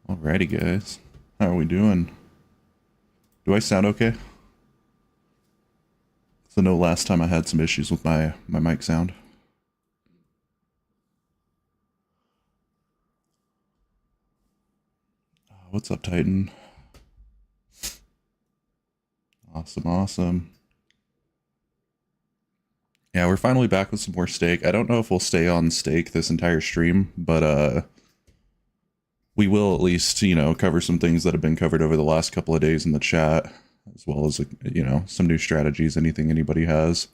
Alrighty, guys. How are we doing? Do I sound okay? So, no, last time I had some issues with my mic sound. What's up, Titan? Awesome, awesome. Yeah, we're finally back with some more steak. I don't know if we'll stay on steak this entire stream, but we will at least, cover some things that have been covered over the last couple of days in the chat, as well as, some new strategies, anything anybody has.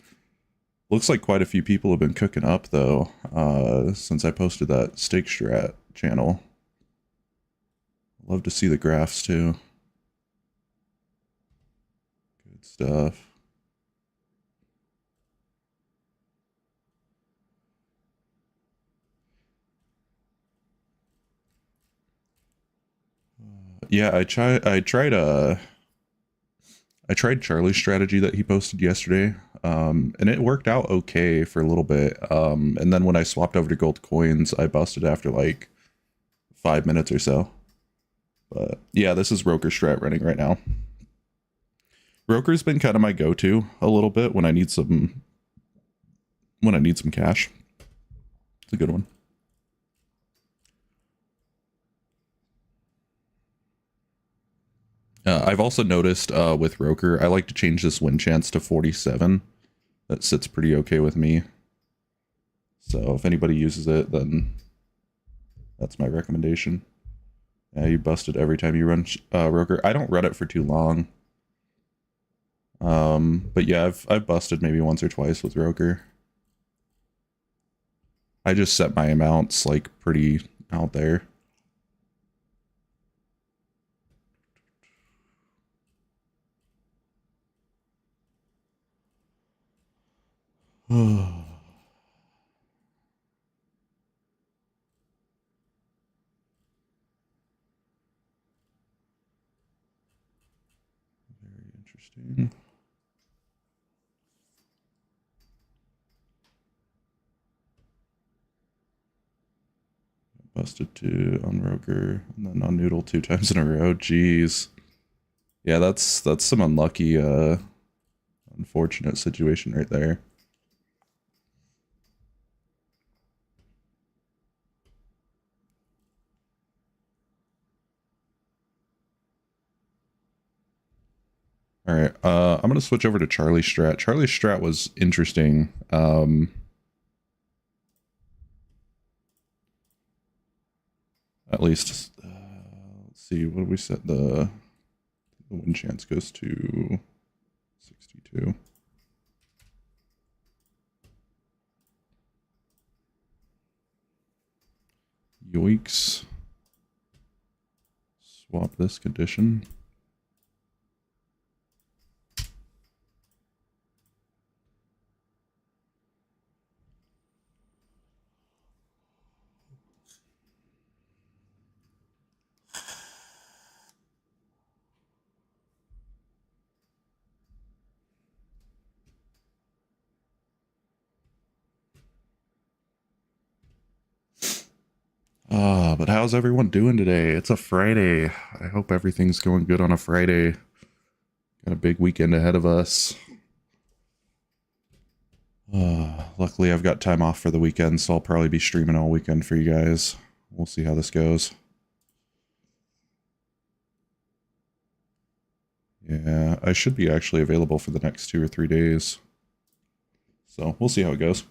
Looks like quite a few people have been cooking up, though, since I posted that steak strat channel. Love to see the graphs, too. Good stuff. Yeah, I tried Charlie's strategy that he posted yesterday, and it worked out okay for a little bit. And then when I swapped over to gold coins, I busted after like 5 minutes or so. But yeah, this is Roker strat running right now. Roker's been kind of my go-to a little bit when I need some cash. It's a good one. I've also noticed with Roker, I like to change this win chance to 47. That sits pretty okay with me. So if anybody uses it, then that's my recommendation. Yeah, you busted every time you run Roker. I don't run it for too long. But yeah, I've busted maybe once or twice with Roker. I just set my amounts like pretty out there. Very interesting. Busted two on Roker and then on Noodle 2 times in a row. Jeez. Yeah, that's some unlucky, unfortunate situation right there. All right, I'm gonna switch over to Charlie's strat. Charlie's strat was interesting. At least, let's see, what do we set the win chance goes to 62. Yoinks. Swap this condition. But how's everyone doing today? It's a Friday. I hope everything's going good on a Friday. Got a big weekend ahead of us. Luckily, I've got time off for the weekend, so I'll probably be streaming all weekend for you guys. We'll see how this goes. Yeah, I should be actually available for the next 2 or 3 days. So we'll see how it goes.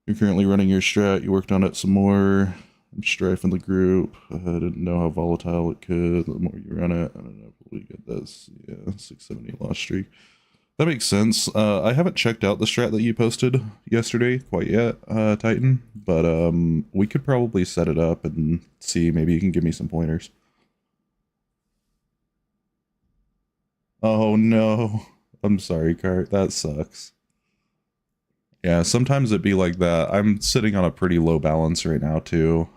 You're currently running your strat. You worked on it some more. I'm strifing the group. I didn't know how volatile it could. The more you run it, I don't know if we get this. Yeah, 670 loss streak. That makes sense. I haven't checked out the strat that you posted yesterday quite yet, Titan. But we could probably set it up and see. Maybe you can give me some pointers. Oh no. I'm sorry, Cart. That sucks. Yeah, sometimes it'd be like that. I'm sitting on a pretty low balance right now, too.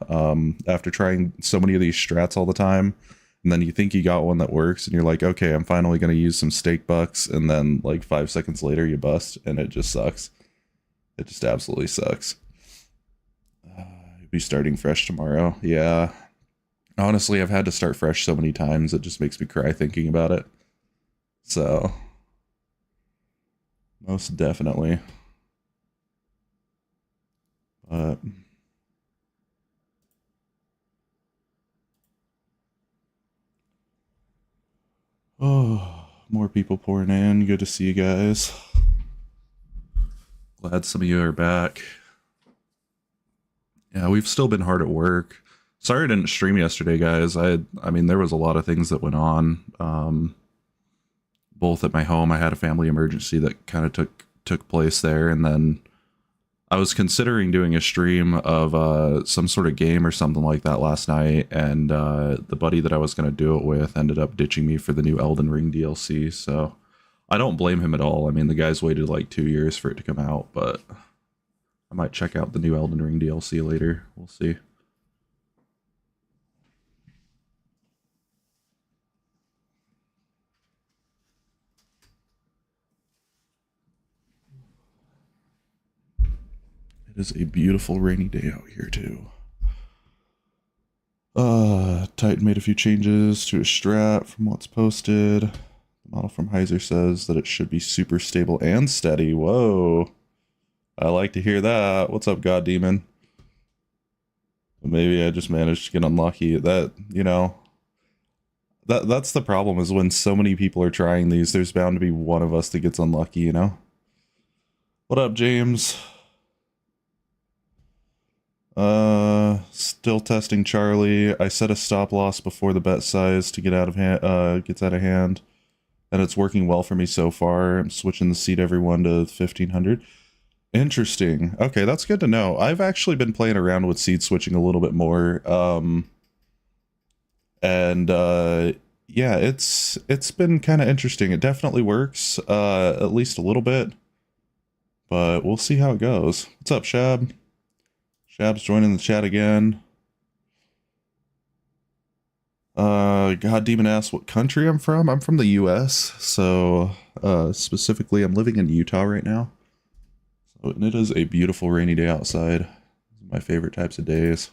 After trying so many of these strats all the time, and then you think you got one that works, and you're like, okay, I'm finally going to use some stake bucks, and then like 5 seconds later you bust, and it just sucks. It just absolutely sucks. You'll be starting fresh tomorrow. Yeah. Honestly, I've had to start fresh so many times, it just makes me cry thinking about it. So, most definitely. But, oh, more people pouring in. Good to see you guys. Glad some of you are back. Yeah, we've still been hard at work. Sorry I didn't stream yesterday, guys. I mean, there was a lot of things that went on. Both at my home, I had a family emergency that kind of took place there, and then I was considering doing a stream of some sort of game or something like that last night, and the buddy that I was going to do it with ended up ditching me for the new Elden Ring DLC, so I don't blame him at all. I mean, the guy's waited like 2 years for it to come out, but I might check out the new Elden Ring DLC later. We'll see. It is a beautiful rainy day out here too. Titan made a few changes to his strat from what's posted. The model from Heiser says that it should be super stable and steady. Whoa. I like to hear that. What's up, God Demon? Maybe I just managed to get unlucky. That, you know, that's the problem, is when so many people are trying these, there's bound to be one of us that gets unlucky, you know? What up, James? Still testing Charlie. I set a stop loss before the bet size to get out of hand, gets out of hand, and it's working well for me so far. I'm switching the seed everyone to 1500. Interesting. Okay, that's good to know. I've actually been playing around with seed switching a little bit more. Yeah, it's been kind of interesting. It definitely works, at least a little bit, but we'll see how it goes. What's up, Shab? Shab's joining the chat again. God Demon asks what country I'm from. I'm from the US, so specifically I'm living in Utah right now. So, and it is a beautiful rainy day outside. My favorite types of days.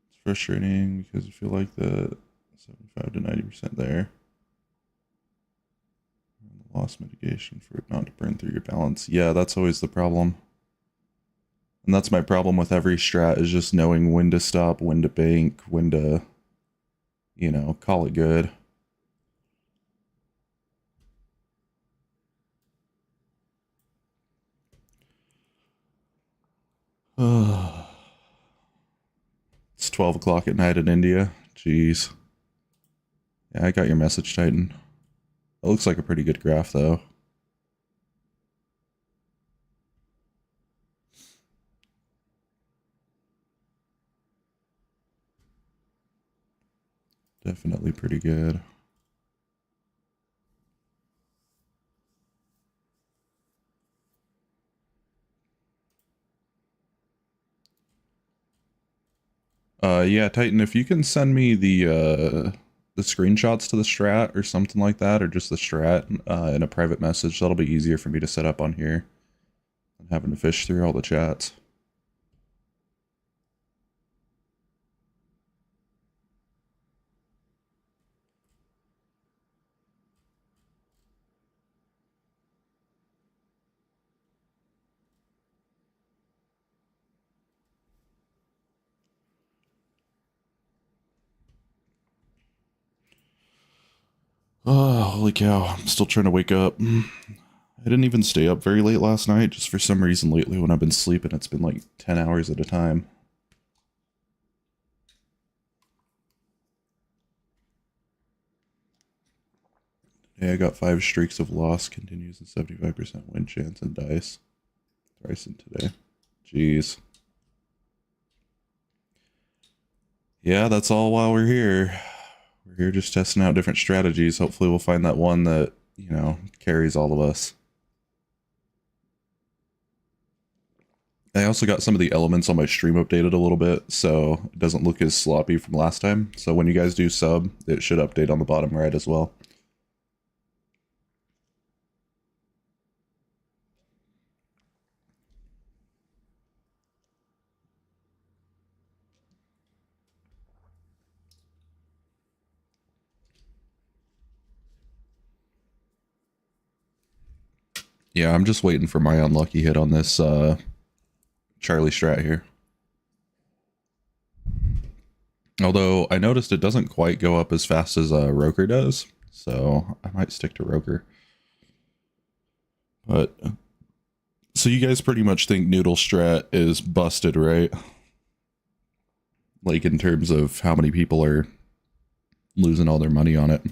It's frustrating because I feel like the 75 to 90% there. Loss mitigation for it not to burn through your balance. Yeah, that's always the problem. And that's my problem with every strat, is just knowing when to stop, when to bank, when to, you know, call it good. It's 12 o'clock at night in India. Jeez. Yeah, I got your message, Titan. It looks like a pretty good graph, though. Definitely pretty good. Yeah, Titan, if you can send me the screenshots to the strat or something like that, or just the strat in a private message, that'll be easier for me to set up on here than having to fish through all the chats. Oh, holy cow. I'm still trying to wake up. I didn't even stay up very late last night. Just for some reason lately when I've been sleeping, it's been like 10 hours at a time. Hey, I got 5 streaks of loss, continues a 75% win chance and dice. Thrice in today. Jeez. Yeah, that's all while we're here. We're here just testing out different strategies. Hopefully we'll find that one that, you know, carries all of us. I also got some of the elements on my stream updated a little bit, so it doesn't look as sloppy from last time. So when you guys do sub, it should update on the bottom right as well. Yeah, I'm just waiting for my unlucky hit on this Charlie strat here. Although I noticed it doesn't quite go up as fast as Roker does, so I might stick to Roker. But so you guys pretty much think Noodle strat is busted, right? Like in terms of how many people are losing all their money on it.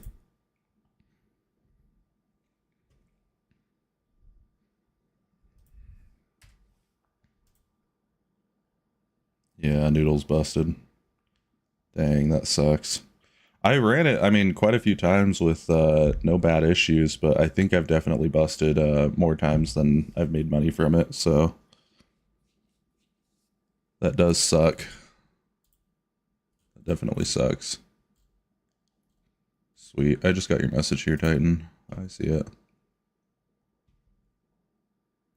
Yeah, Noodle's busted. Dang, that sucks. I ran it, I mean, quite a few times with no bad issues, but I think I've definitely busted more times than I've made money from it, so that does suck. That definitely sucks. Sweet. I just got your message here, Titan. I see it.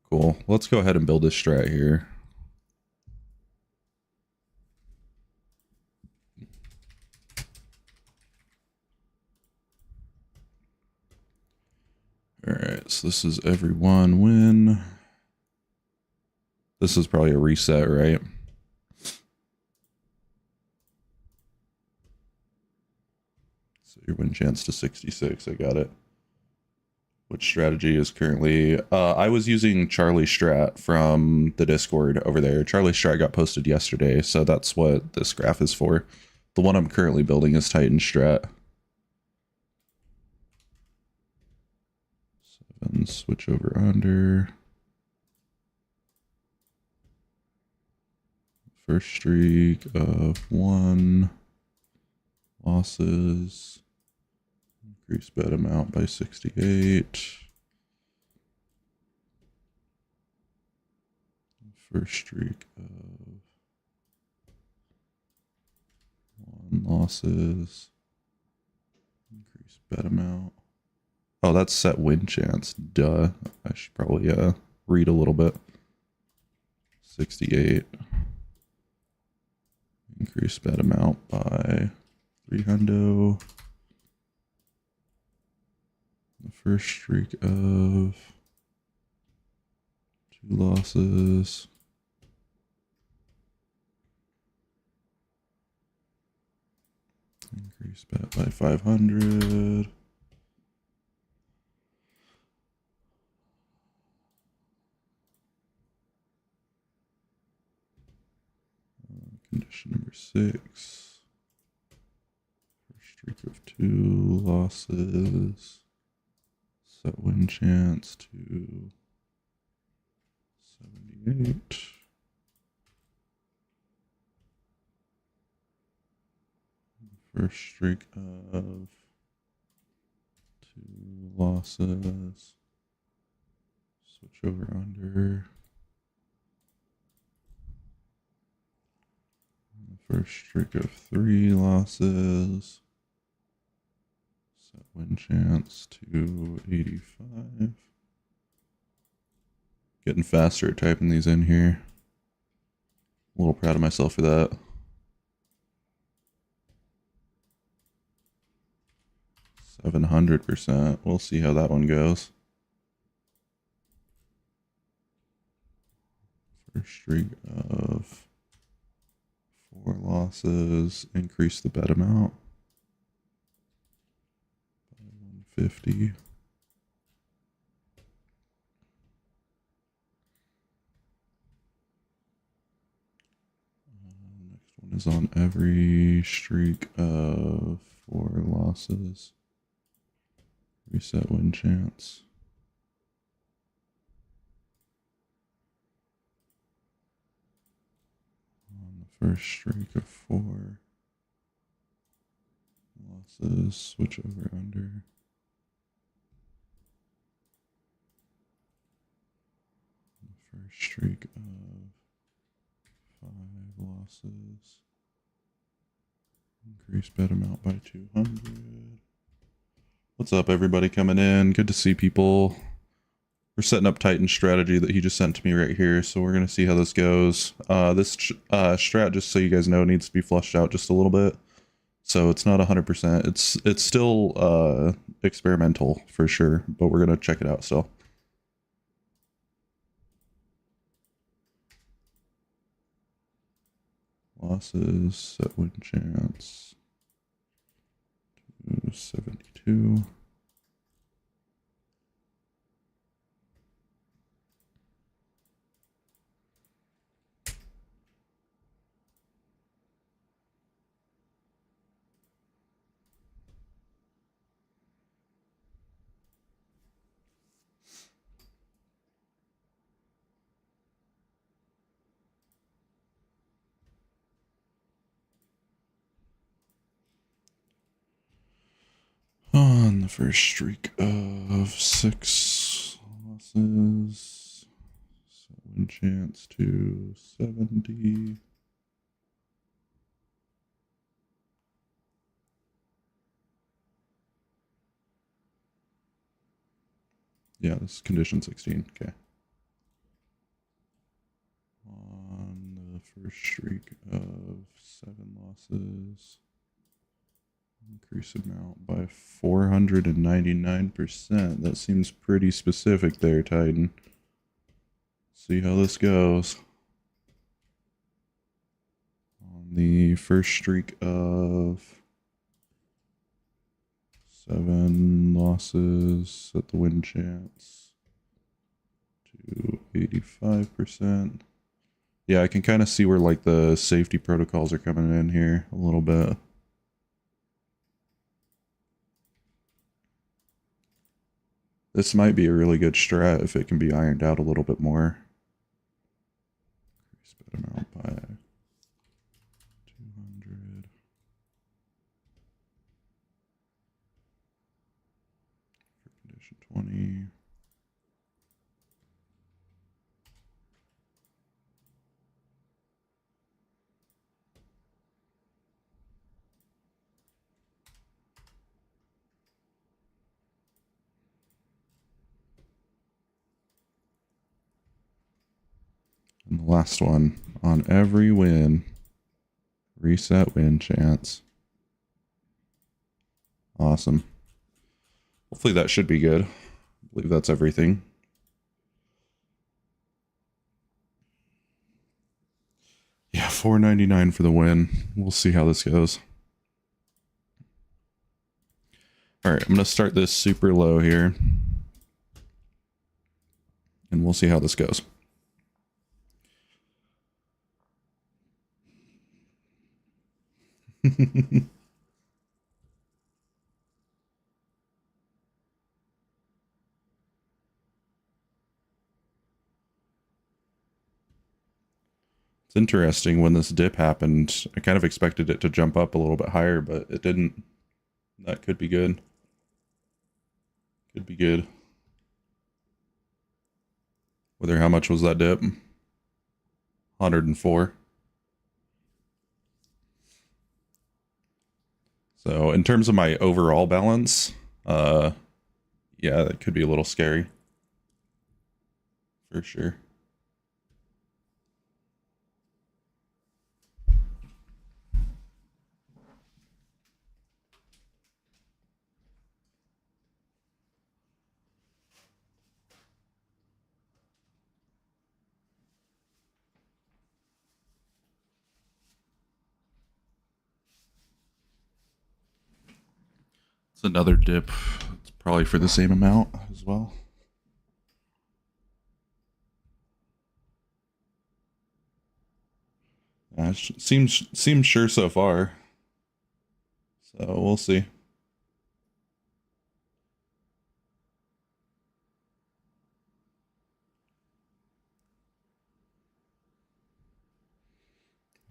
Cool. Let's go ahead and build this strat here. Alright, so this is everyone win. This is probably a reset, right? So your win chance to 66, I got it. Which strategy is currently... I was using Charlie Strat from the Discord over there. Charlie Strat got posted yesterday, so that's what this graph is for. The one I'm currently building is Titan Strat. 7, switch over under. First streak of 1. Losses. Increase bet amount by 68. First streak of 1 losses. Increase bet amount. Oh, that's set win chance. Duh. I should probably read a little bit. 68. Increase bet amount by 300. The first streak of 2 losses. Increase bet by 500. Condition number 6. First streak of 2 losses. Set win chance to 78. First streak of 2 losses. Switch over under. First streak of 3 losses. Set win chance to 85. Getting faster at typing these in here. A little proud of myself for that. 700%. We'll see how that one goes. First streak of 4 losses. Increase the bet amount by 150. Next one is on every streak of 4 losses. Reset win chance. On the first streak of 4 losses, switch over under. The first streak of 5 losses. Increase bet amount by 200. What's up, everybody coming in? Good to see people. We're setting up Titan strategy that he just sent to me right here, so we're going to see how this goes. This strat, just so you guys know, needs to be flushed out just a little bit. So it's not 100%. It's still experimental for sure, but we're going to check it out still. losses, set win chance to 72. On the first streak of 6 losses, set win chance to 70. Yeah, this is condition 16. Okay. On the first streak of 7 losses, increase amount by 499%. That seems pretty specific there, Titan. See how this goes. On the first streak of 7 losses, set the win chance to 85%. Yeah, I can kind of see where like the safety protocols are coming in here a little bit. This might be a really good strat if it can be ironed out a little bit more. Increase bet amount by 200. For condition 20. And the last one, on every win, reset win chance. Awesome. Hopefully that should be good. I believe that's everything. Yeah, $4.99 for the win. We'll see how this goes. All right, I'm going to start this super low here. And we'll see how this goes. It's interesting when this dip happened. I kind of expected it to jump up a little bit higher, but it didn't. That could be good. Could be good. Whether how much was that dip? 104. So in terms of my overall balance, yeah, that could be a little scary. For sure. It's another dip. It's probably for the same amount as well. Seems sure so far. So we'll see.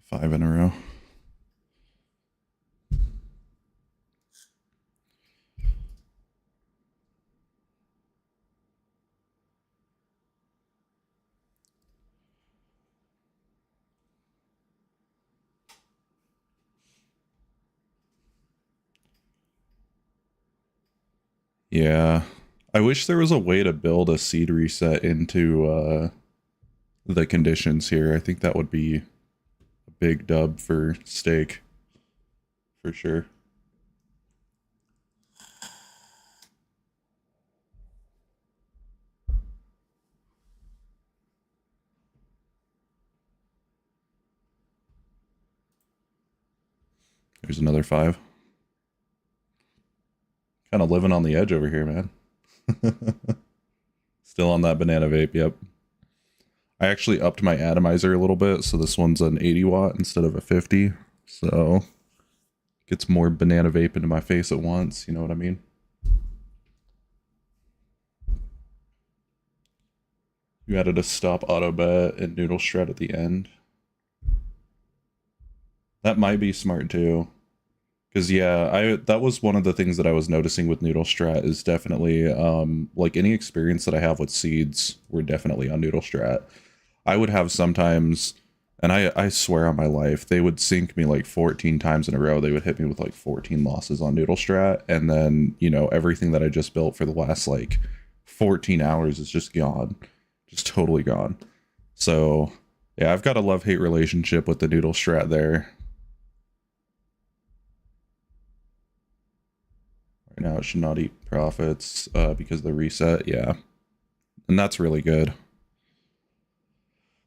Five in a row. Yeah. I wish there was a way to build a seed reset into the conditions here. I think that would be a big dub for stake. For sure. There's another 5. Kind of living on the edge over here, man. Still on that banana vape, yep. I actually upped my atomizer a little bit, so this one's an 80 watt instead of a 50. So gets more banana vape into my face at once, you know what I mean? You added a stop auto bet and noodle shred at the end. That might be smart too. Because yeah, that was one of the things that I was noticing with Noodle Strat is definitely like any experience that I have with seeds were definitely on Noodle Strat. I would have sometimes, and I swear on my life, they would sink me like 14 times in a row. They would hit me with like 14 losses on Noodle Strat, and then, you know, everything that I just built for the last like 14 hours is just gone. Just totally gone. So yeah, I've got a love-hate relationship with the Noodle Strat there. Right now it should not eat profits because of the reset, yeah. And that's really good.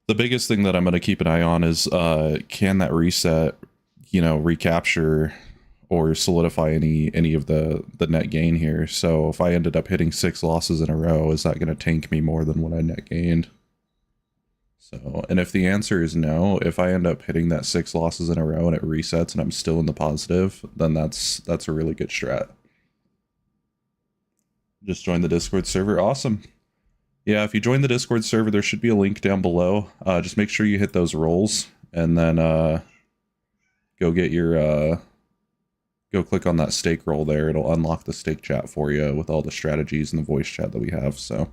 The biggest thing that I'm going to keep an eye on is can that reset, you know, recapture or solidify any of the net gain here. So if I ended up hitting 6 losses in a row, is that going to tank me more than what I net gained? So, and if the answer is no, if I end up hitting that 6 losses in a row and it resets and I'm still in the positive, then that's a really good strat. Just join the Discord server. Awesome. Yeah, if you join the Discord server, there should be a link down below. Just make sure you hit those rolls and then go get your go click on that stake roll there. It'll unlock the stake chat for you with all the strategies and the voice chat that we have. So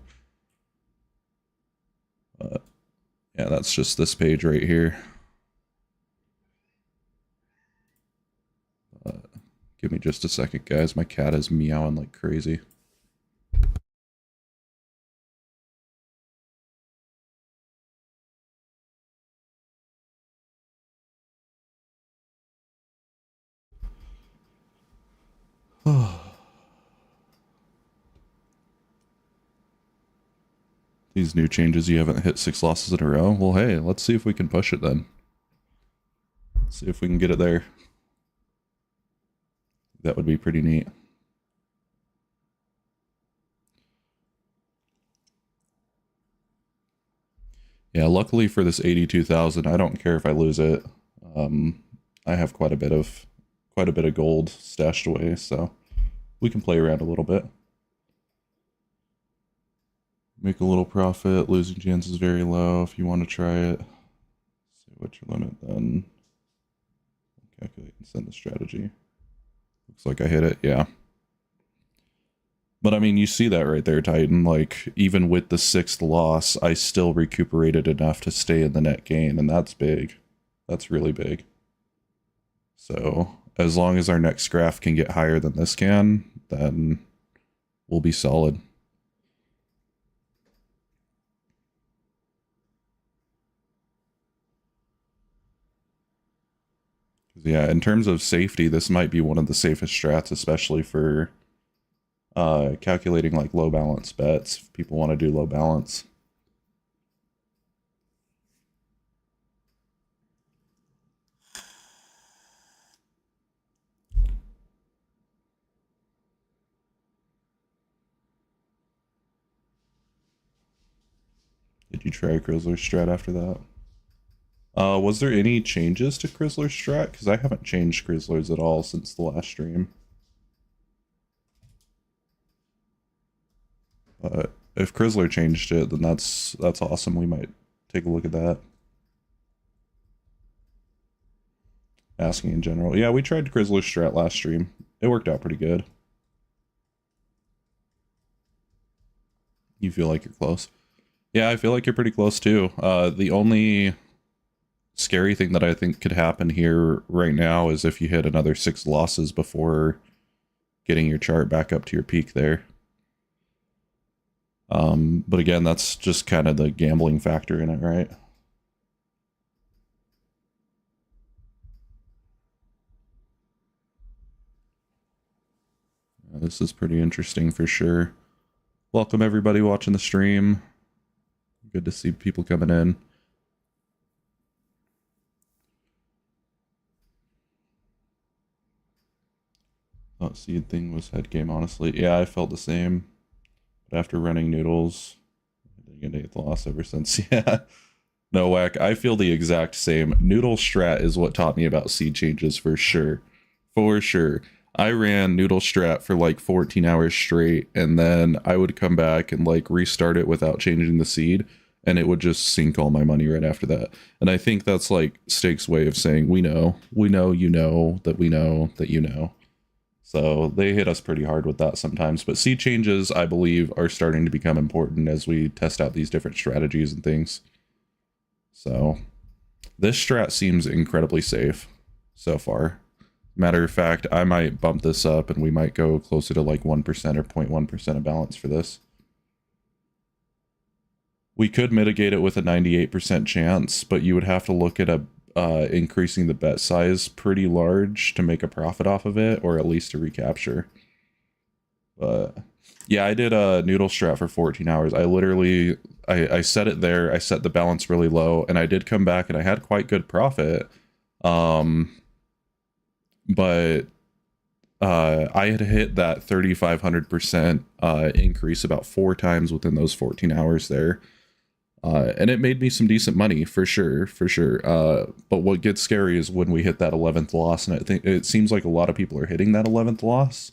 yeah, that's just this page right here. Give me just a second, guys. My cat is meowing like crazy. These new changes, you haven't hit 6 losses in a row. Well, hey, let's see if we can push it then. Let's see if we can get it there. That would be pretty neat. Yeah, luckily for this 82,000, I don't care if I lose it. I have quite a bit of gold stashed away, so we can play around a little bit. Make a little profit. Losing chance is very low if you want to try it. See what's your limit then. Calculate and send the strategy. Looks like I hit it, yeah. But I mean, you see that right there, Titan. Like, even with the 6th loss, I still recuperated enough to stay in the net gain, and that's big. That's really big. So, as long as our next graph can get higher than this can, then we'll be solid. Yeah, in terms of safety, this might be one of the safest strats, especially for calculating like low balance bets, if people want to do low balance. Did you try Grizzler's strat after that? Was there any changes to Grizzler's strat? Because I haven't changed Grizzler's at all since the last stream. But if Grizzler changed it, then that's awesome. We might take a look at that. Asking in general. Yeah, we tried Grizzler's strat last stream. It worked out pretty good. You feel like you're close? Yeah, I feel like you're pretty close too. The only scary thing that I think could happen here right now is if you hit another 6 losses before getting your chart back up to your peak there. But again, that's just kind of the gambling factor in it, right? This is pretty interesting for sure. Welcome everybody watching the stream. Good to see people coming in. Thought seed thing was head game, honestly. Yeah, I felt the same. But after running noodles, I didn't get 8th loss ever since. Yeah. No, whack. I feel the exact same. Noodle strat is what taught me about seed changes for sure. For sure. I ran noodle strat for like 14 hours straight, and then I would come back and like restart it without changing the seed, and it would just sink all my money right after that. And I think that's like Steak's way of saying, we know, you know, that we know that you know. So they hit us pretty hard with that sometimes. But seed changes, I believe, are starting to become important as we test out these different strategies and things. So this strat seems incredibly safe so far. Matter of fact, I might bump this up and we might go closer to like 1% or 0.1% of balance for this. We could mitigate it with a 98% chance, but you would have to look at increasing the bet size pretty large to make a profit off of it, or at least to recapture. But yeah, I did a noodle strat for 14 hours. I literally, I set it there. I set the balance really low, and I did come back and I had quite good profit. But I had hit that 3,500% increase about 4 times within those 14 hours there. And it made me some decent money for sure. But what gets scary is when we hit that 11th loss, and I think it seems like a lot of people are hitting that 11th loss.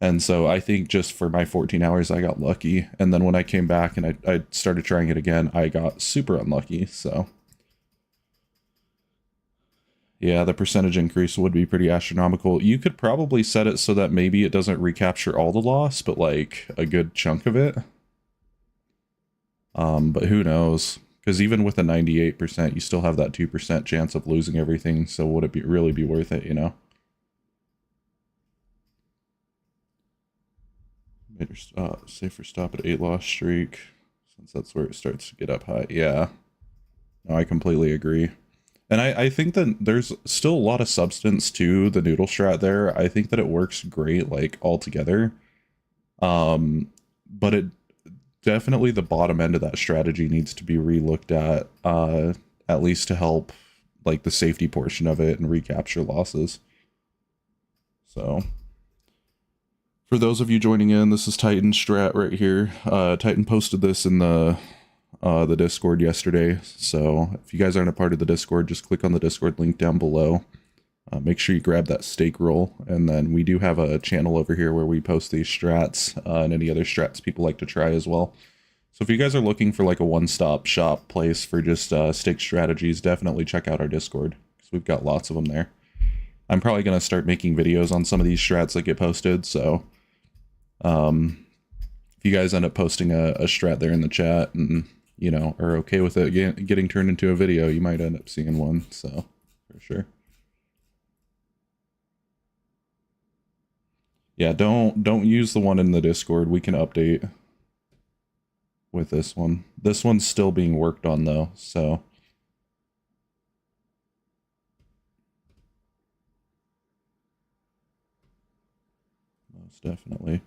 And so I think just for my 14 hours, I got lucky. And then when I came back and I started trying it again, I got super unlucky. So yeah, the percentage increase would be pretty astronomical. You could probably set it so that maybe it doesn't recapture all the loss, but like a good chunk of it. But who knows? Because even with a 98%, you still have that 2% chance of losing everything. So would it really be worth it, you know? Made her safer stop at 8 loss streak, since that's where it starts to get up high. Yeah. No, I completely agree. And I think that there's still a lot of substance to the noodle strat there. I think that it works great, like, altogether. But it definitely, the bottom end of that strategy needs to be re-looked at least to help, like, the safety portion of it and recapture losses. So, for those of you joining in, this is Titan strat right here. Titan posted this in the Discord yesterday, so if you guys aren't a part of the Discord, just click on the Discord link down below. Make sure you grab that steak roll, and then we do have a channel over here where we post these strats and any other strats people like to try as well. So if you guys are looking for like a one-stop shop place for just steak strategies, definitely check out our Discord, because we've got lots of them there. I'm probably going to start making videos on some of these strats that get posted, so if you guys end up posting a strat there in the chat and, you know, are okay with it getting turned into a video, you might end up seeing one, so for sure. Yeah, don't use the one in the Discord. We can update with this one. This one's still being worked on though, so most definitely.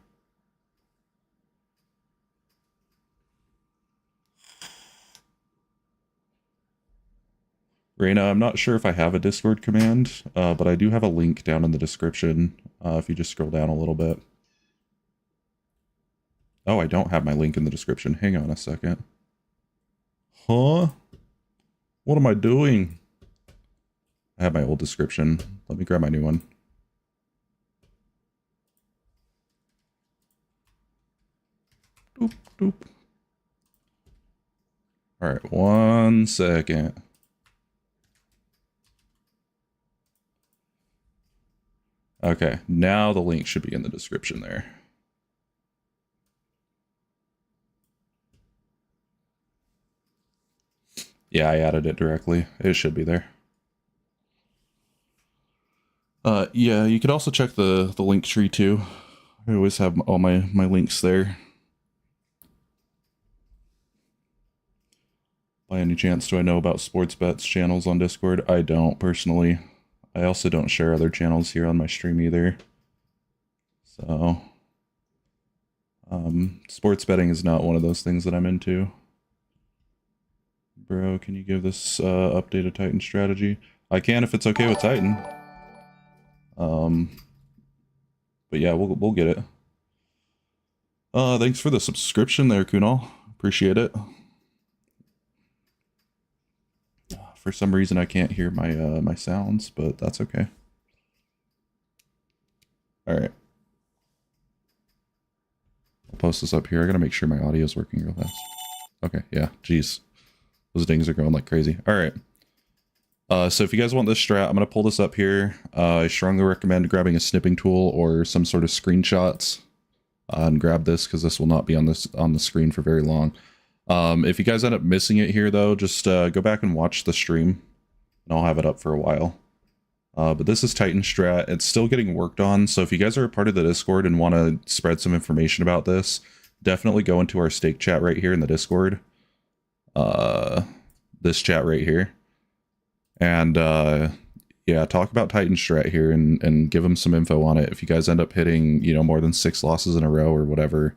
Reina, I'm not sure if I have a Discord command, but I do have a link down in the description if you just scroll down a little bit. Oh, I don't have my link in the description. Hang on a second. Huh? What am I doing? I have my old description. Let me grab my new one. Doop, doop. All right, 1 second. Okay, now the link should be in the description there. Yeah, I added it directly. It should be there. Yeah, you could also check the link tree too. I always have all my links there. By any chance, do I know about sports bets channels on Discord? I don't, personally. I also don't share other channels here on my stream either. So, sports betting is not one of those things that I'm into. Bro, can you give this updated Titan strategy? I can if it's okay with Titan. But yeah, we'll get it. Thanks for the subscription there, Kunal. Appreciate it. For some reason, I can't hear my my sounds, but that's okay. All right. I'll post this up here. I gotta make sure my audio is working real fast. Okay, yeah. Jeez, those dings are going like crazy. All right. So if you guys want this strat, I'm gonna pull this up here. I strongly recommend grabbing a snipping tool or some sort of screenshots and grab this because this will not be on the screen for very long. If you guys end up missing it here, though, just go back and watch the stream, and I'll have it up for a while. But this is Titan Strat. It's still getting worked on, so if you guys are a part of the Discord and want to spread some information about this, definitely go into our stake chat right here in the Discord. This chat right here. And, yeah, talk about Titan Strat here and give them some info on it. If you guys end up hitting, you know, more than 6 losses in a row or whatever,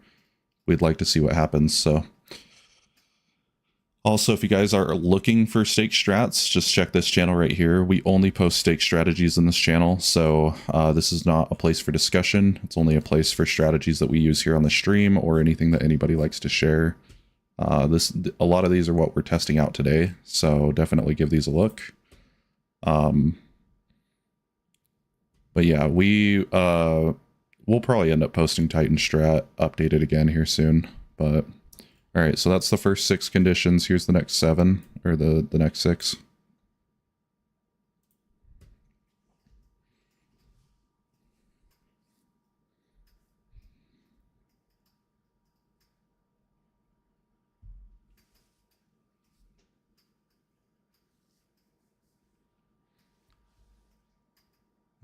we'd like to see what happens, so... Also, if you guys are looking for stake strats, just check this channel right here. We only post stake strategies in this channel, so this is not a place for discussion. It's only a place for strategies that we use here on the stream or anything that anybody likes to share. A lot of these are what we're testing out today, so definitely give these a look. But yeah, we'll probably end up posting Titan Strat updated again here soon, but... All right, so that's the first 6 conditions. Here's the next 7, or the next 6.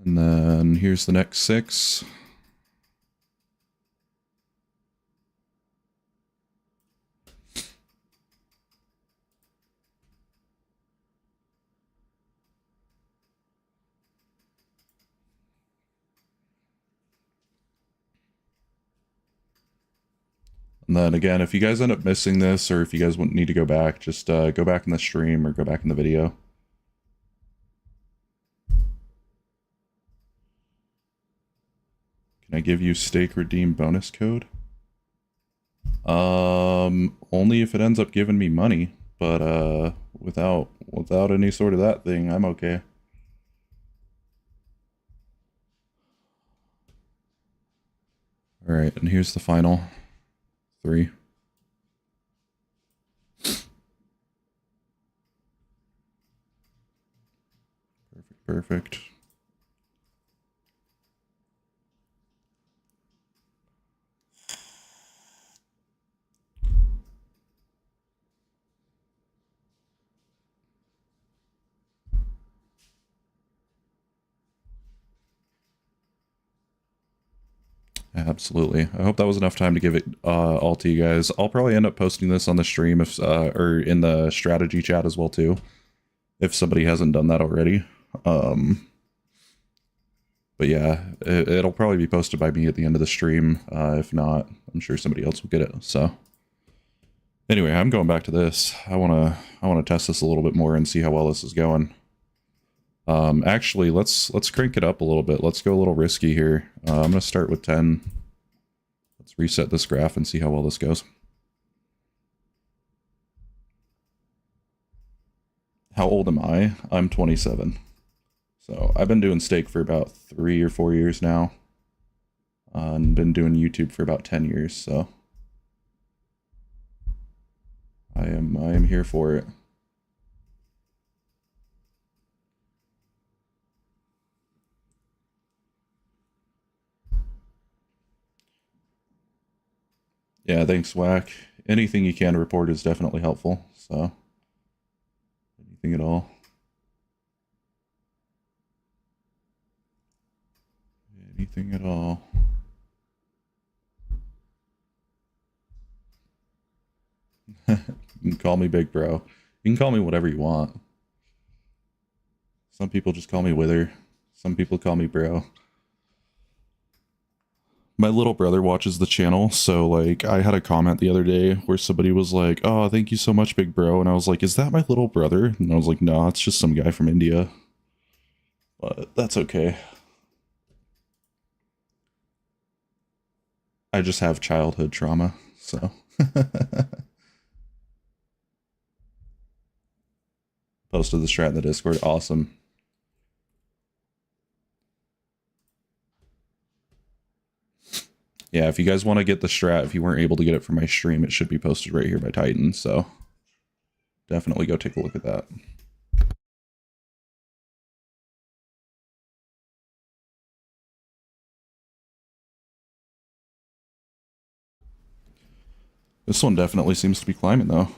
And then here's the next 6. And then again, if you guys end up missing this, or if you guys need to go back, just go back in the stream or go back in the video. Can I give you stake redeem bonus code? Only if it ends up giving me money, but without any sort of that thing, I'm okay. All right, and here's the final 3. Perfect. Absolutely. I hope that was enough time to give it all to you guys. I'll probably end up posting this on the stream if or in the strategy chat as well too, if somebody hasn't done that already. But yeah, it'll probably be posted by me at the end of the stream. If not, I'm sure somebody else will get it. So anyway, I'm going back to this. I wanna test this a little bit more and see how well this is going. Actually, let's crank it up a little bit. Let's go a little risky here. I'm gonna start with 10. Let's reset this graph and see how well this goes. How old am I? I'm 27. So I've been doing stake for about 3 or 4 years now. And been doing YouTube for about 10 years, so I am here for it. Yeah, thanks, Whack. Anything you can report is definitely helpful, so anything at all. Anything at all. You can call me Big Bro. You can call me whatever you want. Some people just call me Wither. Some people call me Bro. My little brother watches the channel, so like I had a comment the other day where somebody was like, "Oh, thank you so much, Big Bro," and I was like, "Is that my little brother?" And I was like, "No, it's just some guy from India." But that's okay. I just have childhood trauma, so. Posted the strat in the Discord. Awesome. Yeah, if you guys want to get the strat, if you weren't able to get it from my stream, it should be posted right here by Titan, so definitely go take a look at that. This one definitely seems to be climbing, though.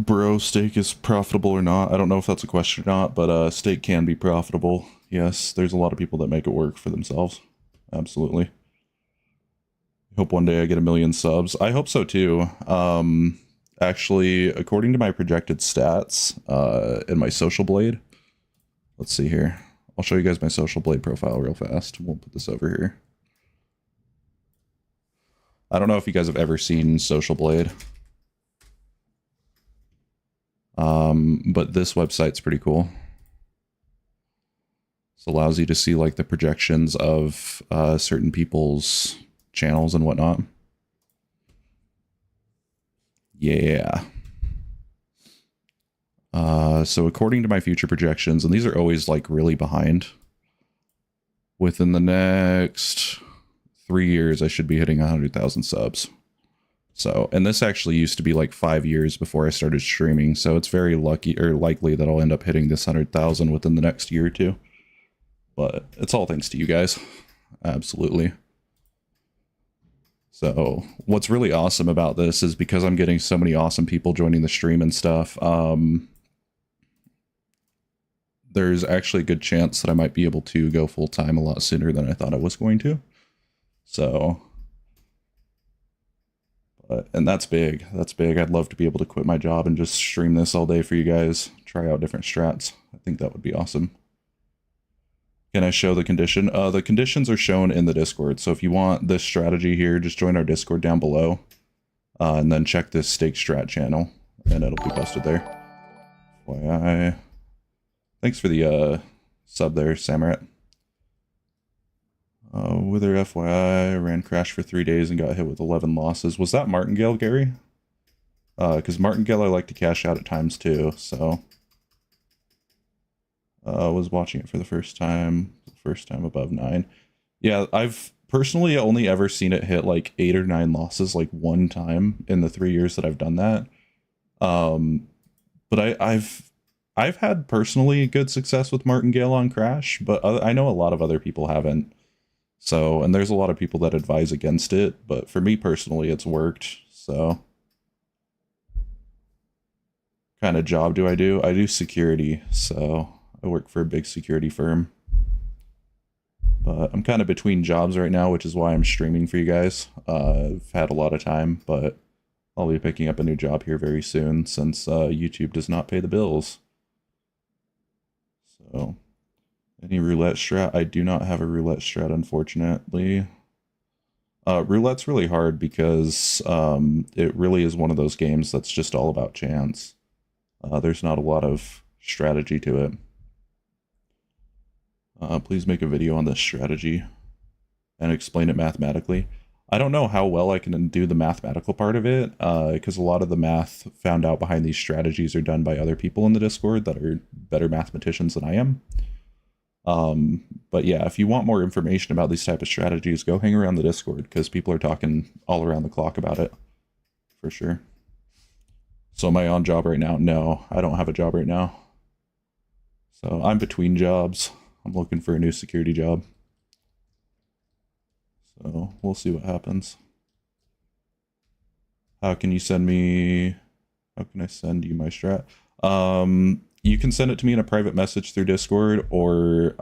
Bro, steak is profitable or not? I don't know if that's a question or not, but steak can be profitable. Yes, there's a lot of people that make it work for themselves. Absolutely. Hope one day I get 1 million subs. I hope so too. Actually, according to my projected stats in my Social Blade, let's see here. I'll show you guys my Social Blade profile real fast. We'll put this over here. I don't know if you guys have ever seen Social Blade. But this website's pretty cool. This allows you to see like the projections of certain people's channels and whatnot. Yeah. So according to my future projections, and these are always like really behind, within the next 3 years, I should be hitting 100,000 subs. So, and this actually used to be like 5 years before I started streaming, so it's very lucky or likely that I'll end up hitting this 100,000 within the next year or two. But it's all thanks to you guys. Absolutely. So, what's really awesome about this is because I'm getting so many awesome people joining the stream and stuff, there's actually a good chance that I might be able to go full-time a lot sooner than I thought I was going to. So, and that's big. That's big. I'd love to be able to quit my job and just stream this all day for you guys. Try out different strats. I think that would be awesome. Can I show the condition? The conditions are shown in the Discord. So if you want this strategy here, just join our Discord down below. And then check this stake strat channel. And it'll be posted there. FYI. Thanks for the sub there, Samarat. Wither FYI, ran crash for 3 days and got hit with 11 losses. Was that Martingale, Gary? Because Martingale I like to cash out at times too, so... was watching it for the first time above 9. Yeah, I've personally only ever seen it hit like 8 or 9 losses like one time in the 3 years that I've done that. But I've had personally good success with Martingale on Crash, but I know a lot of other people haven't. So, and there's a lot of people that advise against it, but for me personally, it's worked, so. Kind of job do? I do security, so I work for a big security firm. But I'm kind of between jobs right now, which is why I'm streaming for you guys. I've had a lot of time, but I'll be picking up a new job here very soon since YouTube does not pay the bills. So, any roulette strat? I do not have a roulette strat, unfortunately. Roulette's really hard because it really is one of those games that's just all about chance. There's not a lot of strategy to it. Please make a video on this strategy and explain it mathematically. I don't know how well I can do the mathematical part of it, because a lot of the math found out behind these strategies are done by other people in the Discord that are better mathematicians than I am. But yeah, if you want more information about these type of strategies, go hang around the Discord, because people are talking all around the clock about it, for sure. So am I on job right now? No, I don't have a job right now. So I'm between jobs. I'm looking for a new security job. So we'll see what happens. How can you send me... How can I send you my strat? You can send it to me in a private message through Discord, or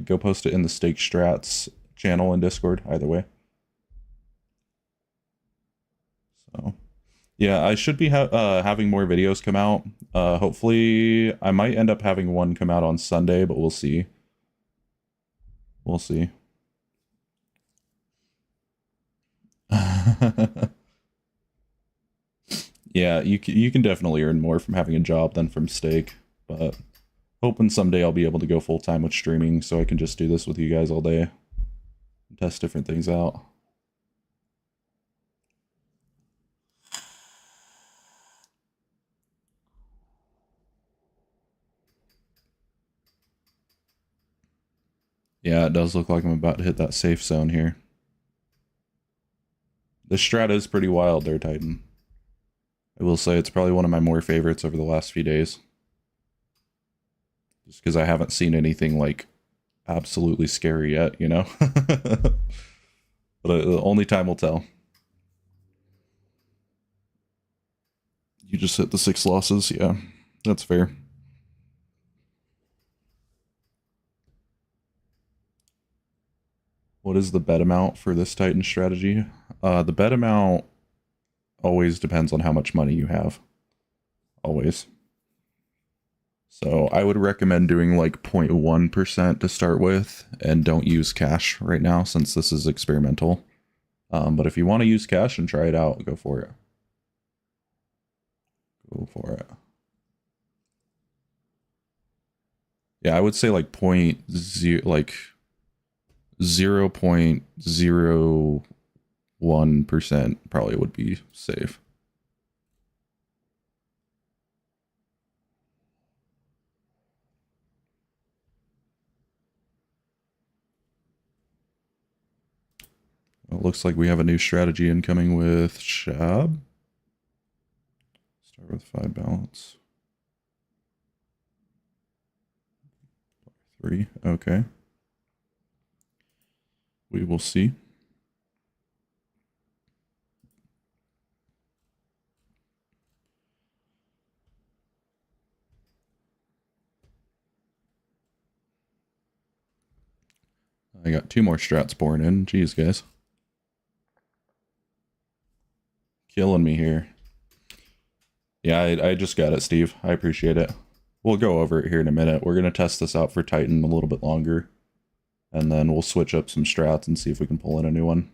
go post it in the Stake Strats channel in Discord, either way. So, yeah, I should be having more videos come out. Hopefully, I might end up having one come out on Sunday, but we'll see. We'll see. Yeah, you can definitely earn more from having a job than from stake, but Hoping someday I'll be able to go full-time with streaming so I can just do this with you guys all day. Test different things out. Yeah, it does look like I'm about to hit that safe zone here. The strat is pretty wild there, Titan. I will say it's probably one of my more favorites over the last few days. Just because I haven't seen anything like absolutely scary yet, you know? But only time will tell. You just hit the 6 losses, yeah. That's fair. What is the bet amount for this Titan strategy? The bet amount always depends on how much money you have. Always. So I would recommend doing like 0.1% to start with, and don't use cash right now since this is experimental. But if you want to use cash and try it out, go for it. Go for it. Yeah, I would say like 0.01% probably would be safe. It looks like we have a new strategy incoming with Shab. Start with 5 balance. 3, okay. We will see. I got 2 more strats pouring in. Jeez, guys. Killing me here. Yeah, I just got it, Steve. I appreciate it. We'll go over it here in a minute. We're going to test this out for Titan a little bit longer. And then we'll switch up some strats and see if we can pull in a new one.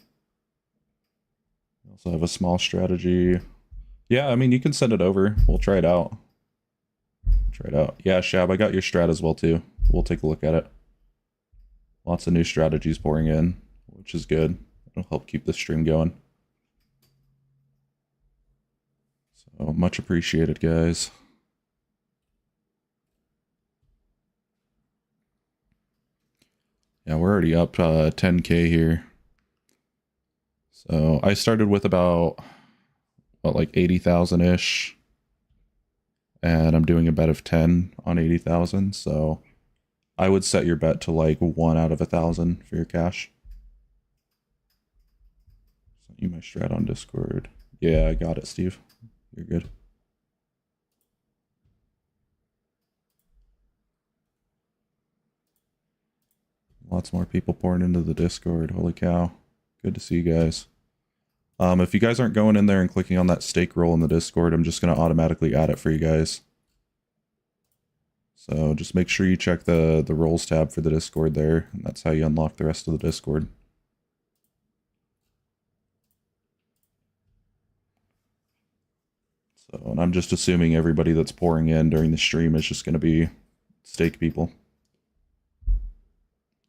We also have a small strategy. Yeah, I mean, you can send it over. We'll try it out. Try it out. Yeah, Shab, I got your strat as well, too. We'll take a look at it. Lots of new strategies pouring in, which is good. It'll help keep the stream going. So much appreciated, guys. Yeah, we're already up 10K here. So I started with about, what, like 80,000-ish. And I'm doing a bet of 10 on 80,000. So I would set your bet to like 1 out of 1,000 for your cash. Sent you my strat on Discord. Yeah, I got it, Steve. You're good. Lots more people pouring into the Discord. Holy cow. Good to see you guys. If you guys aren't going in there and clicking on that stake roll in the Discord, I'm just going to automatically add it for you guys. So just make sure you check the roles tab for the Discord there. And that's how you unlock the rest of the Discord. So, and I'm just assuming everybody that's pouring in during the stream is just going to be stake people.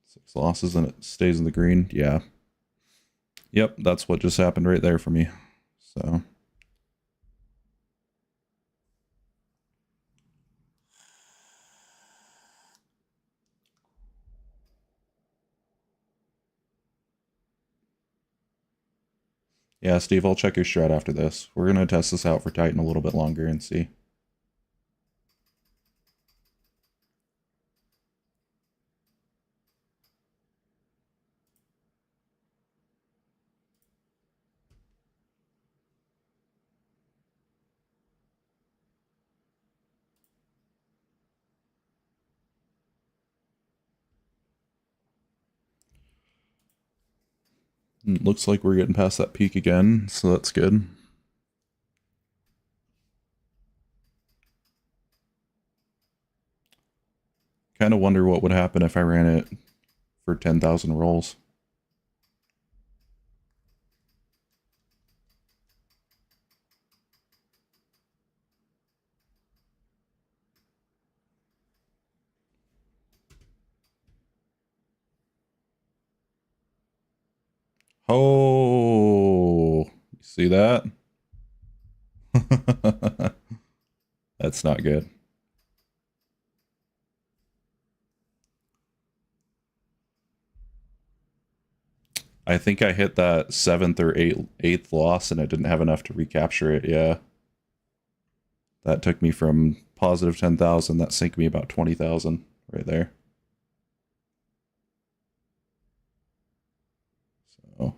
6 losses and it stays in the green. Yeah. Yep, that's what just happened right there for me. So. Yeah, Steve, I'll check your strat after this. We're going to test this out for Titan a little bit longer and see. Looks like we're getting past that peak again, so that's good. Kind of wonder what would happen if I ran it for 10,000 rolls. Oh, you see that? That's not good. I think I hit that 7th or 8th loss and I didn't have enough to recapture it. Yeah. That took me from positive 10,000. That sank me about 20,000 right there. So,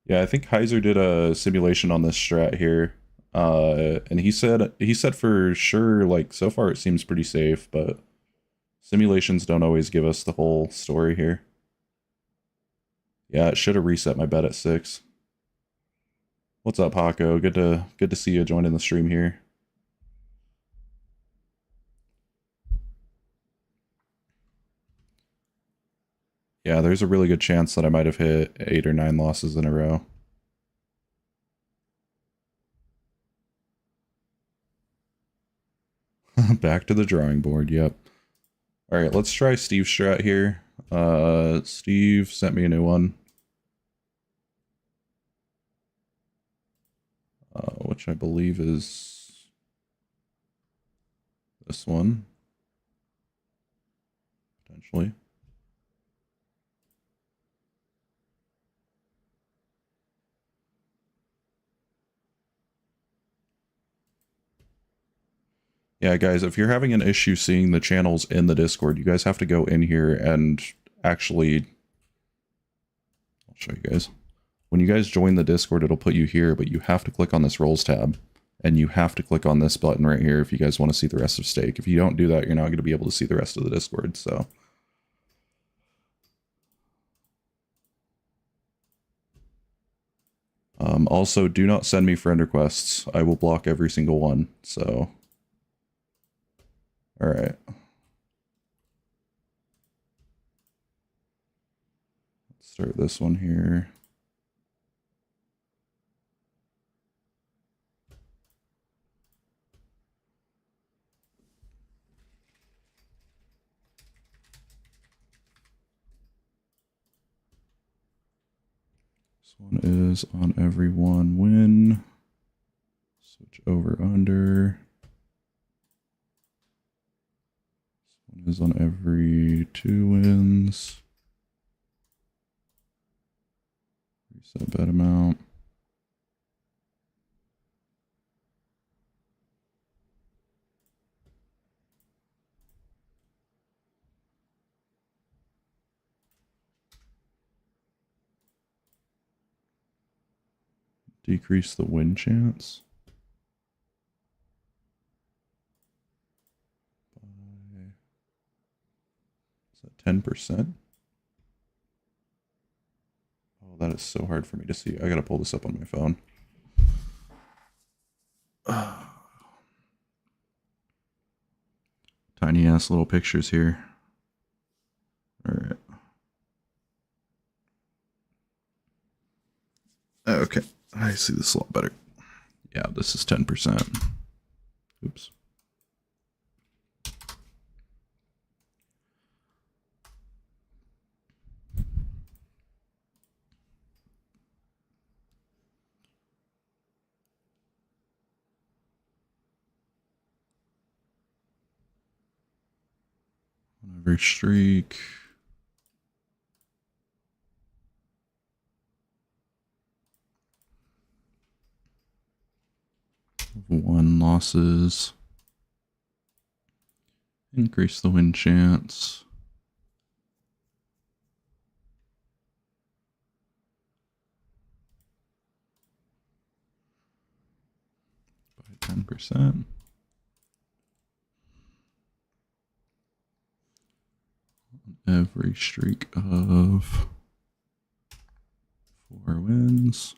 yeah, I think Heiser did a simulation on this strat here. And he said for sure, like, so far it seems pretty safe, but simulations don't always give us the whole story here. Yeah, it should have reset my bet at 6. What's up, Paco? Good to see you joining the stream here. Yeah, there's a really good chance that I might have hit 8 or 9 losses in a row. Back to the drawing board, yep. Alright, let's try Steve's strat here. Steve sent me a new one. Which I believe is this one. Potentially. Yeah, guys, if you're having an issue seeing the channels in the Discord, you guys have to go in here and actually... I'll show you guys. When you guys join the Discord, it'll put you here, but you have to click on this roles tab. And you have to click on this button right here if you guys want to see the rest of Stake. If you don't do that, you're not going to be able to see the rest of the Discord, so... Also, do not send me friend requests. I will block every single one, so... Alright. Let's start this one here. This one is on every 1 win. Switch over under. This one is on every 2 wins. Reset bet amount. Decrease the win chance. Is that 10%? Oh, that is so hard for me to see. I gotta pull this up on my phone. Tiny ass little pictures here. Alright. Okay. I see this a lot better. Yeah, this is 10%. Oops. On every streak. One losses. Increase the win chance. By 10%. Every streak of 4 wins.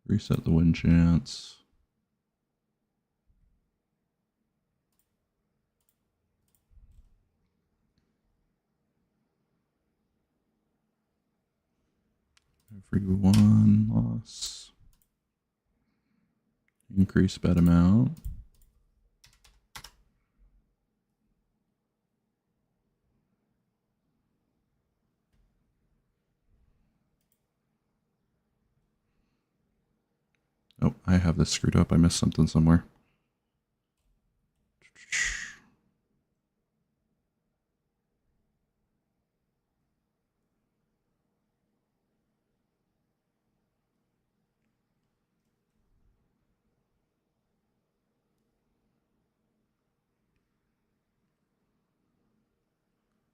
Reset the win chance. Every 1 loss. Increase bet amount. Oh, I have this screwed up. I missed something somewhere.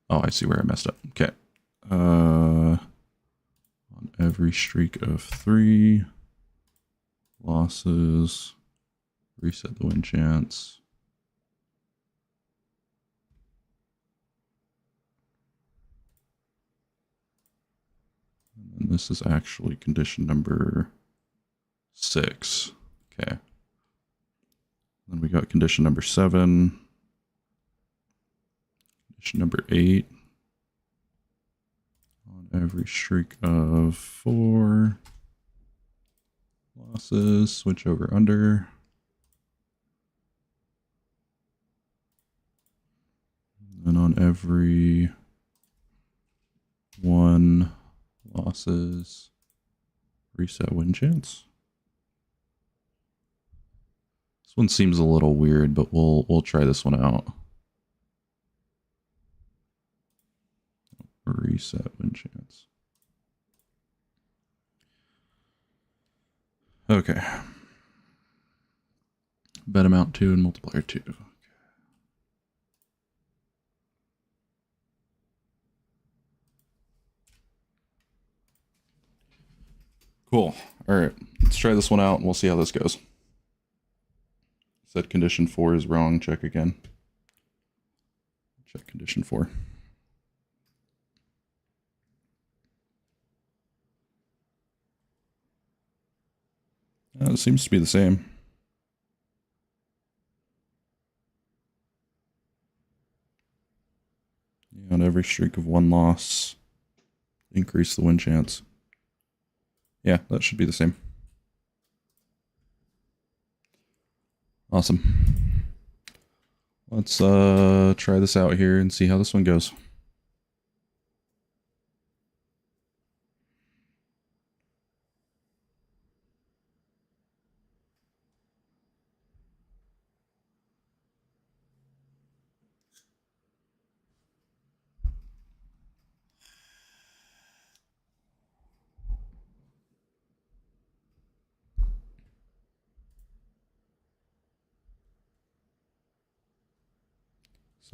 Oh, I see where I messed up. Okay. On every streak of 3 losses, reset the win chance. And this is actually condition number 6. Okay. Then we got condition number 7. Condition number 8. On every streak of 4 losses, switch over under. And on every 1 losses, reset win chance. This one seems a little weird, but we'll try this one out. Reset win chance. Okay. Bet amount 2 and multiplier 2. Okay. Cool. All right. Let's try this one out and we'll see how this goes. Said condition 4 is wrong. Check again. Check condition 4. It seems to be the same. Yeah, on every streak of 1 loss, increase the win chance. Yeah, that should be the same. Awesome. Let's try this out here and see how this one goes.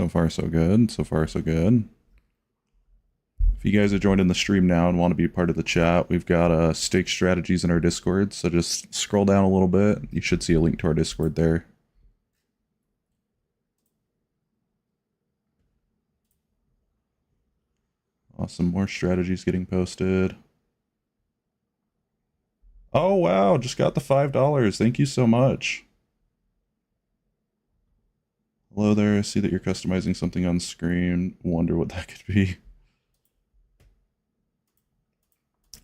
So far, so good. So far, so good. If you guys are joining the stream now and want to be part of the chat, we've got stake strategies in our Discord. So just scroll down a little bit. You should see a link to our Discord there. Awesome. More strategies getting posted. Oh, wow. Just got the $5. Thank you so much. Hello there. I see that you're customizing something on screen. Wonder what that could be.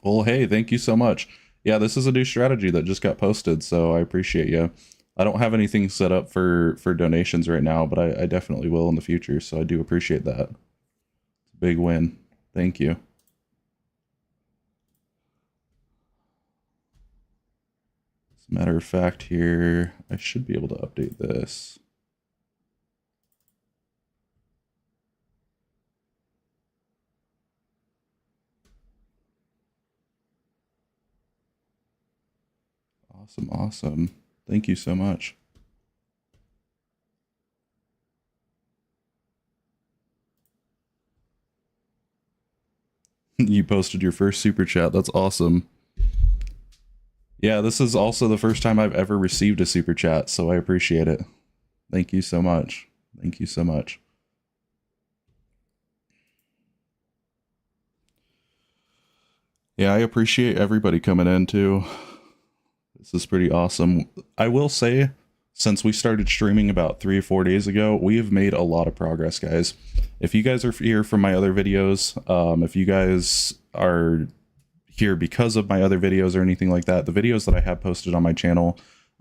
Well, hey, thank you so much. Yeah, this is a new strategy that just got posted, so I appreciate you. I don't have anything set up for donations right now, but I definitely will in the future, so I do appreciate that. It's a big win. Thank you. As a matter of fact here, I should be able to update this. Awesome, awesome. Thank you so much. You posted your first super chat. That's awesome. Yeah, this is also the first time I've ever received a super chat, so I appreciate it. Thank you so much. Thank you so much. Yeah, I appreciate everybody coming in too. This is pretty awesome. I will say, since we started streaming about 3 or 4 days ago, we have made a lot of progress, guys. If you guys are here from my other videos, if you guys are here because of my other videos or anything like that, the videos that I have posted on my channel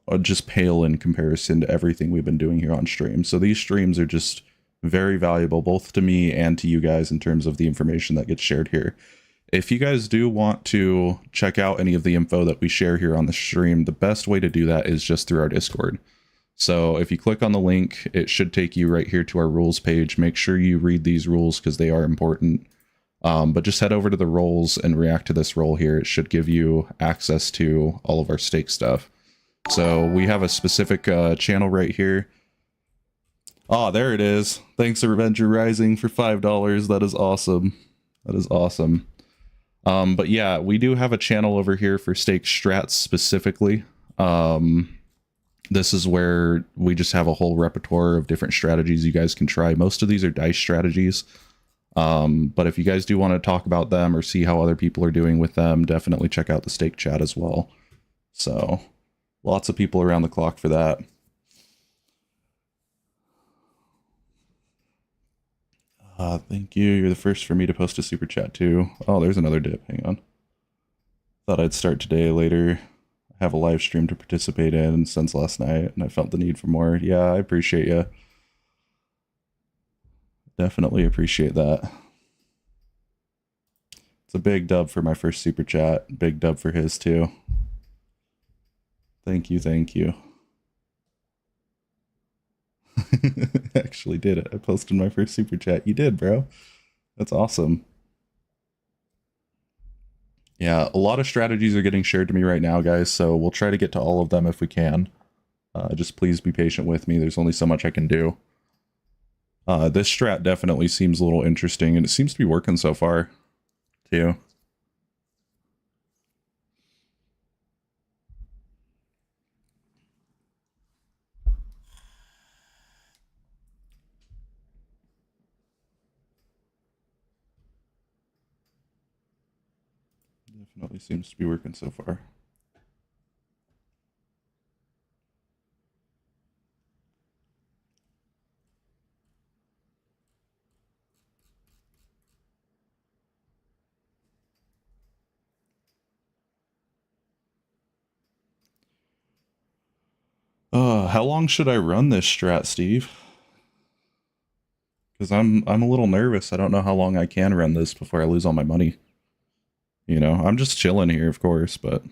are just pale in comparison to everything we've been doing here on stream. So these streams are just very valuable, both to me and to you guys in terms of the information that gets shared here. If you guys do want to check out any of the info that we share here on the stream, the best way to do that is just through our Discord. So if you click on the link, it should take you right here to our rules page. Make sure you read these rules because they are important. But just head over to the roles and react to this role here. It should give you access to all of our stake stuff. So we have a specific channel right here. Oh, there it is. Thanks, Avenger Rising, for $5. That is awesome. That is awesome. But yeah, we do have a channel over here for stake strats specifically. This is where we just have a whole repertoire of different strategies you guys can try. Most of these are dice strategies. But if you guys do want to talk about them or see how other people are doing with them, definitely check out the stake chat as well. So lots of people around the clock for that. Thank you. You're the first for me to post a super chat too. Oh, there's another dip. Hang on. Thought I'd start today, later. I have a live stream to participate in since last night, and I felt the need for more. Yeah, I appreciate you. Definitely appreciate that. It's a big dub for my first super chat. Big dub for his too. Thank you, thank you. Actually did it. I posted my first super chat. You did, bro. That's awesome. Yeah, a lot of strategies are getting shared to me right now, guys, so we'll try to get to all of them if we can. Just please be patient with me. There's only so much I can do. This strat definitely seems a little interesting, and it seems to be working so far, too. Definitely seems to be working so far. How long should I run this strat, Steve? Because I'm a little nervous. I don't know how long I can run this before I lose all my money. You know, I'm just chilling here, of course, but...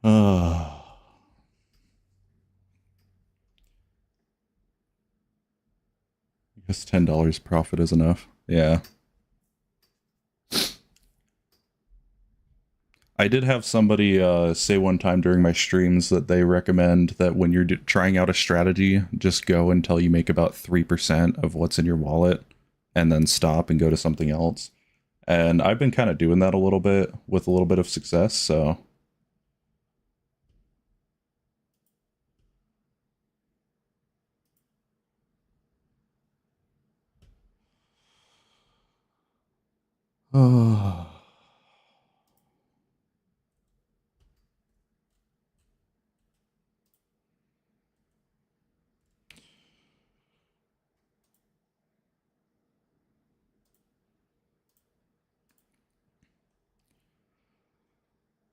I guess $10 profit is enough. Yeah. I did have somebody say one time during my streams that they recommend that when you're trying out a strategy, just go until you make about 3% of what's in your wallet and then stop and go to something else. And I've been kind of doing that a little bit with a little bit of success, so... Oh...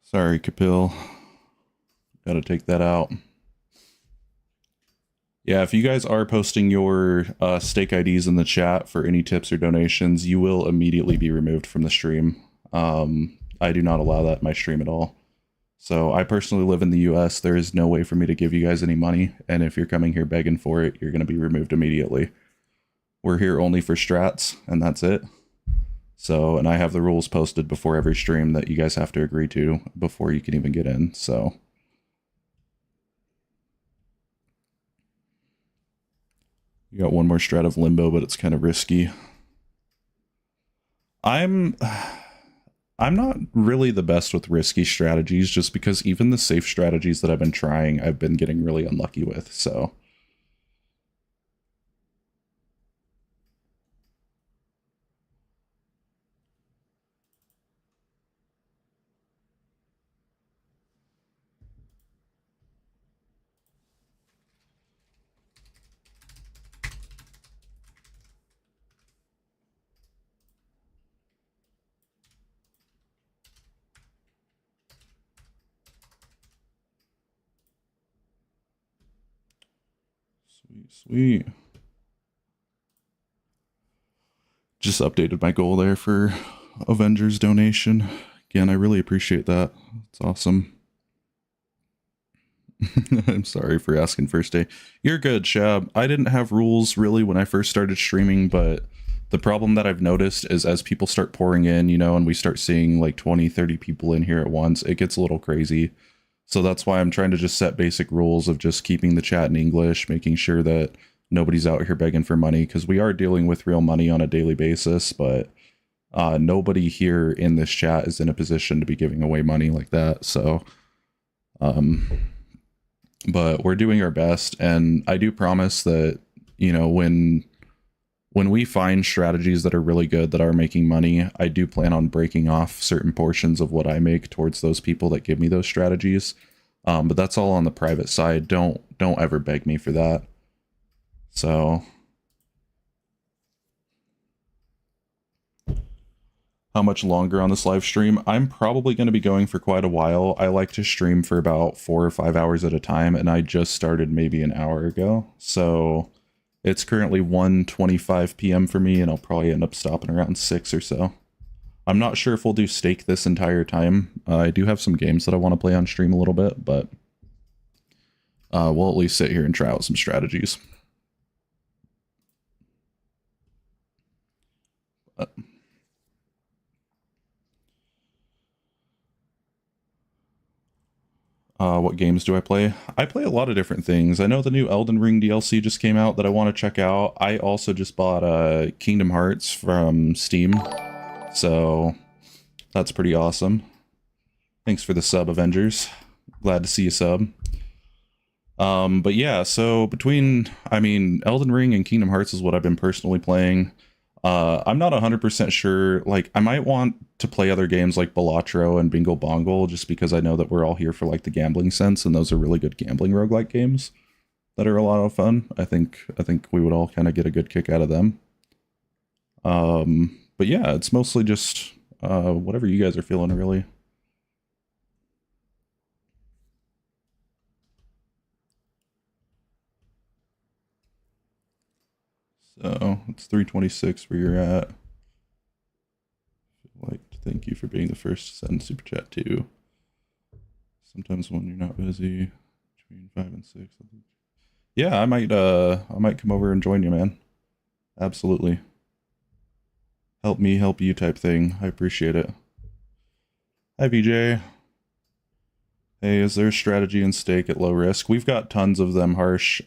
Sorry, Kapil. Gotta take that out. Yeah, if you guys are posting your stake IDs in the chat for any tips or donations, you will immediately be removed from the stream. I do not allow that in my stream at all. So I personally live in the US. There is no way for me to give you guys any money. And if you're coming here begging for it, you're going to be removed immediately. We're here only for strats, and that's it. So, and I have the rules posted before every stream that you guys have to agree to before you can even get in, so. You got one more strat of Limbo, but it's kind of risky. I'm not really the best with risky strategies, just because even the safe strategies that I've been trying, I've been getting really unlucky with, so. Sweet, sweet. Just updated my goal there for Avengers donation. Again, I really appreciate that. It's awesome. I'm sorry for asking first day. You're good, Shab. I didn't have rules really when I first started streaming, but the problem that I've noticed is as people start pouring in, you know, and we start seeing like 20, 30 people in here at once, it gets a little crazy. So that's why I'm trying to just set basic rules of just keeping the chat in English, making sure that nobody's out here begging for money, because we are dealing with real money on a daily basis, but nobody here in this chat is in a position to be giving away money like that. So, but we're doing our best, and I do promise that, you know, when we find strategies that are really good that are making money, I do plan on breaking off certain portions of what I make towards those people that give me those strategies. But that's all on the private side. Don't ever beg me for that. So how much longer on this live stream? I'm probably going to be going for quite a while. I like to stream for about 4 or 5 hours at a time, and I just started maybe an hour ago. So it's currently 1:25 p.m. for me, and I'll probably end up stopping around 6 or so. I'm not sure if we'll do stake this entire time. I do have some games that I want to play on stream a little bit, but we'll at least sit here and try out some strategies. What games do I play? I play a lot of different things. I know the new Elden Ring DLC just came out that I want to check out. I also just bought Kingdom Hearts from Steam, so that's pretty awesome. Thanks for the sub, Avengers. Glad to see you sub. But yeah, so between, I mean, Elden Ring and Kingdom Hearts is what I've been personally playing. I'm not 100% sure. Like, I might want to play other games like Balatro and Bingo Bongo, just because I know that we're all here for like the gambling sense, and those are really good gambling roguelike games that are a lot of fun. I think we would all kind of get a good kick out of them. But yeah, it's mostly just whatever you guys are feeling, really. So it's 3:26 where you're at. Like, thank you for being the first to send super chat too. Sometimes when you're not busy, between 5 and 6. Yeah, I might come over and join you, man. Absolutely. Help me help you type thing. I appreciate it. Hi, VJ. Hey, is there a strategy in stake at low risk? We've got tons of them, Harsh.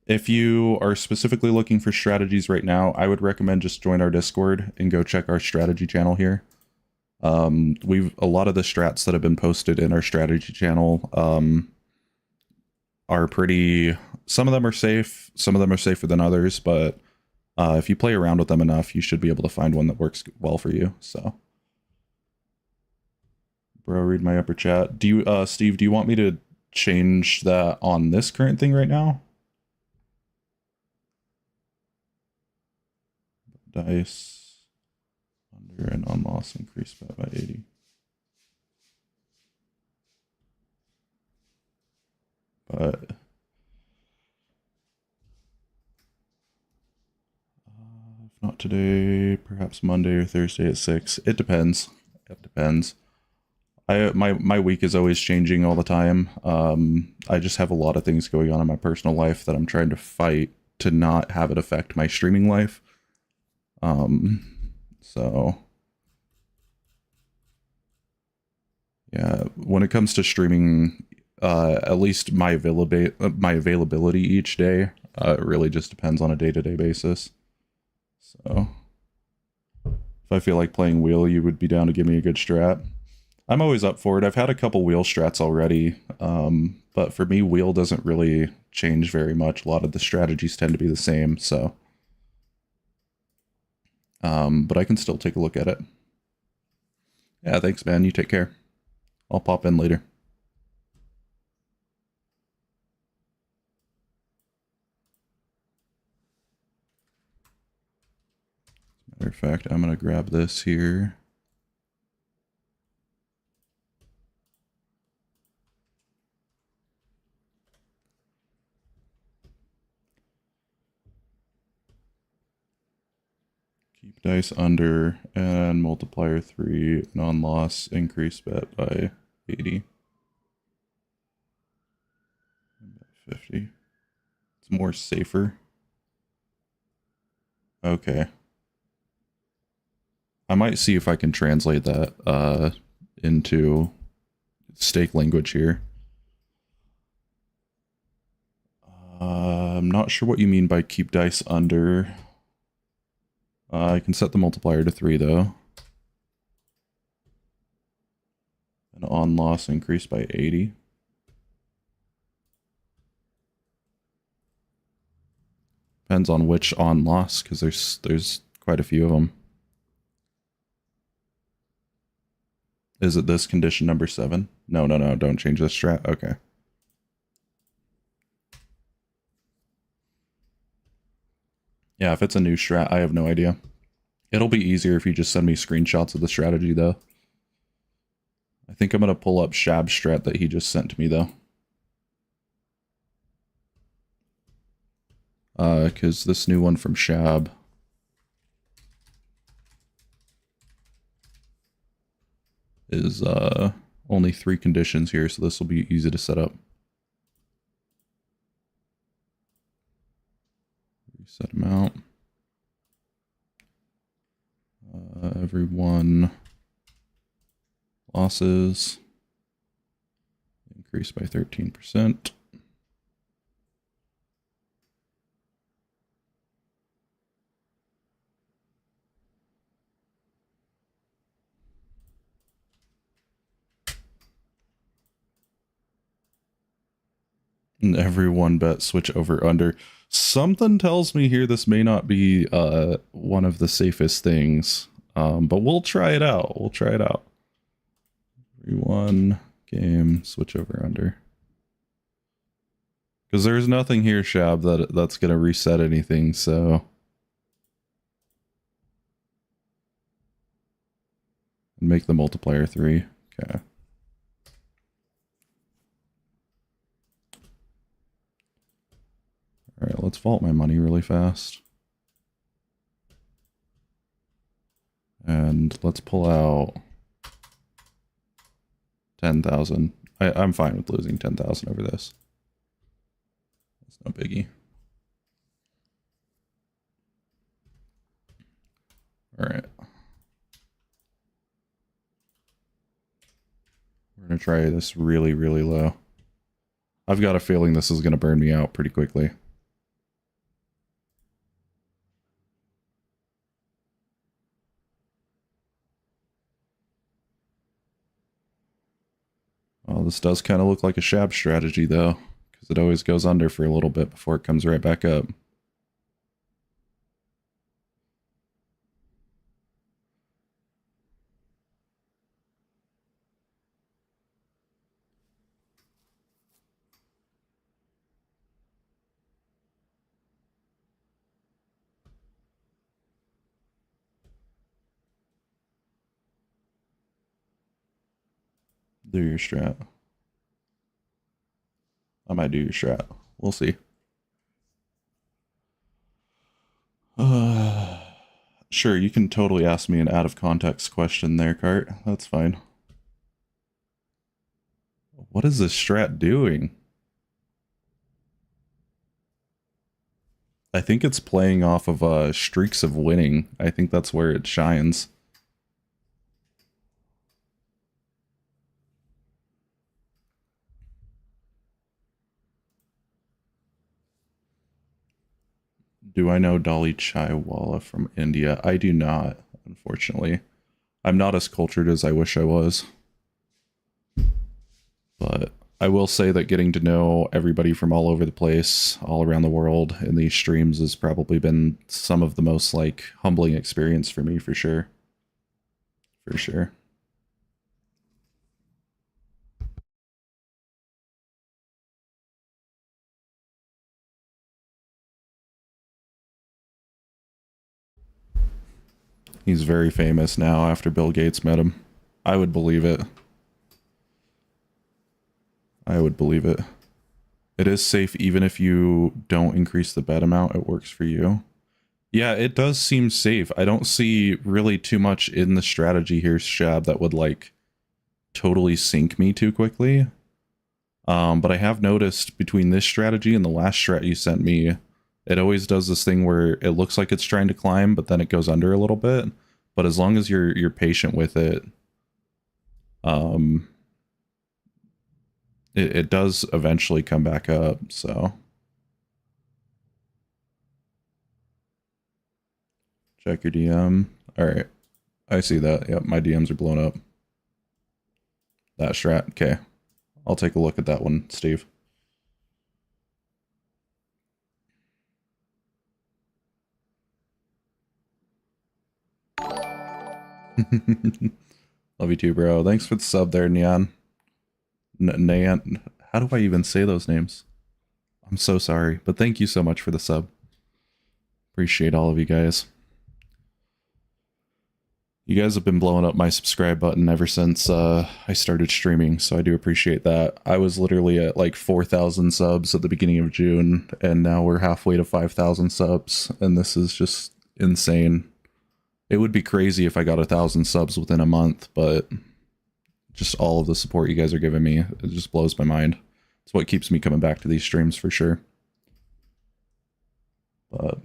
If you are specifically looking for strategies right now, I would recommend just join our Discord and go check our strategy channel here. A lot of the strats that have been posted in our strategy channel are pretty, some of them are safe, some of them are safer than others, but if you play around with them enough, you should be able to find one that works well for you. So, bro, read my upper chat. Do you, Steve, do you want me to change that on this current thing right now? Dice under and on loss increased by 80. But if not today, perhaps Monday or Thursday at 6. It depends. It depends. My week is always changing all the time. I just have a lot of things going on in my personal life that I'm trying to fight to not have it affect my streaming life. So yeah, when it comes to streaming, at least my availability each day, it really just depends on a day-to-day basis. So if I feel like playing wheel, you would be down to give me a good strat. I'm always up for it. I've had a couple wheel strats already, but for me, wheel doesn't really change very much. A lot of the strategies tend to be the same, so. But I can still take a look at it. Yeah, thanks, man. You take care. I'll pop in later. Matter of fact, I'm going to grab this here. Keep dice under and multiplier 3 non-loss increase bet by 80. 50. It's more safer. Okay. I might see if I can translate that into stake language here. I'm not sure what you mean by keep dice under. I can set the multiplier to 3 though. And on loss increased by 80. Depends on which on loss, because there's quite a few of them. Is it this condition number 7? No, don't change this strat. Okay. Yeah, if it's a new strat, I have no idea. It'll be easier if you just send me screenshots of the strategy, though. I think I'm going to pull up Shab's strat that he just sent to me, though. Because this new one from Shab is only 3 conditions here, so this will be easy to set up. Reset amount. Everyone losses increased by 13%. And everyone bet switch over under. Something tells me here this may not be one of the safest things, but we'll try it out. We'll try it out. Everyone game switch over under. Because there's nothing here, Shab, that's going to reset anything, so... Make the multiplier 3. Okay. Alright, let's vault my money really fast. And let's pull out 10,000. I'm fine with losing 10,000 over this. It's no biggie. Alright. We're going to try this really, really low. I've got a feeling this is going to burn me out pretty quickly. Well, this does kind of look like a Shab strategy, though, because it always goes under for a little bit before it comes right back up. Do your strat. I might do your strat. We'll see. Sure, you can totally ask me an out-of-context question there, Cart. That's fine. What is this strat doing? I think it's playing off of streaks of winning. I think that's where it shines. Do I know Dolly Chaiwala from India? I do not, unfortunately. I'm not as cultured as I wish I was. But I will say that getting to know everybody from all over the place, all around the world in these streams has probably been some of the most, like, humbling experience for me, for sure. For sure. He's very famous now after Bill Gates met him. I would believe it. I would believe it. It is safe even if you don't increase the bet amount, it works for you. Yeah, it does seem safe. I don't see really too much in the strategy here, Shab, that would like totally sink me too quickly. But I have noticed between this strategy and the last strat you sent me, it always does this thing where it looks like it's trying to climb, but then it goes under a little bit. But as long as you're patient with it, it does eventually come back up. So check your DM. All right, I see that. Yep, my DMs are blown up. That strat. Okay, I'll take a look at that one, Steve. Love you too, bro. Thanks for the sub there, Neon. Neon. How do I even say those names? I'm so sorry, but thank you so much for the sub. Appreciate all of you guys. You guys have been blowing up my subscribe button ever since I started streaming, so I do appreciate that. I was literally at like 4,000 subs at the beginning of June, and now we're halfway to 5,000 subs, and this is just insane. It would be crazy if I got 1,000 subs within a month, but just all of the support you guys are giving me, it just blows my mind. It's what keeps me coming back to these streams for sure. But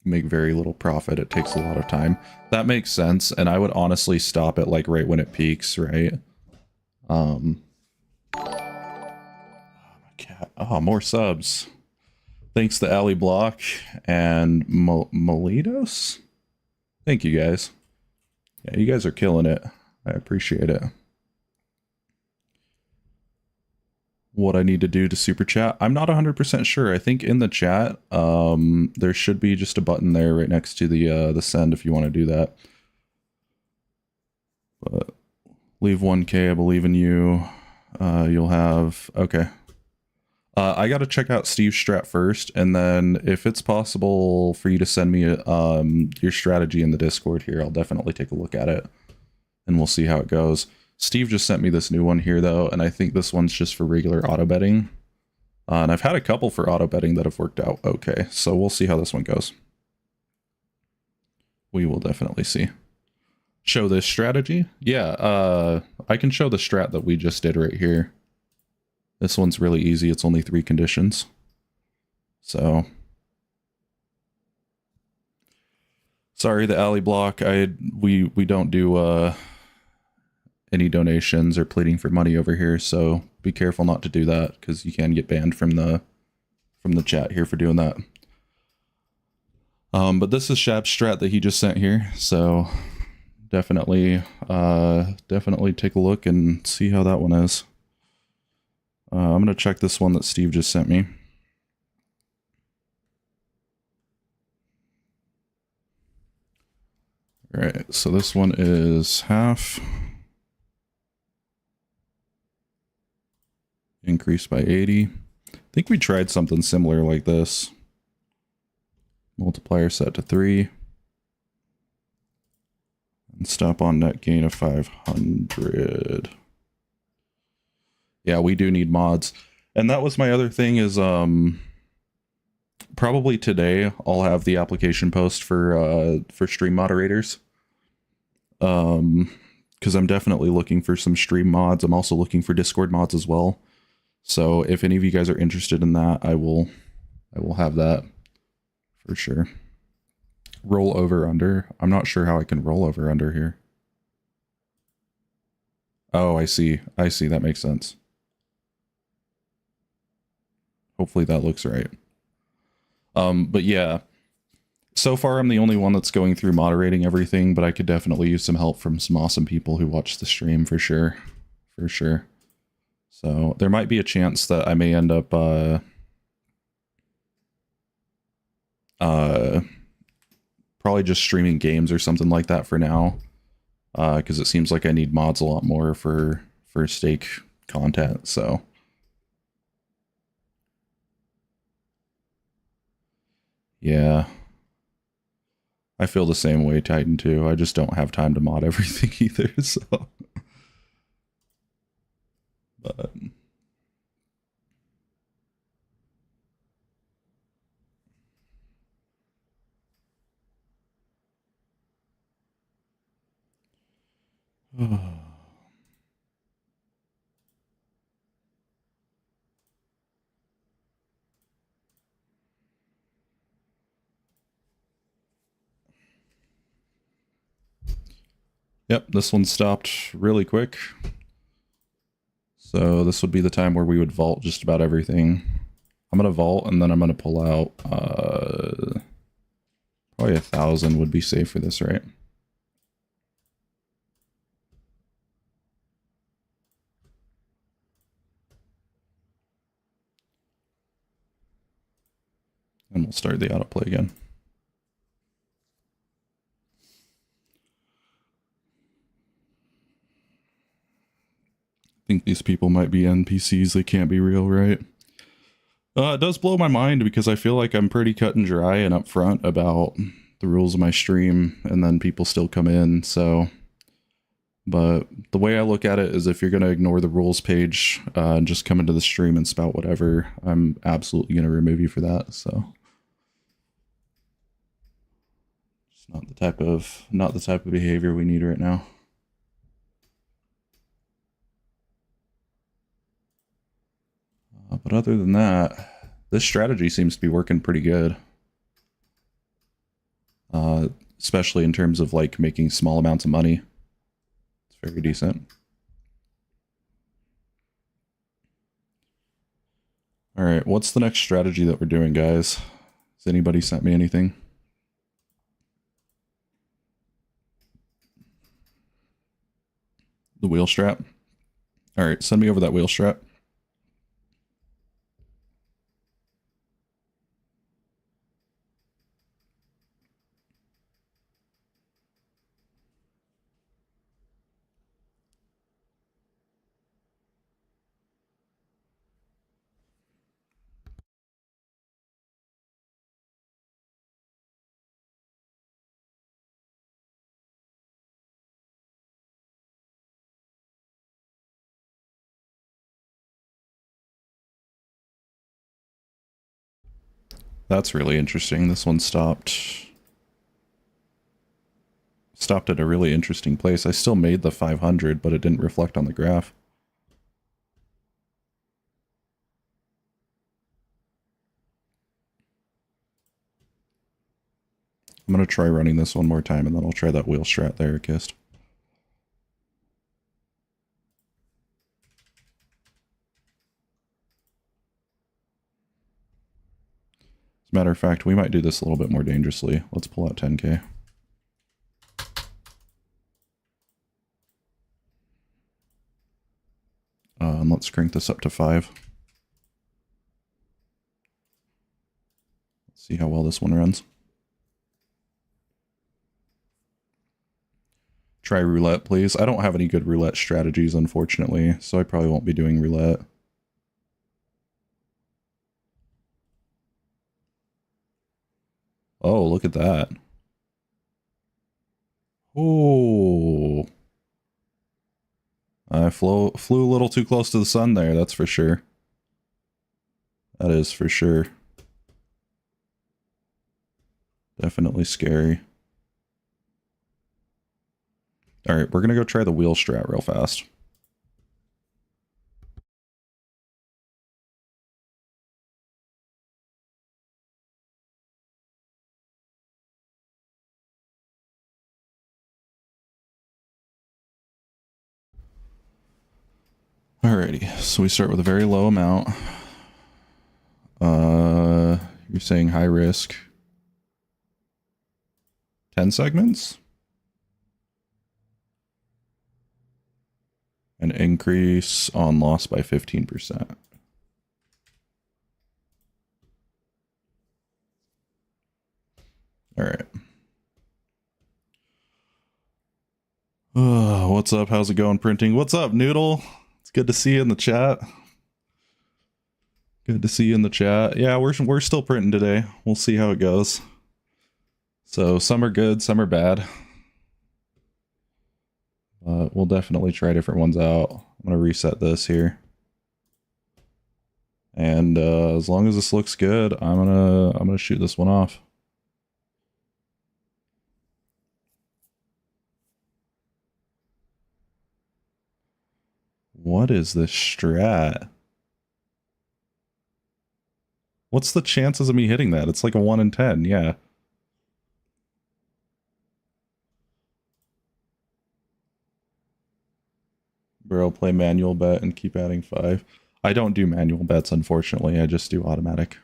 make very little profit. It takes a lot of time. That makes sense, and I would honestly stop it like right when it peaks, right? Oh, my cat. Oh, more subs. Thanks to Ali Block and Molitos. Thank you guys. Yeah, you guys are killing it. I appreciate it. What I need to do to super chat, I'm not 100% sure. I think in the chat there should be just a button there right next to the send if you want to do that. But leave 1k, I believe in you. You'll have okay. I got to check out Steve's strat first, and then if it's possible for you to send me your strategy in the Discord here, I'll definitely take a look at it and we'll see how it goes. Steve just sent me this new one here, though, and I think this one's just for regular auto betting. And I've had a couple for auto betting that have worked out okay, so we'll see how this one goes. We will definitely see. Show this strategy? Yeah, I can show the strat that we just did right here. This one's really easy. It's only 3 conditions. So... sorry, the alley block. We don't do any donations or pleading for money over here, so be careful not to do that because you can get banned from the chat here for doing that. But this is Shab's strat that he just sent here, so definitely take a look and see how that one is. I'm gonna check this one that Steve just sent me. All right, so this one is half. Increased by 80. I think we tried something similar like this. Multiplier set to 3. And stop on net gain of 500. Yeah, we do need mods. And that was my other thing is probably today I'll have the application post for stream moderators. Because I'm definitely looking for some stream mods. I'm also looking for Discord mods as well. So if any of you guys are interested in that, I will have that for sure. Roll over under. I'm not sure how I can roll over under here. Oh, I see. That makes sense. Hopefully that looks right. But yeah, so far I'm the only one that's going through moderating everything, but I could definitely use some help from some awesome people who watch the stream for sure. For sure. So there might be a chance that I may end up probably just streaming games or something like that for now, because it seems like I need mods a lot more for stake content. So yeah, I feel the same way, Titan, too. I just don't have time to mod everything either. So but Yep, this one stopped really quick. So this would be the time where we would vault just about everything. I'm going to vault and then I'm going to pull out, probably 1,000 would be safe for this, right? And we'll start the autoplay again. I think these people might be NPCs. They can't be real, right? It does blow my mind because I feel like I'm pretty cut and dry and upfront about the rules of my stream, and then people still come in, so... But the way I look at it is if you're going to ignore the rules page and just come into the stream and spout whatever, I'm absolutely going to remove you for that, so... It's not the type of behavior we need right now. But other than that, this strategy seems to be working pretty good. Especially in terms of like making small amounts of money. It's very decent. All right, what's the next strategy that we're doing, guys? Has anybody sent me anything? The wheel strap? All right, send me over that wheel strap. That's really interesting. This one stopped at a really interesting place. I still made the 500, but it didn't reflect on the graph. I'm going to try running this one more time, and then I'll try that wheel strat there, Kist. As a matter of fact, we might do this a little bit more dangerously. Let's pull out 10K. And let's crank this up to 5. Let's see how well this one runs. Try roulette, please. I don't have any good roulette strategies, unfortunately, so I probably won't be doing roulette. Oh, look at that. Oh. I flew a little too close to the sun there, that's for sure. That is for sure. Definitely scary. Alright, we're gonna go try the wheel strat real fast. Alrighty, so we start with a very low amount. You're saying high risk. 10 segments? An increase on loss by 15%. Alright. What's up? How's it going, printing? What's up, Noodle? It's good to see you in the chat. Good to see you in the chat. Yeah, we're still printing today. We'll see how it goes. So some are good, some are bad. We'll definitely try different ones out. I'm gonna reset this here. And as long as this looks good, I'm gonna shoot this one off. What is this strat? What's the chances of me hitting that? It's like a 1 in 10, yeah. Bro, play manual bet and keep adding 5. I don't do manual bets, unfortunately. I just do automatic.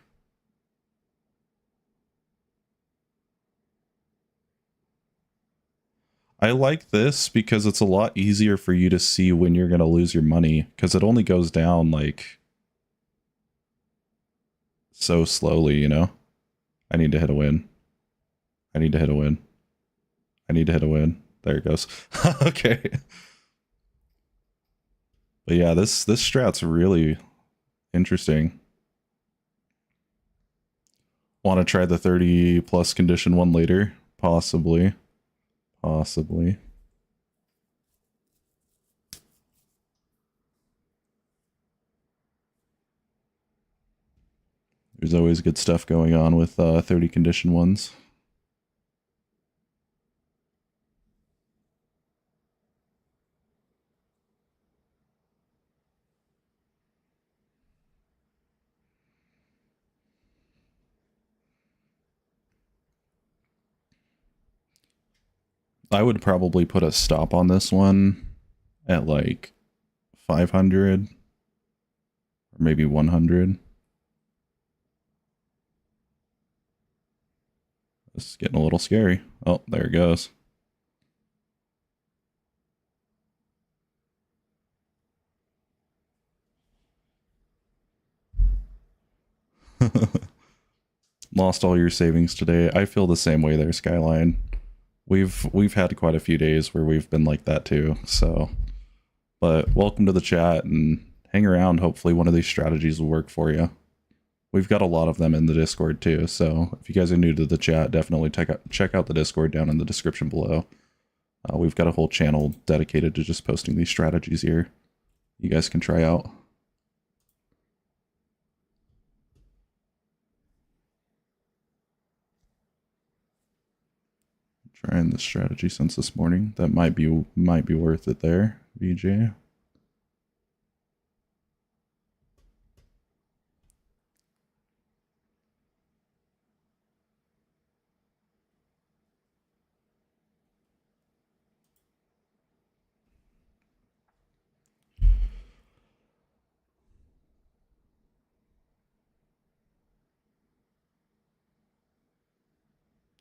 I like this because it's a lot easier for you to see when you're going to lose your money, because it only goes down, like, so slowly, you know? I need to hit a win. I need to hit a win. I need to hit a win. There it goes. Okay. But yeah, this strat's really interesting. Want to try the 30 plus condition one later? Possibly. Possibly. There's always good stuff going on with 30 condition ones. I would probably put a stop on this one at like 500 or maybe 100. This is getting a little scary. Oh, there it goes. Lost all your savings today. I feel the same way there, Skyline. We've had quite a few days where we've been like that too. So, but welcome to the chat and hang around. Hopefully one of these strategies will work for you. We've got a lot of them in the Discord too. So if you guys are new to the chat, definitely check out the Discord down in the description below. We've got a whole channel dedicated to just posting these strategies here. You guys can try out. Trying the strategy since this morning. That might be worth it there, VJ.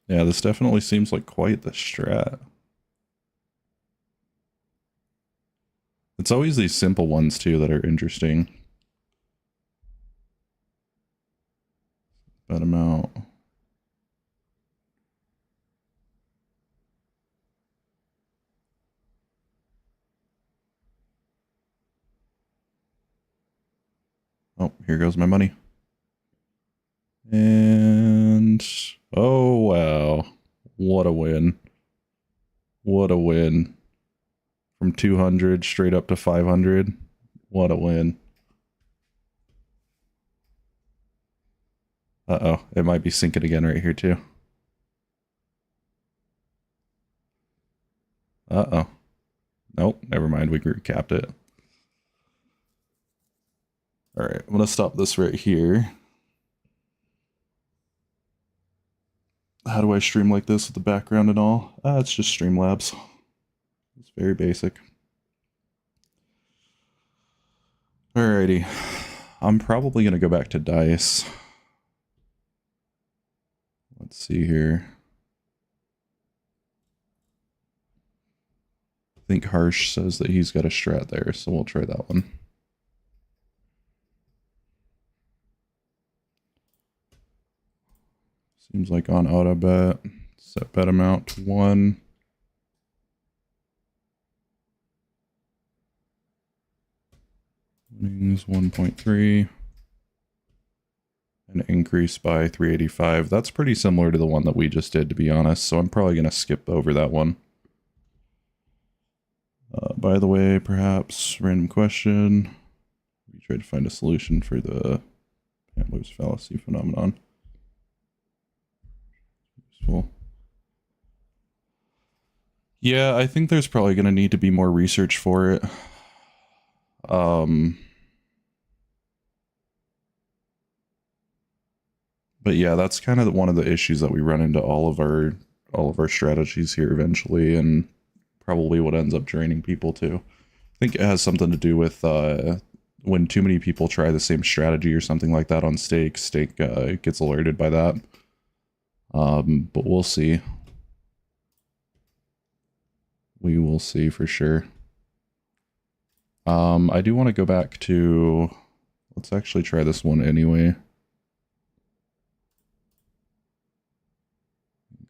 Yeah, this definitely seems like quite the strat. It's always these simple ones too that are interesting. Bet them out. Oh, here goes my money. And oh wow, what a win. What a win. From 200 straight up to 500. What a win. Uh-oh, it might be sinking again right here too. Uh-oh. Nope, never mind, we capped it. Alright, I'm gonna stop this right here. How do I stream like this with the background and all? It's just Streamlabs. It's very basic. Alrighty. I'm probably gonna go back to dice. Let's see here. I think Harsh says that he's got a strat there, so we'll try that one. Seems like on auto bet. Set bet amount to 1. Winnings 1.3. An increase by 385. That's pretty similar to the one that we just did, to be honest, so I'm probably going to skip over that one. By the way, perhaps, random question. We tried to find a solution for the Pamela's fallacy phenomenon. Useful. Yeah, I think there's probably going to need to be more research for it. But yeah, that's kind of one of the issues that we run into all of our strategies here eventually, and probably what ends up draining people too. I think it has something to do with when too many people try the same strategy or something like that on stake. Stake gets alerted by that. But we'll see. We will see for sure. I do want to go back to... Let's actually try this one anyway.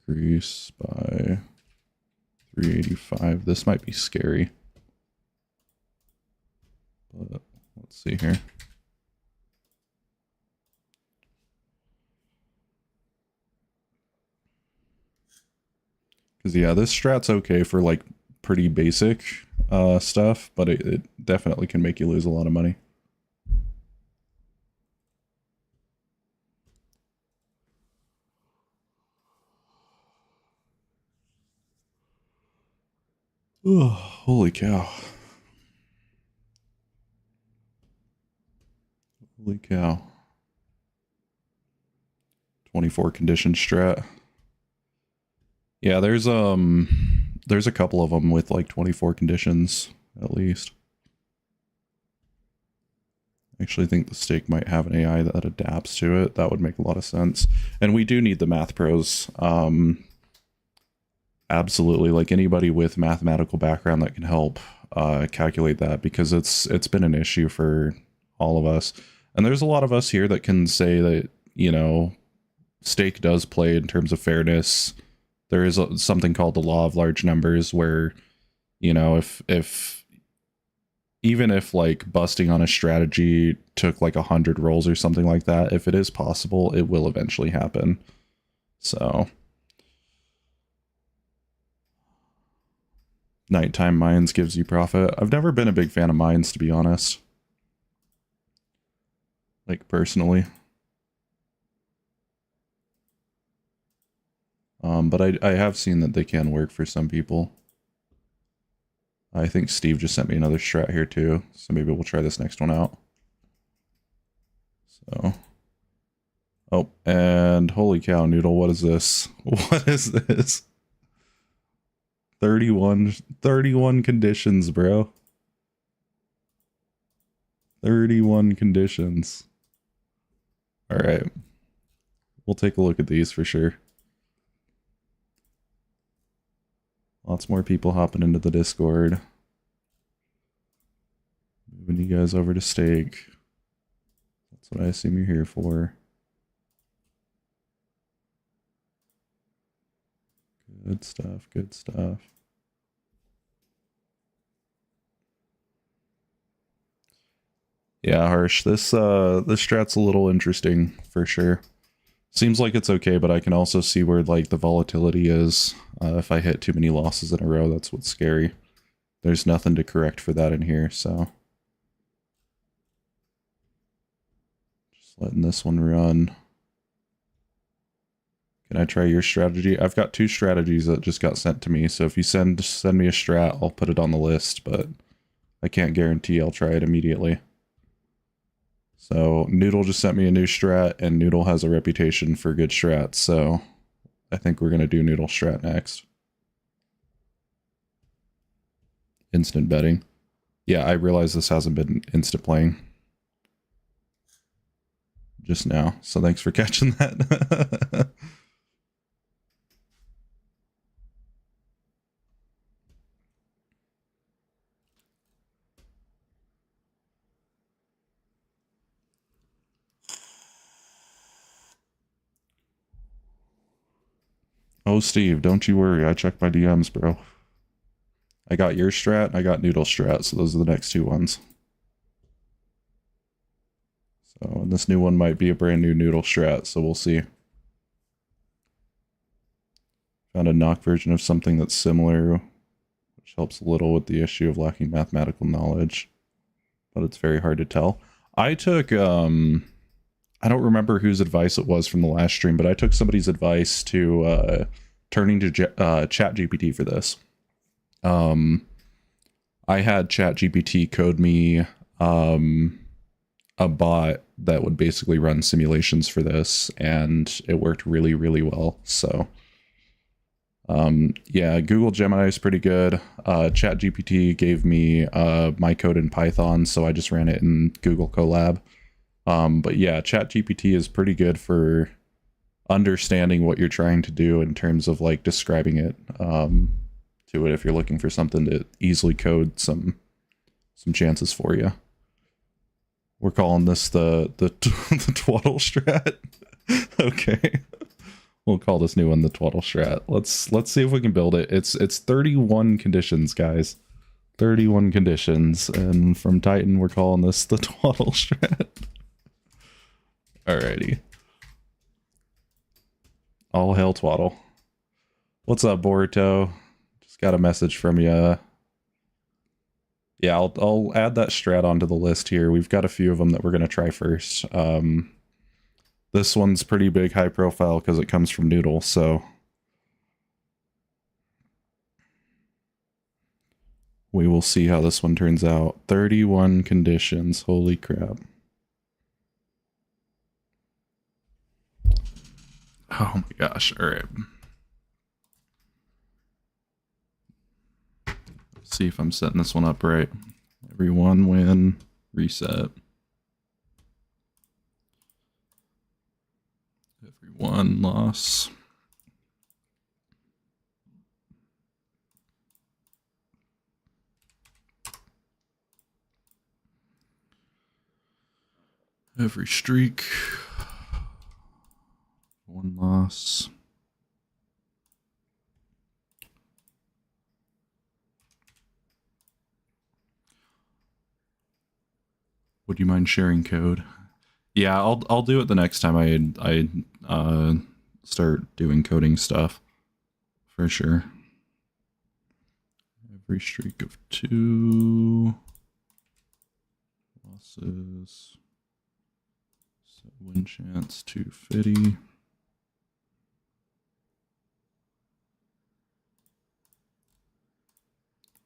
Increase by 385. This might be scary. But let's see here. Because yeah, this strat's okay for like pretty basic stuff, but it definitely can make you lose a lot of money. Oh, holy cow. Holy cow. 24 condition strat. Yeah, there's a couple of them with like 24 conditions at least. I actually think the stake might have an AI that adapts to it. That would make a lot of sense. And we do need the math pros. Absolutely, like anybody with mathematical background that can help calculate that, because it's been an issue for all of us. And there's a lot of us here that can say that, you know, stake does play in terms of fairness. There is something called the law of large numbers where, you know, if even if like busting on a strategy took like 100 rolls or something like that, if it is possible, it will eventually happen. So nighttime mines gives you profit. I've never been a big fan of mines, to be honest. Like personally. But I have seen that they can work for some people. I think Steve just sent me another strat here too, so maybe we'll try this next one out. So, oh, and holy cow, Noodle, what is this? What is this? 31 conditions, bro. 31 conditions. All right. We'll take a look at these for sure. Lots more people hopping into the Discord. Moving you guys over to stake. That's what I assume you're here for. Good stuff, good stuff. Yeah, Harsh, this strat's a little interesting for sure. Seems like it's okay, but I can also see where like the volatility is. If I hit too many losses in a row, that's what's scary. There's nothing to correct for that in here, so just letting this one run. Can I try your strategy? I've got 2 strategies that just got sent to me, so if you send me a strat, I'll put it on the list, but I can't guarantee I'll try it immediately. So Noodle just sent me a new strat, and Noodle has a reputation for good strats, so I think we're going to do Noodle strat next. Instant betting. Yeah, I realize this hasn't been instant playing just now, so thanks for catching that. Oh, Steve, don't you worry. I checked my DMs, bro. I got your strat, and I got Noodle strat, so those are the next 2 ones. So, and this new one might be a brand new Noodle strat, so we'll see. Found a knock version of something that's similar, which helps a little with the issue of lacking mathematical knowledge, but it's very hard to tell. I took, I don't remember whose advice it was from the last stream, but I took somebody's advice to turning to ChatGPT for this. I had ChatGPT code me a bot that would basically run simulations for this, and it worked really, really well. So yeah, Google Gemini is pretty good. ChatGPT gave me my code in Python, so I just ran it in Google Colab. But yeah, ChatGPT is pretty good for understanding what you're trying to do in terms of like describing it to it if you're looking for something to easily code some chances for you. We're calling this the twaddle strat. Okay. We'll call this new one the twaddle strat. Let's see if we can build it. It's 31 conditions, guys. 31 conditions, and from Titan we're calling this the twaddle strat. Alrighty. All hail twaddle. What's up, Boruto? Just got a message from you. Yeah, I'll add that strat onto the list here. We've got a few of them that we're gonna try first. This one's pretty big, high profile because it comes from Noodle, so we will see how this one turns out. 31 conditions, holy crap. Oh my gosh, alright. Let's see if I'm setting this one up right. Everyone win, reset. Everyone loss. Every streak. One loss. Would you mind sharing code? Yeah, I'll do it the next time I start doing coding stuff for sure. Every streak of 2 losses. Set win chance 250.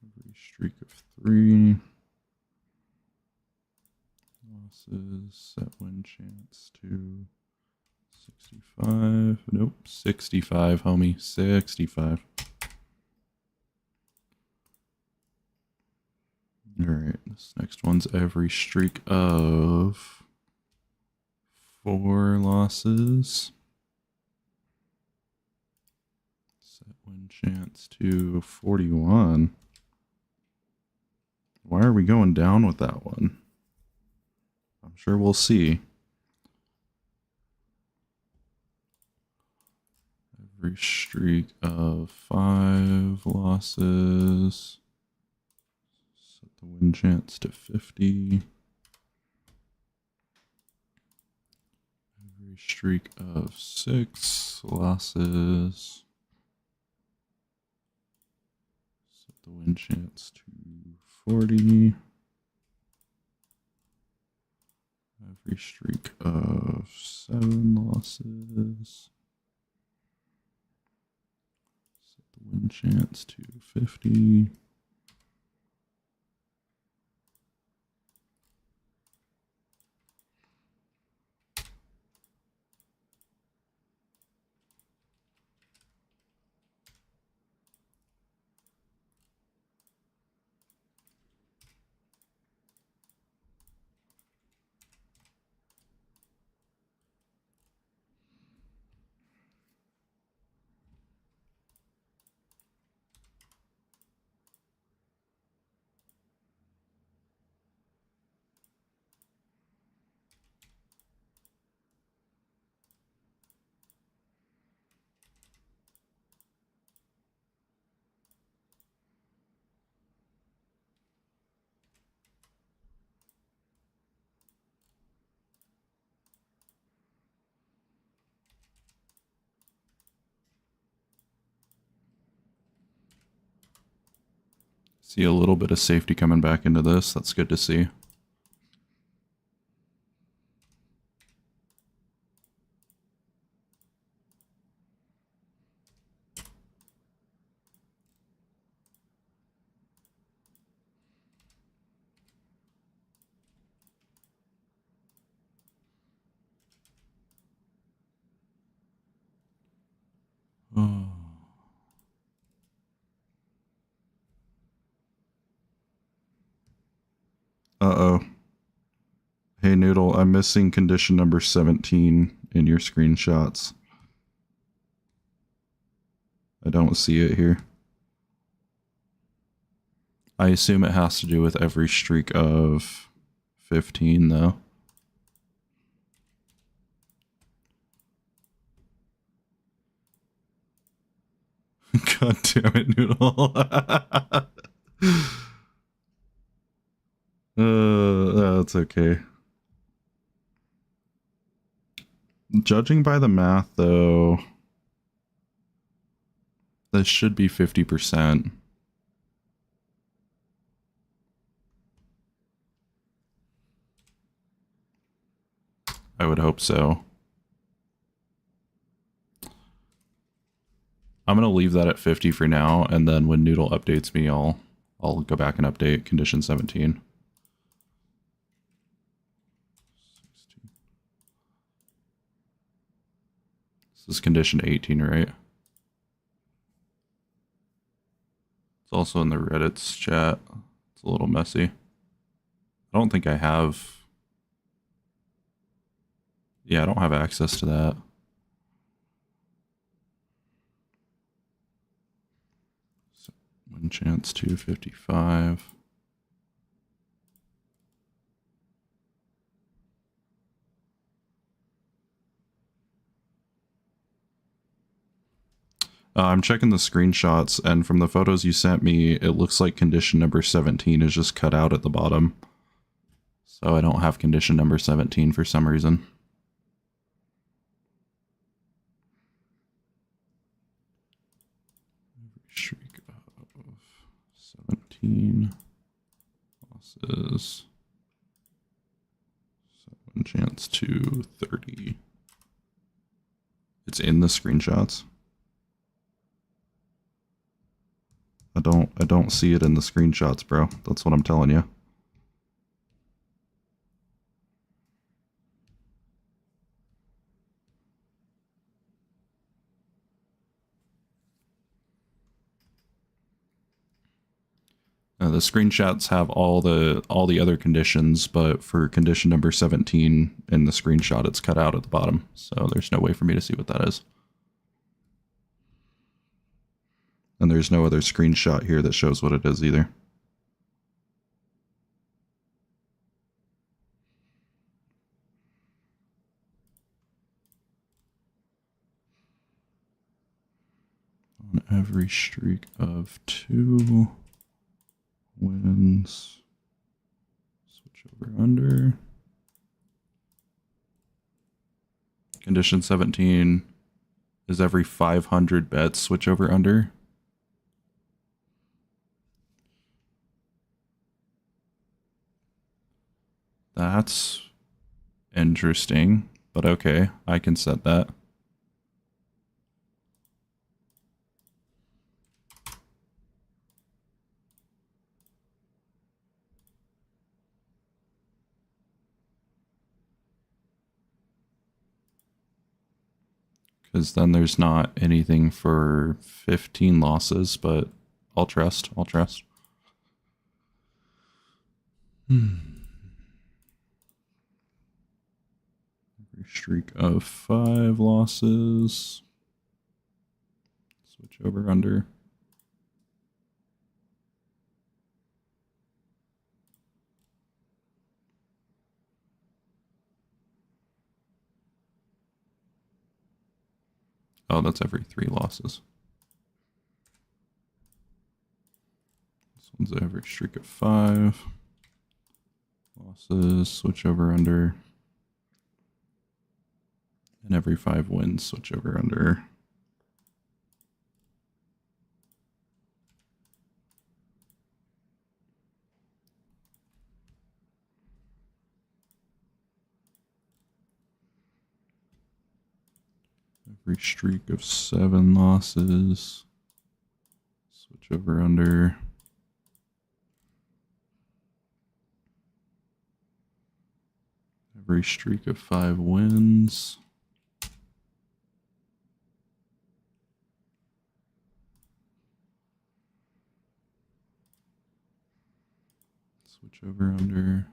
Every streak of 3 losses. Set win chance to 65. Nope, 65, homie. 65. Alright, this next one's every streak of 4 losses. Set win chance to 41. Why are we going down with that one? I'm sure we'll see. Every streak of 5 losses. Set the win chance to 50. Every streak of 6 losses. Set the win chance to 40. Every streak of 7 losses. Set the win chance to 50. See a little bit of safety coming back into this. That's good to see. Uh-oh. Hey, Noodle, I'm missing condition number 17 in your screenshots. I don't see it here. I assume it has to do with every streak of 15, though. God damn it, Noodle. That's okay. Judging by the math, though, this should be 50%. I would hope so. I'm going to leave that at 50 for now, and then when Noodle updates me, I'll go back and update condition 17. This is condition 18, right? It's also in the Reddit's chat. It's a little messy. I don't think I have... Yeah, I don't have access to that. So, win chance 255. I'm checking the screenshots, and from the photos you sent me, it looks like condition number 17 is just cut out at the bottom. So I don't have condition number 17 for some reason. Streak of 17 losses. 7 chance to 30. It's in the screenshots. I don't see it in the screenshots, bro. That's what I'm telling you. The screenshots have all the other conditions, but for condition number 17 in the screenshot, it's cut out at the bottom. So there's no way for me to see what that is. And there's no other screenshot here that shows what it is either. On every streak of 2 wins, switch over under. Condition 17 is every 500 bets switch over under. That's interesting, but okay, I can set that. Because then there's not anything for 15 losses, but I'll trust. Every streak of 5 losses. Switch over under. Oh, that's every 3 losses. This one's every streak of 5 losses, switch over under. And every 5 wins, switch over under. Every streak of 7 losses, switch over under. Every streak of 5 wins. Switch over under.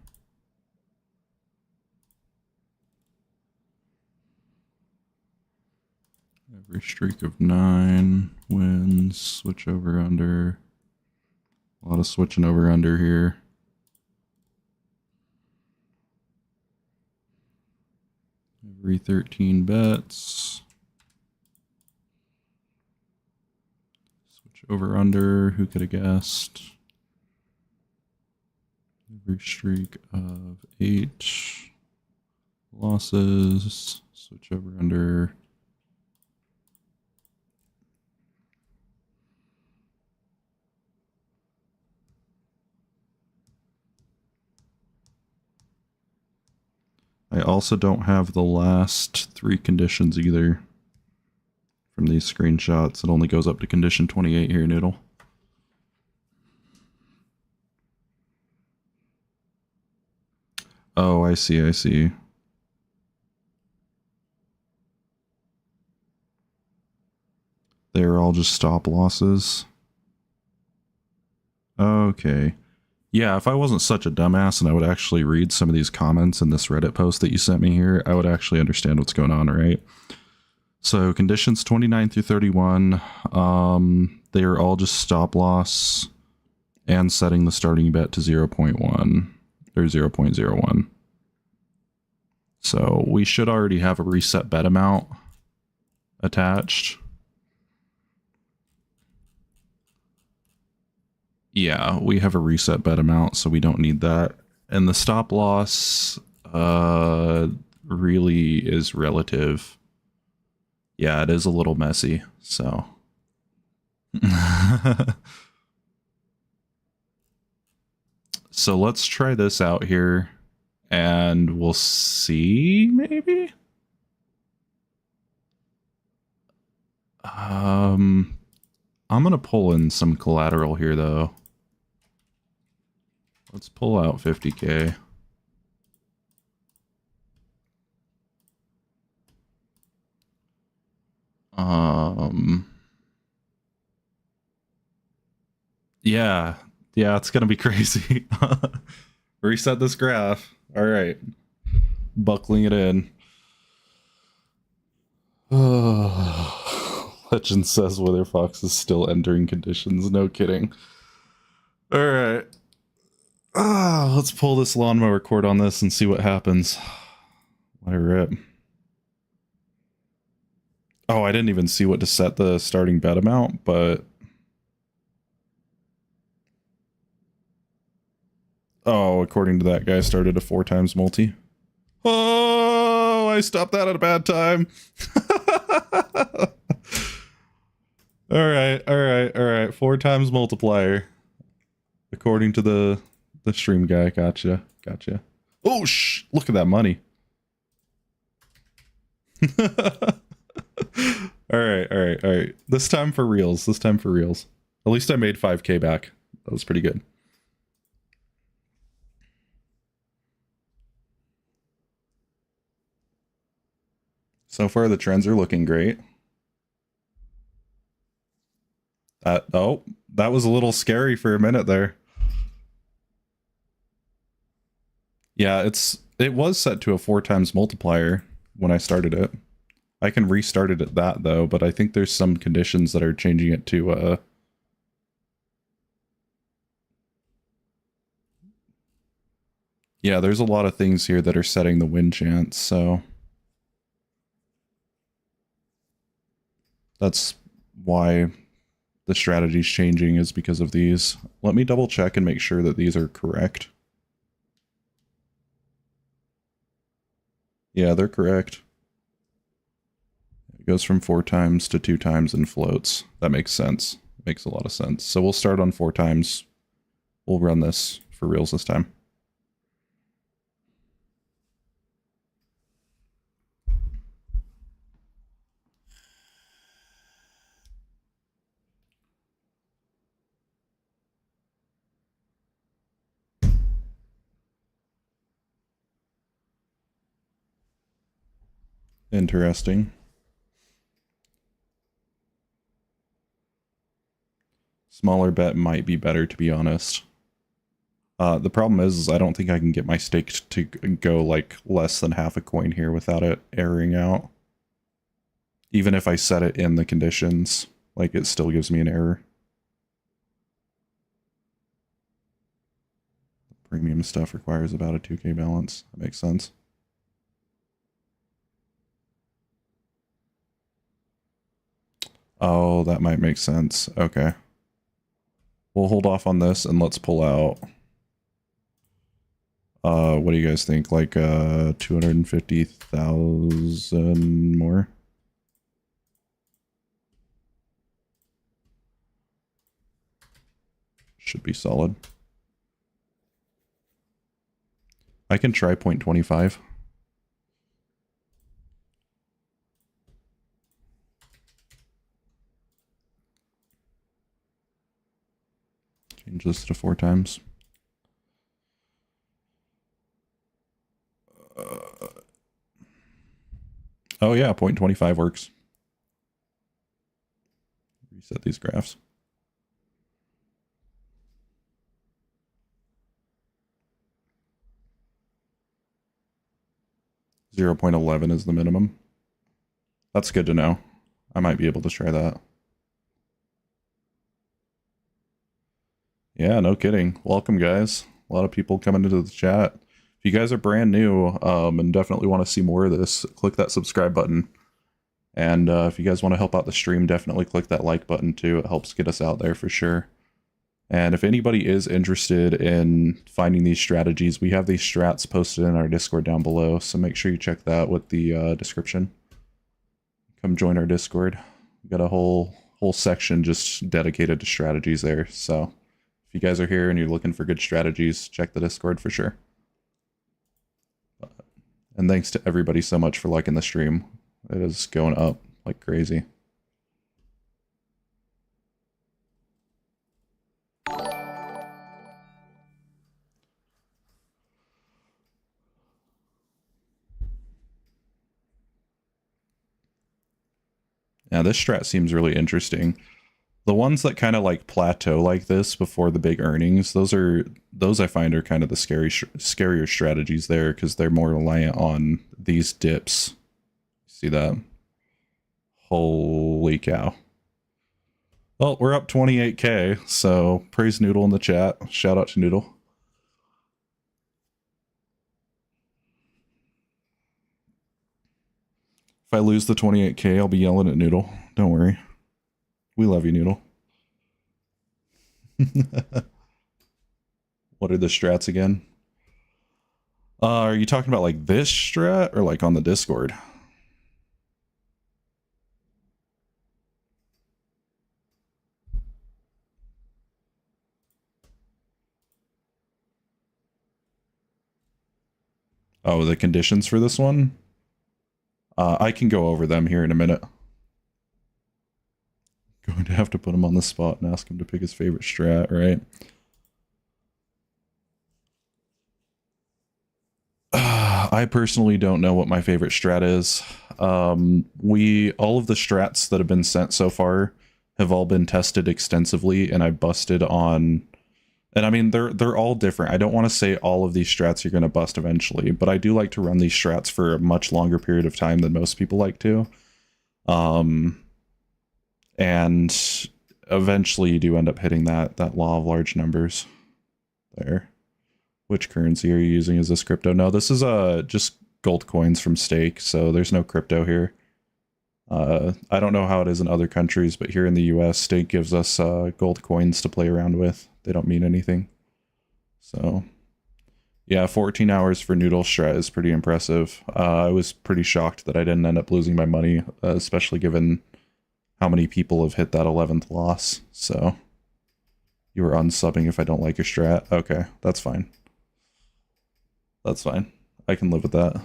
Every streak of 9 wins. Switch over under. A lot of switching over under here. Every 13 bets. Switch over under. Who could have guessed? Every streak of 8 losses. Switch over under. I also don't have the last 3 conditions either from these screenshots. It only goes up to condition 28 here, Noodle. Oh, I see, I see. They're all just stop losses. Okay. Yeah, if I wasn't such a dumbass and I would actually read some of these comments in this Reddit post that you sent me here, I would actually understand what's going on, right? So conditions 29 through 31, they are all just stop loss and setting the starting bet to 0.1 or 0.01. So we should already have a reset bet amount attached. Yeah, we have a reset bet amount, so we don't need that. And the stop loss really is relative. Yeah, it is a little messy, so. So let's try this out here, and we'll see, maybe? I'm gonna pull in some collateral here, though. Let's pull out 50K. Yeah, it's gonna be crazy. Reset this graph. All right, buckling it in. Legend says Wither Fox is still entering conditions. No kidding. All right. Let's pull this lawnmower cord on this and see what happens. Let it rip. Oh, I didn't even see what to set the starting bet amount, but... Oh, according to that guy, started a 4 times multi. Oh, I stopped that at a bad time. All right. 4 times multiplier. According to the stream guy. Gotcha. Oh, look at that money. All right. This time for reals. At least I made 5K back. That was pretty good. So far, the trends are looking great. That was a little scary for a minute there. Yeah, it was set to a 4 times multiplier when I started it. I can restart it at that, though, but I think there's some conditions that are changing it to, Yeah, there's a lot of things here that are setting the win chance, so... That's why the strategy's changing, is because of these. Let me double check and make sure that these are correct. Yeah, they're correct. It goes from 4 times to 2 times and floats. That makes sense. Makes a lot of sense. So we'll start on 4 times. We'll run this for reals this time. Interesting. Smaller bet might be better, to be honest. The problem is I don't think I can get my stake to go like less than half a coin here without it erroring out. Even if I set it in the conditions, like it still gives me an error. Premium stuff requires about a 2K balance. That makes sense. Oh, that might make sense. Okay. We'll hold off on this and let's pull out. What do you guys think? Like 250,000 more? Should be solid. I can try 0.25. Change this to 4 times. Oh yeah, 0.25 works. Reset these graphs. .11 is the minimum. That's good to know. I might be able to try that. Yeah, no kidding. Welcome, guys. A lot of people coming into the chat. If you guys are brand new and definitely want to see more of this, click that subscribe button. And if you guys want to help out the stream, definitely click that like button too. It helps get us out there for sure. And if anybody is interested in finding these strategies, we have these strats posted in our Discord down below, so make sure you check that with the description. Come join our Discord. We got a whole section just dedicated to strategies there. So if you guys are here and you're looking for good strategies, check the Discord for sure. And thanks to everybody so much for liking the stream. It is going up like crazy. Yeah, this strat seems really interesting. The ones that kind of like plateau like this before the big earnings, those I find are kind of the scarier strategies there because they're more reliant on these dips. See that? Holy cow. Well, we're up 28K, so praise Noodle in the chat. Shout out to Noodle. If I lose the 28K, I'll be yelling at Noodle. Don't worry. We love you, Noodle. What are the strats again? Are you talking about like this strat or like on the Discord? Oh, the conditions for this one? I can go over them here in a minute. Going to have to put him on the spot and ask him to pick his favorite strat, right? I personally don't know what my favorite strat is. All of the strats that have been sent so far have all been tested extensively, and I busted on. And I mean, they're all different. I don't want to say all of these strats you're going to bust eventually, but I do like to run these strats for a much longer period of time than most people like to. And eventually you do end up hitting that law of large numbers there. Which currency are you using? Is this crypto? No, this is just gold coins from stake, so there's no crypto here. I don't know how it is in other countries, but here in the US, stake gives us gold coins to play around with. They don't mean anything. So, yeah, 14 hours for Noodle strat is pretty impressive. I was pretty shocked that I didn't end up losing my money, especially given how many people have hit that 11th loss. So, you were unsubbing if I don't like your strat. Okay, that's fine. That's fine. I can live with that.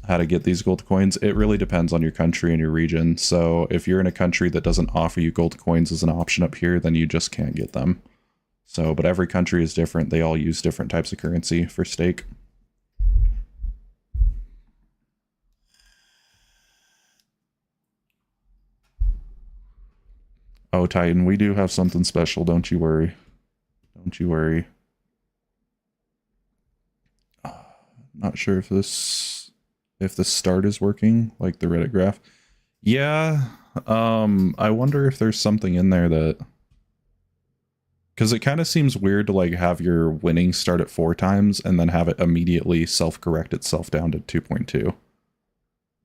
How to get these gold coins? It really depends on your country and your region. So if you're in a country that doesn't offer you gold coins as an option up here, then you just can't get them. So, but every country is different. They all use different types of currency for stake. Oh, Titan, we do have something special, don't you worry. Don't you worry. Not sure if the start is working, like the Reddit graph. Yeah, I wonder if there's something in there that, because it kind of seems weird to like have your winning start at 4 times and then have it immediately self-correct itself down to 2.2.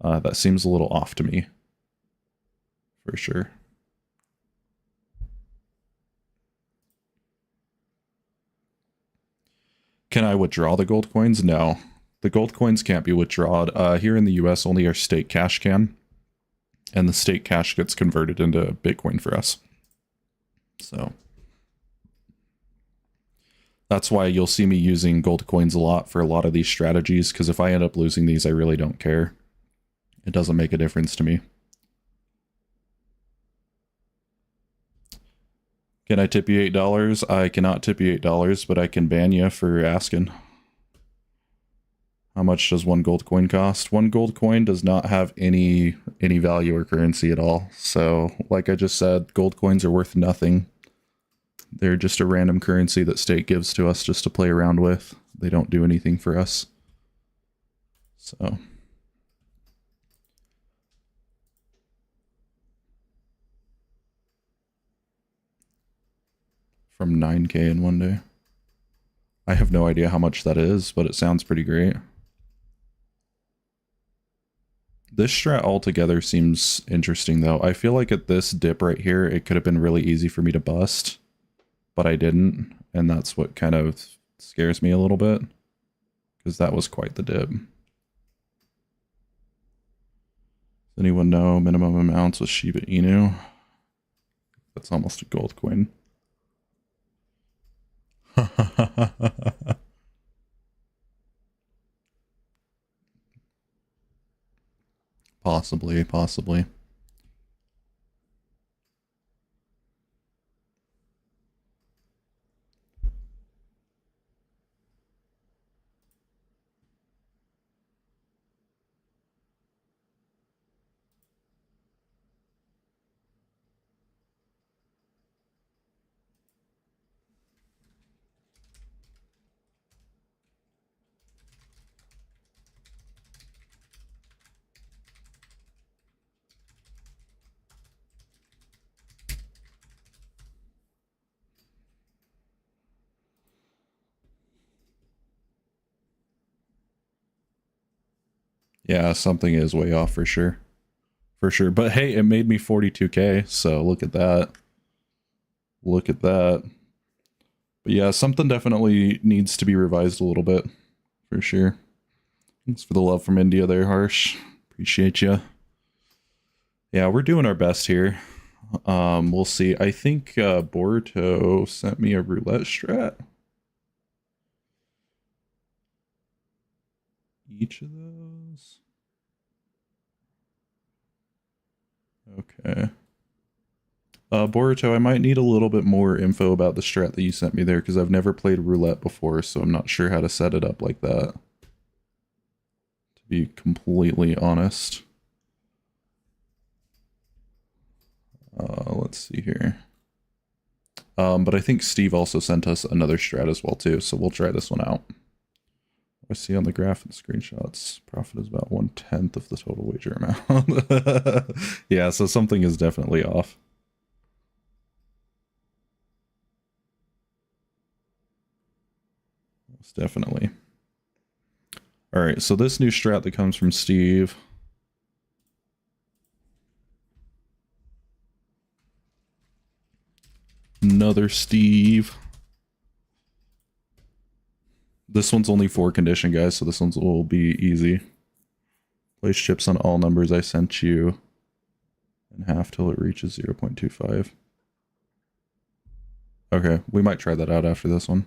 That seems a little off to me, for sure. Can I withdraw the gold coins? No. The gold coins can't be withdrawn. Here in the US, only our state cash can. And the state cash gets converted into Bitcoin for us. So that's why you'll see me using gold coins a lot for a lot of these strategies, because if I end up losing these, I really don't care. It doesn't make a difference to me. Can I tip you $8? I cannot tip you $8, but I can ban you for asking. How much does 1 gold coin cost? 1 gold coin does not have any value or currency at all. So, like I just said, gold coins are worth nothing. They're just a random currency that state gives to us just to play around with. They don't do anything for us. So... from 9K in one day. I have no idea how much that is, but it sounds pretty great. This strat altogether seems interesting, though. I feel like at this dip right here, it could have been really easy for me to bust, but I didn't, and that's what kind of scares me a little bit, because that was quite the dip. Does anyone know minimum amounts with Shiba Inu? That's almost a gold coin. Possibly. Yeah, something is way off for sure. For sure. But hey, it made me 42K, so look at that. Look at that. But yeah, something definitely needs to be revised a little bit, for sure. Thanks for the love from India there, Harsh. Appreciate you. Yeah, we're doing our best here. We'll see. I think Boruto sent me a roulette strat. Each of those. Okay. Boruto, I might need a little bit more info about the strat that you sent me there, because I've never played roulette before, so I'm not sure how to set it up like that. To be completely honest. Let's see here. But I think Steve also sent us another strat as well too, so we'll try this one out. I see on the graph and screenshots, profit is about 1/10 of the total wager amount. Yeah, so something is definitely off. Most definitely. All right, so this new strat that comes from Steve. Another Steve. This one's only 4 condition, guys, so this one will be easy. Place chips on all numbers I sent you in half till it reaches 0.25. Okay, we might try that out after this one.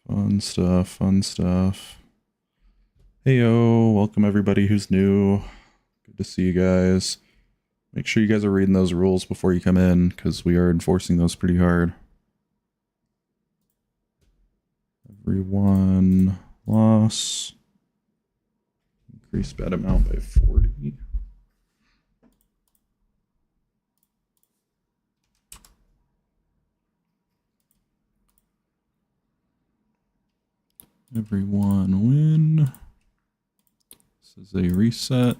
Fun stuff, fun stuff. Heyo, welcome everybody who's new. Good to see you guys. Make sure you guys are reading those rules before you come in, because we are enforcing those pretty hard. Everyone loss. Increase bet amount by 40. Everyone win. This is a reset.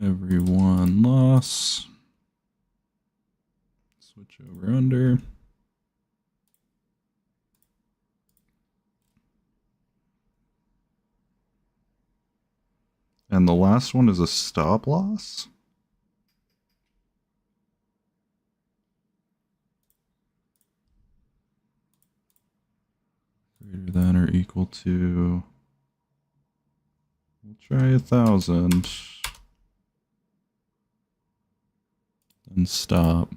Everyone loss. Switch over under. And the last one is a stop loss. Greater than or equal to, we'll try 1,000. Then stop.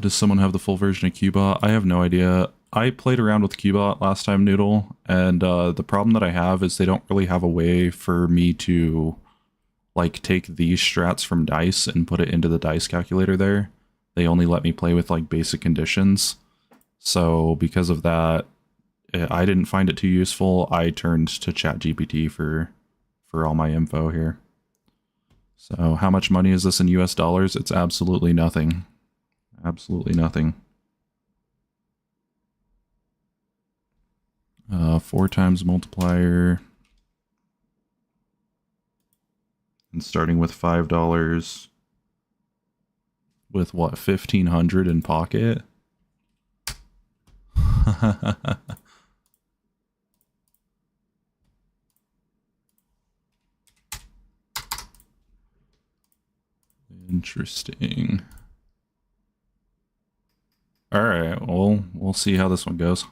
Does someone have the full version of Qbot? I have no idea. I played around with Qbot last time, Noodle, and the problem that I have is they don't really have a way for me to like take these strats from dice and put it into the dice calculator there. They only let me play with like basic conditions. So because of that, I didn't find it too useful. I turned to ChatGPT for all my info here. So how much money is this in US dollars? It's absolutely nothing. Absolutely nothing. 4 times multiplier. And starting with $5 with what, 1,500 in pocket? Interesting. All right, well, we'll see how this one goes.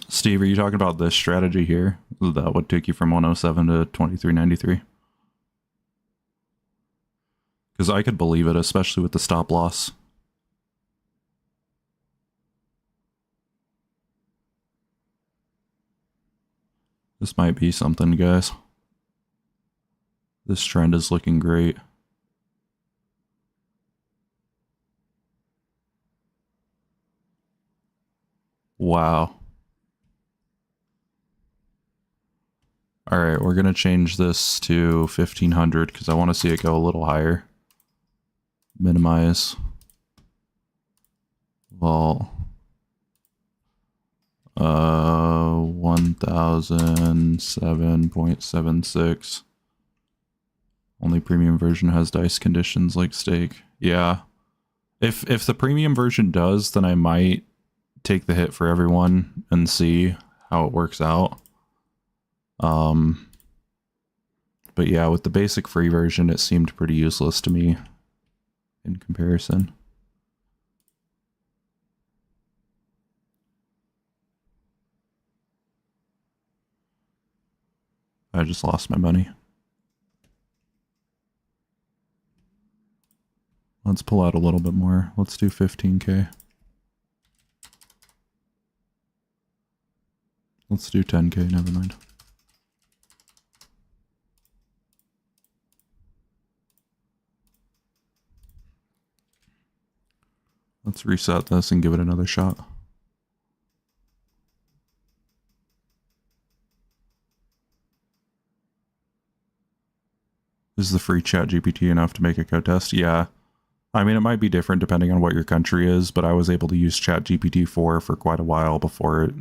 Steve, are you talking about this strategy here? That would take you from 107 to 2393? Because I could believe it, especially with the stop loss. This might be something, guys. This trend is looking great. Wow. All right, we're going to change this to 1,500 because I want to see it go a little higher. Minimize. Vol. 1007.76. Only premium version has dice conditions like stake. Yeah. If the premium version does, then I might take the hit for everyone and see how it works out. But yeah, with the basic free version, it seemed pretty useless to me in comparison. I just lost my money. Let's pull out a little bit more. Let's do 15K. Let's do 10K, never mind. Let's reset this and give it another shot. Is the free ChatGPT enough to make a code test? Yeah. I mean, it might be different depending on what your country is, but I was able to use ChatGPT 4 for quite a while before it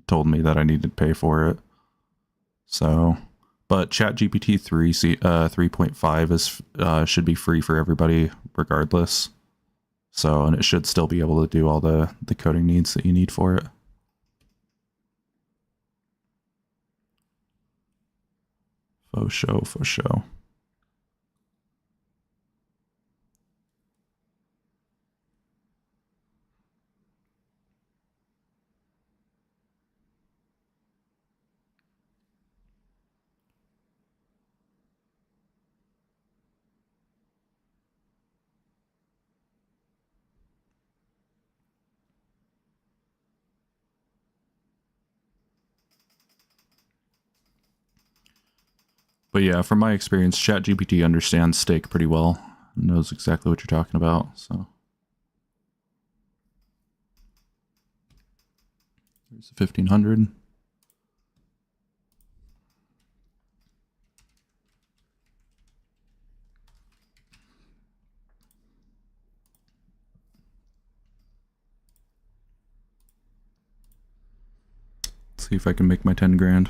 told me that I needed to pay for it. So, but ChatGPT 3.5 is should be free for everybody regardless. So, and it should still be able to do all the coding needs that you need for it. For show. But yeah, from my experience, ChatGPT understands stake pretty well. Knows exactly what you're talking about. So there's 1,500. Let's see if I can make my 10 grand.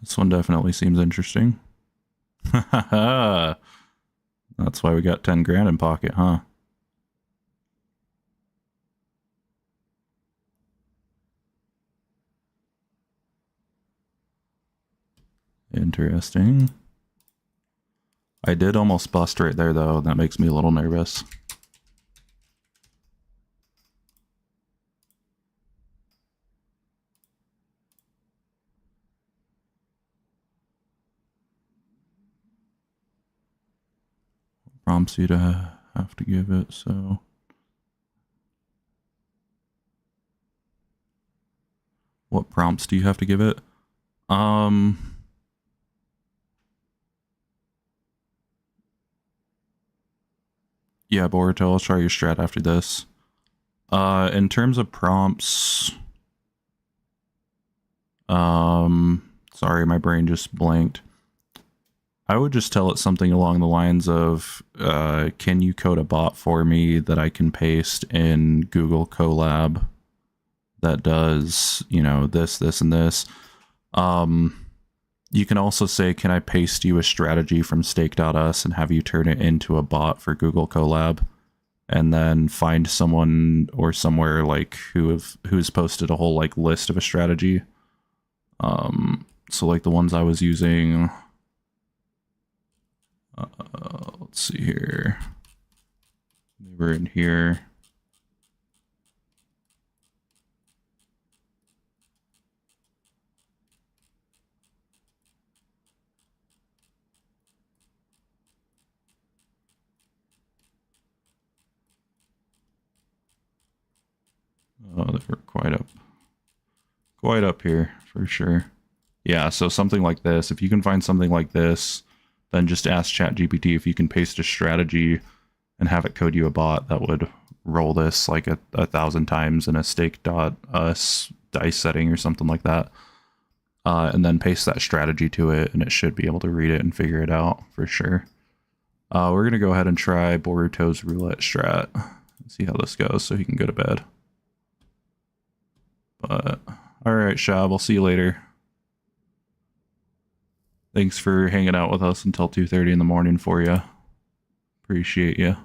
This one definitely seems interesting. That's why we got 10 grand in pocket, huh? Interesting. I did almost bust right there, though. That makes me a little nervous. Prompts you to have to give it, so... What prompts do you have to give it? Yeah, Boruto, I'll try your strat after this. In terms of prompts... sorry, my brain just blanked. I would just tell it something along the lines of, can you code a bot for me that I can paste in Google Colab that does, you know, this, and this. You can also say, can I paste you a strategy from stake.us and have you turn it into a bot for Google Colab? And then find someone or somewhere like who's posted a whole like list of a strategy. So like the ones I was using, let's see here. They were in here. Oh, they were quite up here for sure. Yeah, so something like this. If you can find something like this, then just ask ChatGPT if you can paste a strategy and have it code you a bot that would roll this like 1,000 times in a stake.us dice setting or something like that. And then paste that strategy to it, and it should be able to read it and figure it out for sure. We're going to go ahead and try Boruto's roulette strat. See how this goes so he can go to bed. But, alright, Shab, I'll see you later. Thanks for hanging out with us until 2:30 in the morning for you. Appreciate you.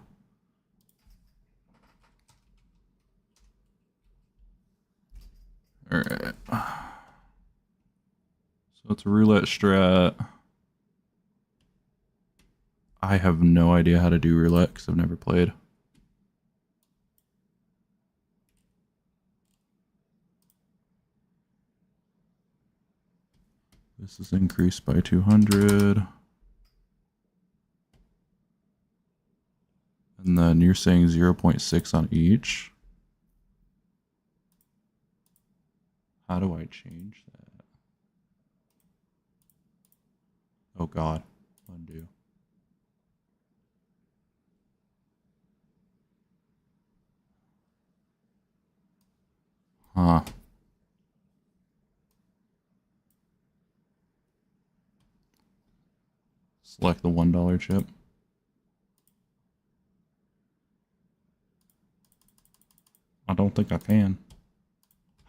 Alright. So it's a roulette strat. I have no idea how to do roulette because I've never played. This is increased by 200. And then you're saying 0.6 on each. How do I change that? Oh God, undo. Huh. Select the $1 chip. I don't think I can.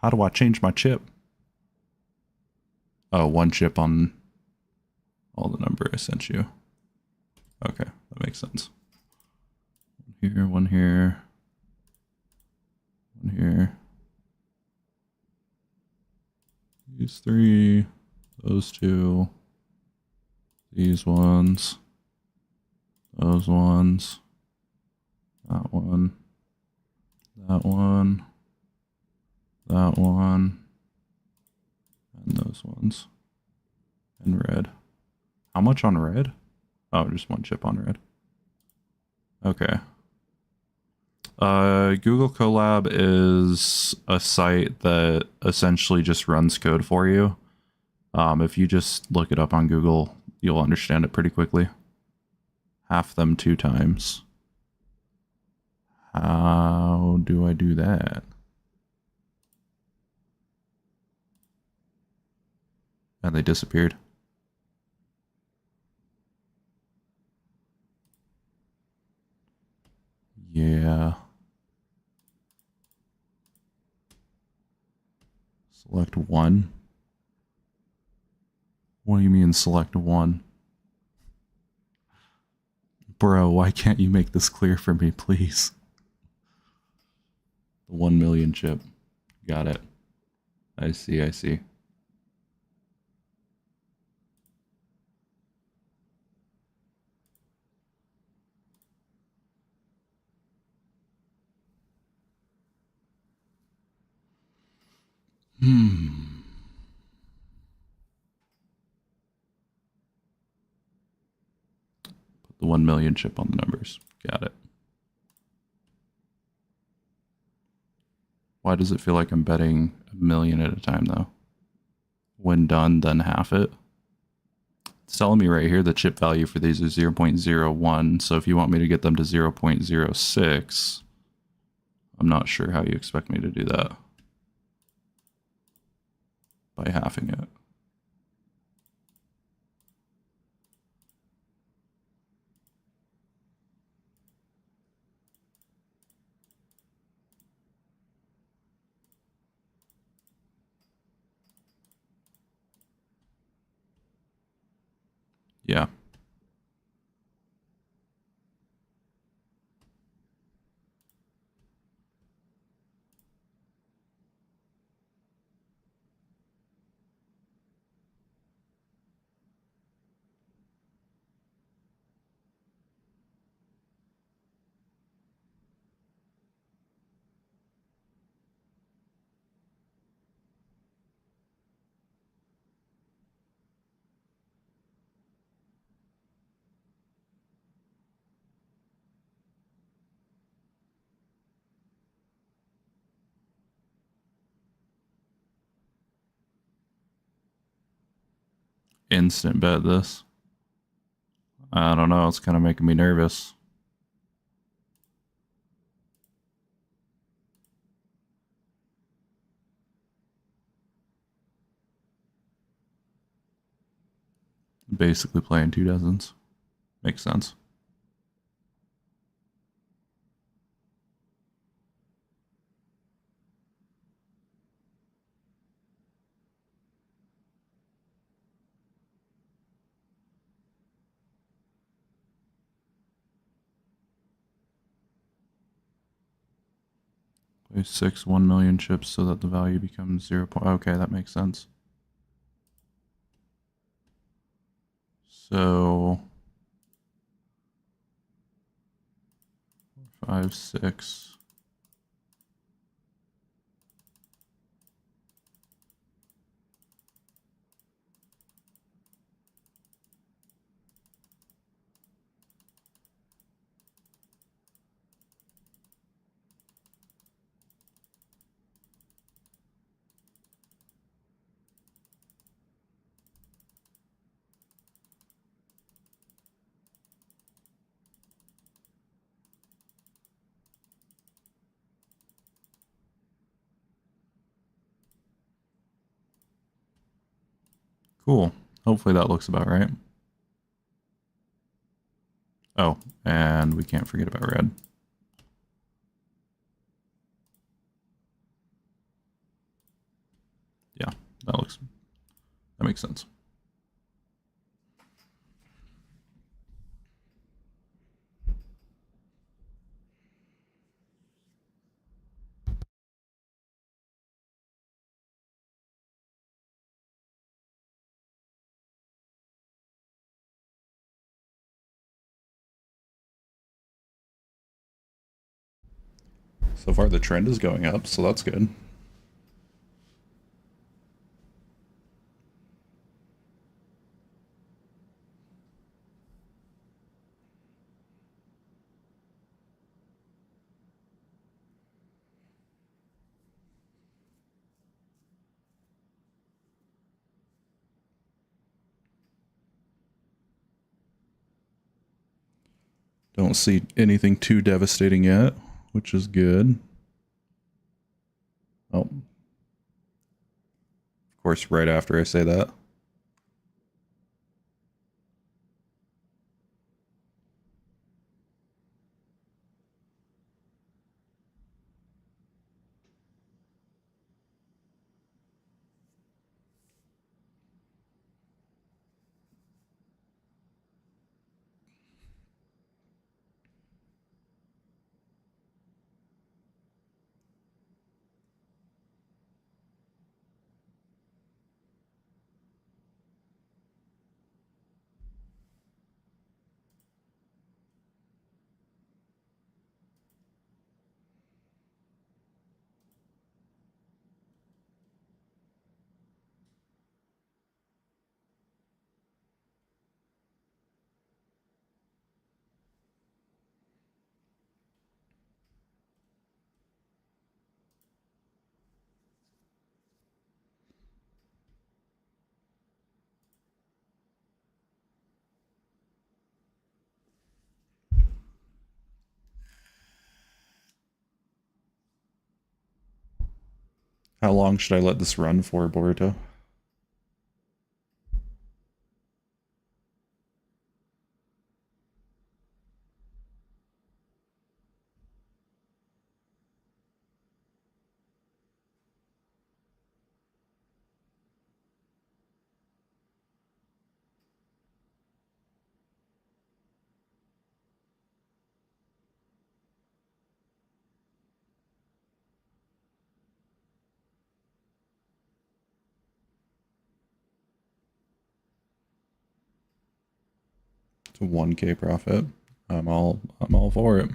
How do I change my chip? Oh, one chip on all the number I sent you. Okay, that makes sense. One here. One here. These three. Those two. These ones. Those ones. That one. That one. That one. And those ones. And red. How much on red? Oh, just one chip on red. Okay. Google Colab is a site that essentially just runs code for you. If you just look it up on Google, you'll understand it pretty quickly. Half them 2 times. How do I do that? And they disappeared. Yeah. Select 1. What do you mean select 1? Bro, why can't you make this clear for me, please? The 1 million chip. Got it. I see, I see. Put the 1 million chip on the numbers. Got it. Why does it feel like I'm betting 1 million at a time, though? When done, then half it. It's telling me right here the chip value for these is 0.01, so if you want me to get them to 0.06, I'm not sure how you expect me to do that. By halving it. Yeah. Instant bet this. I don't know, it's kind of making me nervous. Basically playing 2 dozens. Makes sense. Play 6 1 million chips so that the value becomes 0. Okay, that makes sense. So 5 6. Cool. Hopefully that looks about right. Oh, and we can't forget about red. Yeah, that makes sense. So far the trend is going up, so that's good. Don't see anything too devastating yet, which is good. Oh. Of course, right after I say that. How long should I let this run for, Boruto? To 1K profit. I'm all for it.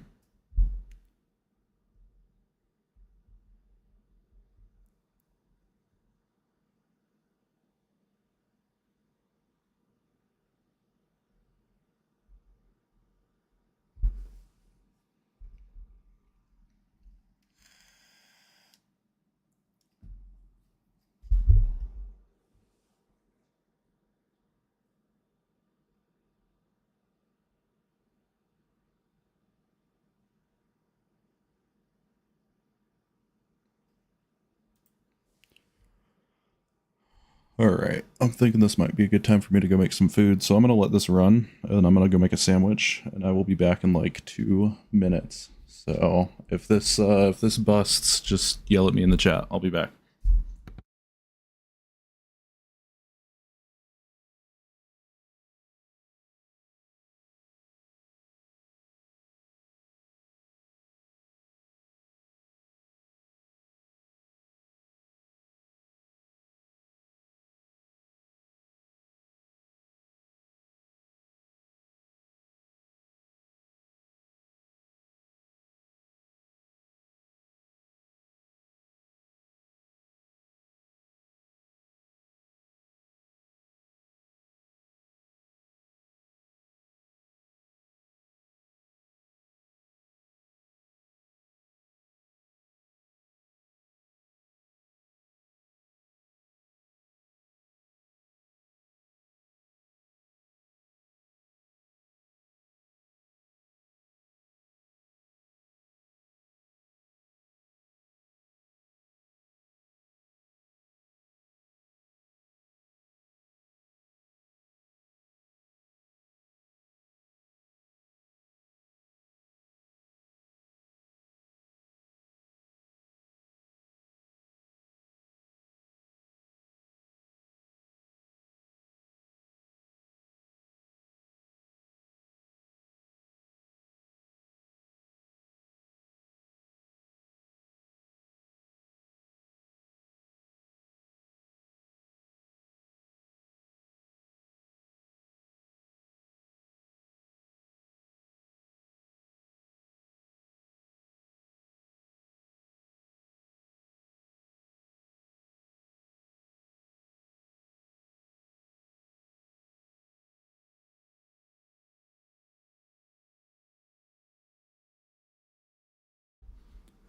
Alright, I'm thinking this might be a good time for me to go make some food, so I'm going to let this run, and I'm going to go make a sandwich, and I will be back in like 2 minutes. So if this busts, just yell at me in the chat. I'll be back.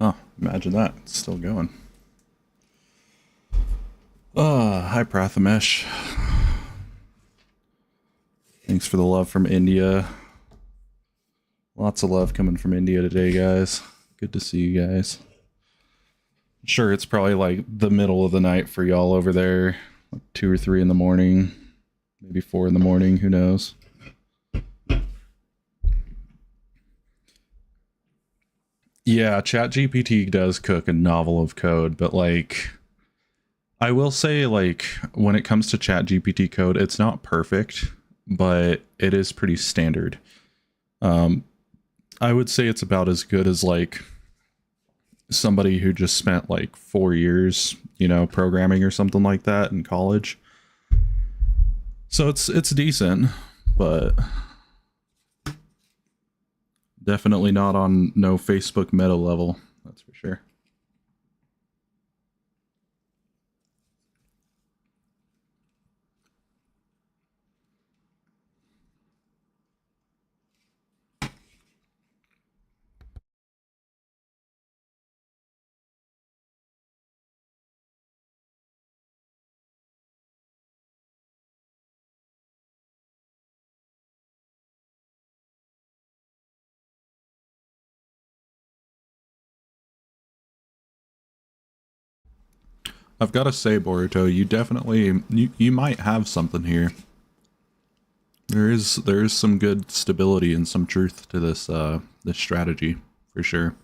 Oh, imagine that. It's still going. Hi Prathamesh. Thanks for the love from India. Lots of love coming from India today, guys. Good to see you guys. Sure, it's probably like the middle of the night for y'all over there. Like 2 or 3 in the morning. Maybe 4 in the morning, who knows? Yeah, ChatGPT does cook a novel of code, but like... I will say, like, when it comes to ChatGPT code, it's not perfect, but it is pretty standard. I would say it's about as good as, like, somebody who just spent, like, 4 years, you know, programming or something like that in college. So it's decent, but definitely not on no Facebook meta level, that's for sure. I've got to say, Boruto, you definitely you might have something here. There is some good stability and some truth to this this strategy for sure.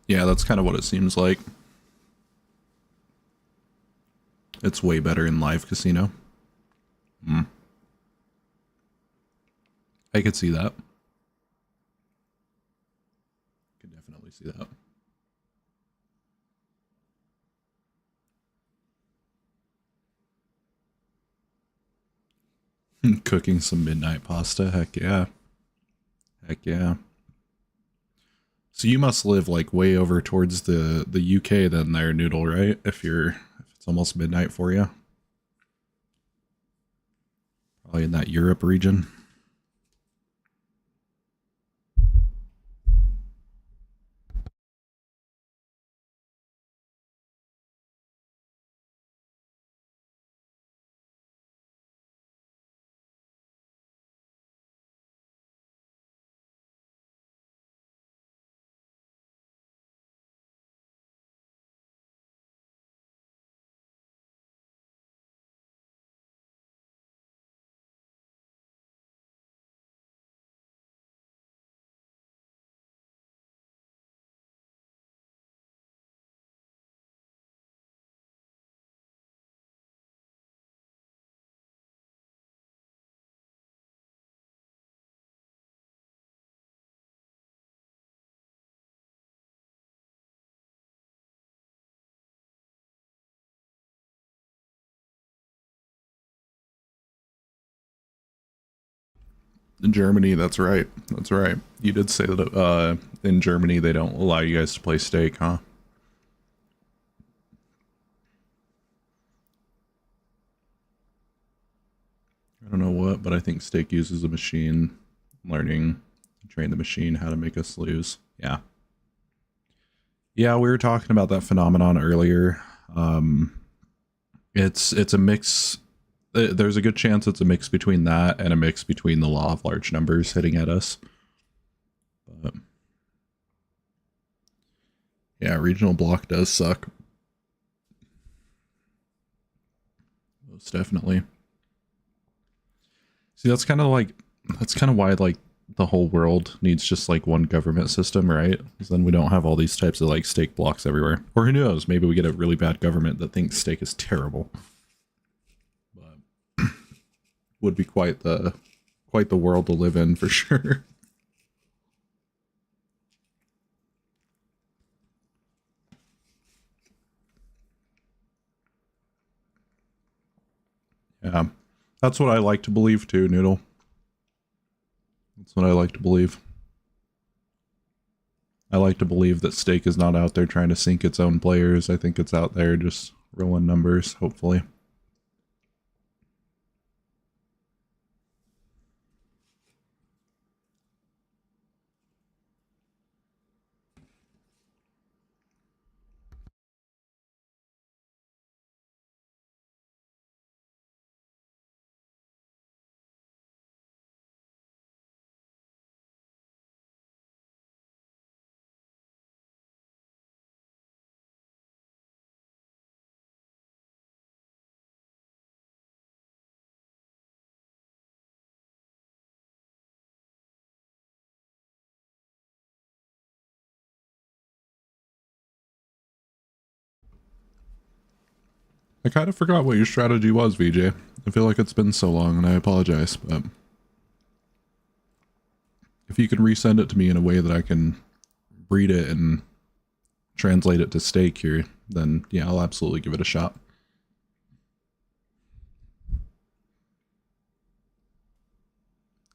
Yeah, that's kind of what it seems like. It's way better in live casino. I could see that. Could definitely see that. Cooking some midnight pasta, heck yeah. Heck yeah. So you must live like way over towards the UK then there, Noodle, right? If it's almost midnight for you. Probably in that Europe region. In Germany, that's right. That's right. You did say that in Germany they don't allow you guys to play stake, huh? I don't know what, but I think stake uses a machine learning to train the machine how to make us lose. Yeah. Yeah, we were talking about that phenomenon earlier. It's a mix. There's a good chance it's a mix between that and a mix between the law of large numbers hitting at us. But yeah, regional block does suck. Most definitely. See, that's kind of why like the whole world needs just like one government system, right? Because then we don't have all these types of like stake blocks everywhere. Or who knows? Maybe we get a really bad government that thinks stake is terrible. But would be quite the world to live in for sure. Yeah. That's what I like to believe too, Noodle. That's what I like to believe. I like to believe that Stake is not out there trying to sink its own players. I think it's out there just rolling numbers, hopefully. I kind of forgot what your strategy was, VJ. I feel like it's been so long, and I apologize, but if you can resend it to me in a way that I can read it and translate it to Stake here, then yeah, I'll absolutely give it a shot.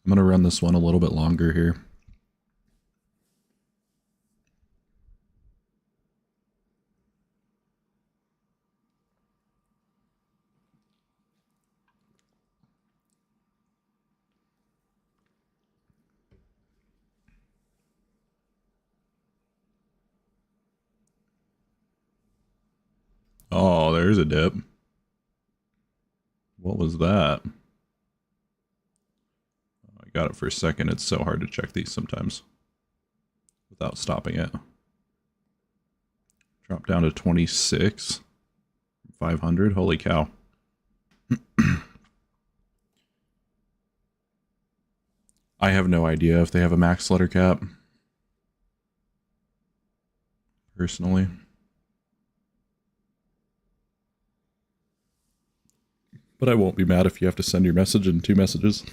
I'm going to run this one a little bit longer here. Oh, there's a dip. What was that? I got it for a second. It's so hard to check these sometimes without stopping it. Drop down to 26. 500. Holy cow. I have no idea if they have a max letter cap. Personally. But I won't be mad if you have to send your message in 2 messages.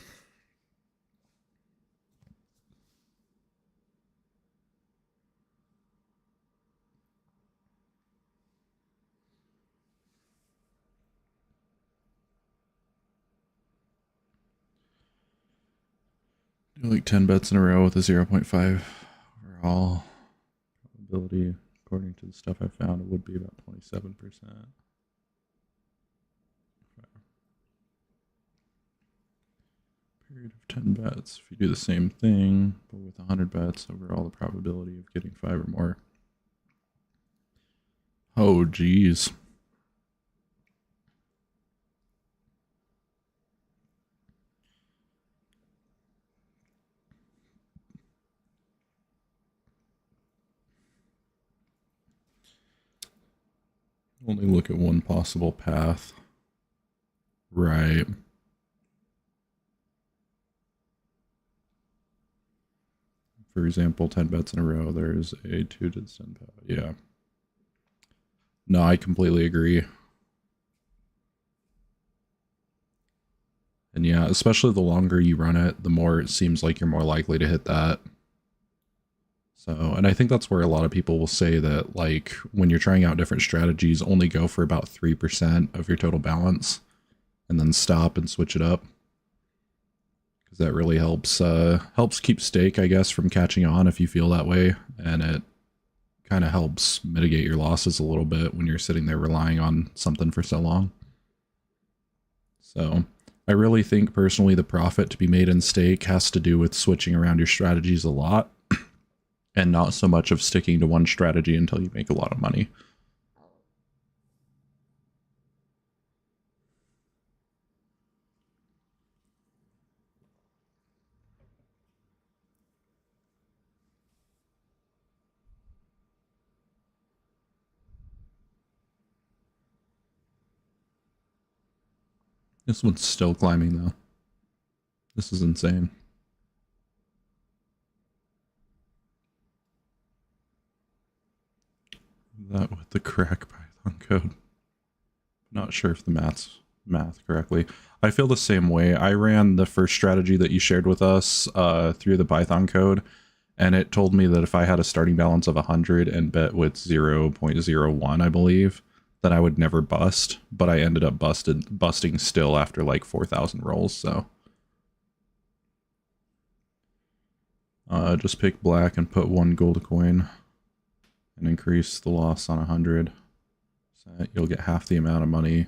Do like 10 bets in a row with a 0.5 overall probability. According to the stuff I found, it would be about 27%. Period of 10 bets. If you do the same thing, but with 100 bets, overall the probability of getting 5 or more. Oh, geez. Only look at one possible path. Right. For example, 10 bets in a row, there's a 2 to the 10 path. Yeah. No, I completely agree. And yeah, especially the longer you run it, the more it seems like you're more likely to hit that. So, and I think that's where a lot of people will say that, like, when you're trying out different strategies, only go for about 3% of your total balance and then stop and switch it up. Because that really helps keep Stake, I guess, from catching on if you feel that way. And it kind of helps mitigate your losses a little bit when you're sitting there relying on something for so long. So I really think personally the profit to be made in Stake has to do with switching around your strategies a lot and not so much of sticking to one strategy until you make a lot of money. This one's still climbing though. This is insane. That with the correct Python code. Not sure if the math correctly. I feel the same way. I ran the first strategy that you shared with us through the Python code, and it told me that if I had a starting balance of 100 and bet with 0.01, I believe, then I would never bust, but I ended up busting still after like 4,000 rolls, so. Just pick black and put 1 gold coin and increase the loss on 100. So you'll get half the amount of money.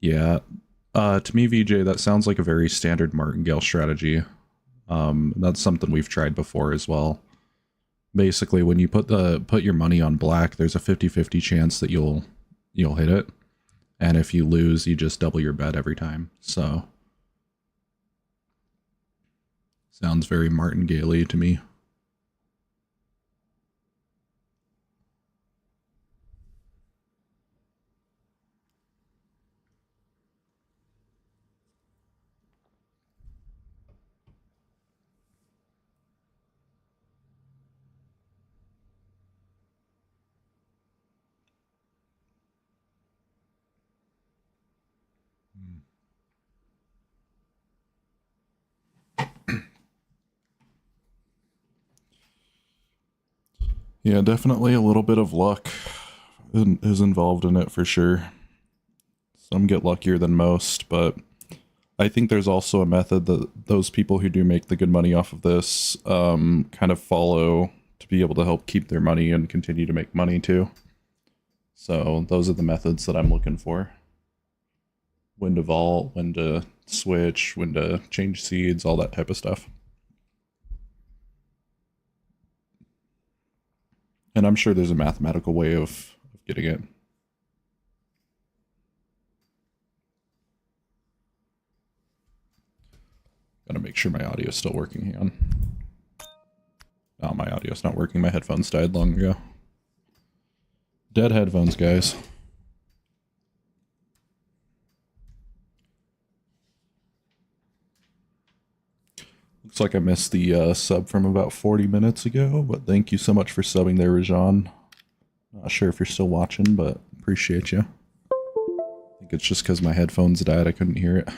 Yeah. To me, VJ, that sounds like a very standard martingale strategy. That's something we've tried before as well. Basically, when you put your money on black, there's a 50-50 chance that you'll hit it. And if you lose, you just double your bet every time. So sounds very martingale-y to me. Yeah, definitely a little bit of luck is involved in it for sure. Some get luckier than most, but I think there's also a method that those people who do make the good money off of this kind of follow to be able to help keep their money and continue to make money too. So those are the methods that I'm looking for. When to vault, when to switch, when to change seeds, all that type of stuff. And I'm sure there's a mathematical way of getting it. Gotta make sure my audio is still working. Hang on. Oh, my audio's not working. My headphones died long ago. Dead headphones, guys. Looks like I missed the sub from about 40 minutes ago, but thank you so much for subbing there, Rajan. Not sure if you're still watching, but appreciate you. I think it's just because my headphones died, I couldn't hear it.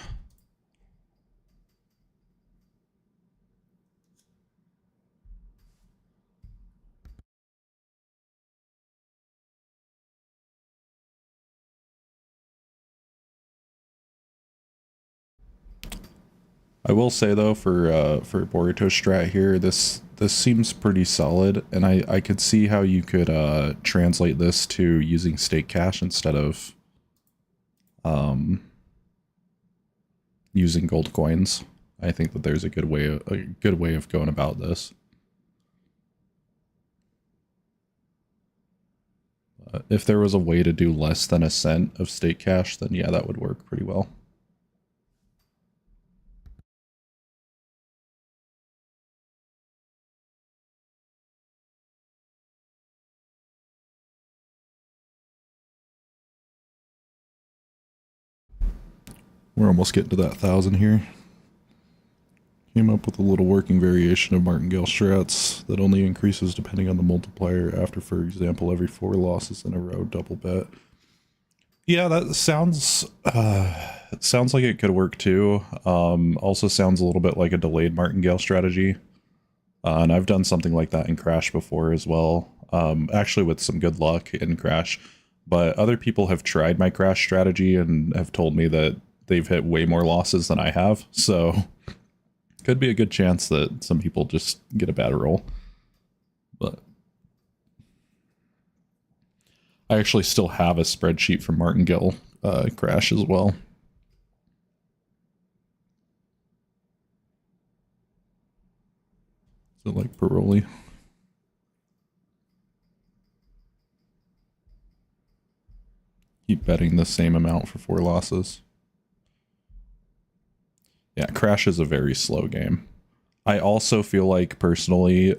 I will say though, for Boruto strat here, this seems pretty solid, and I could see how you could translate this to using stake cash instead of using gold coins. I think that there's a good way of going about this. If there was a way to do less than a cent of stake cash, then yeah, that would work pretty well. We're almost getting to that 1,000 here. Came up with a little working variation of martingale strats that only increases depending on the multiplier after, for example, every 4 losses in a row double bet. Yeah, that sounds like it could work too. Also sounds a little bit like a delayed martingale strategy. And I've done something like that in Crash before as well. Actually with some good luck in Crash. But other people have tried my Crash strategy and have told me that they've hit way more losses than I have. So could be a good chance that some people just get a bad roll. But I actually still have a spreadsheet from Martingale Crash as well. So like Paroli. Keep betting the same amount for 4 losses. Yeah, Crash is a very slow game. I also feel like, personally,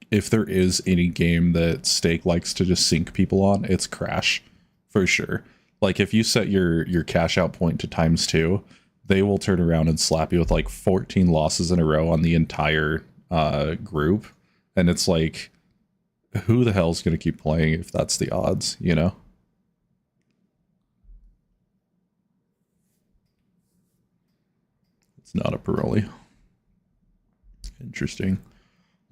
if there is any game that Stake likes to just sink people on, it's Crash, for sure. Like, if you set your cash out point to ×2, they will turn around and slap you with like 14 losses in a row on the entire group. And it's like, who the hell's going to keep playing if that's the odds, you know? It's not a Paroli. Interesting.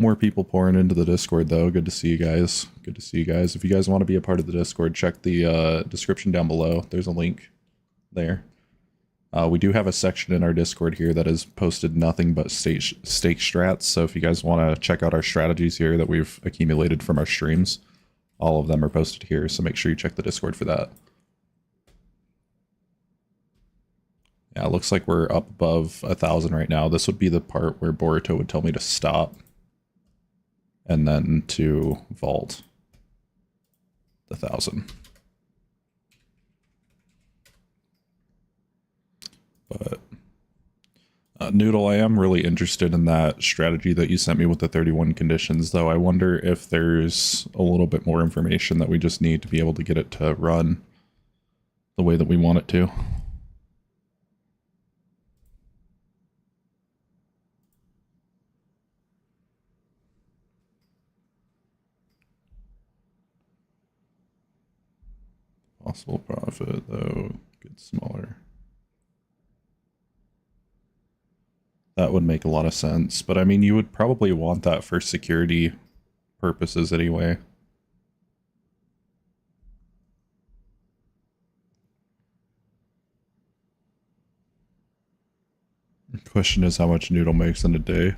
More people pouring into the Discord, though. Good to see you guys. Good to see you guys. If you guys want to be a part of the Discord, check the description down below. There's a link there. We do have a section in our Discord here that has posted nothing but stake strats. So if you guys want to check out our strategies here that we've accumulated from our streams, all of them are posted here. So make sure you check the Discord for that. Yeah, it looks like we're up above 1,000 right now. This would be the part where Boruto would tell me to stop. And then to vault the 1,000. But Noodle, I am really interested in that strategy that you sent me with the 31 conditions, though. I wonder if there's a little bit more information that we just need to be able to get it to run the way that we want it to. Possible profit, though, get smaller. That would make a lot of sense, but I mean, you would probably want that for security purposes anyway. The question is how much Noodle makes in a day.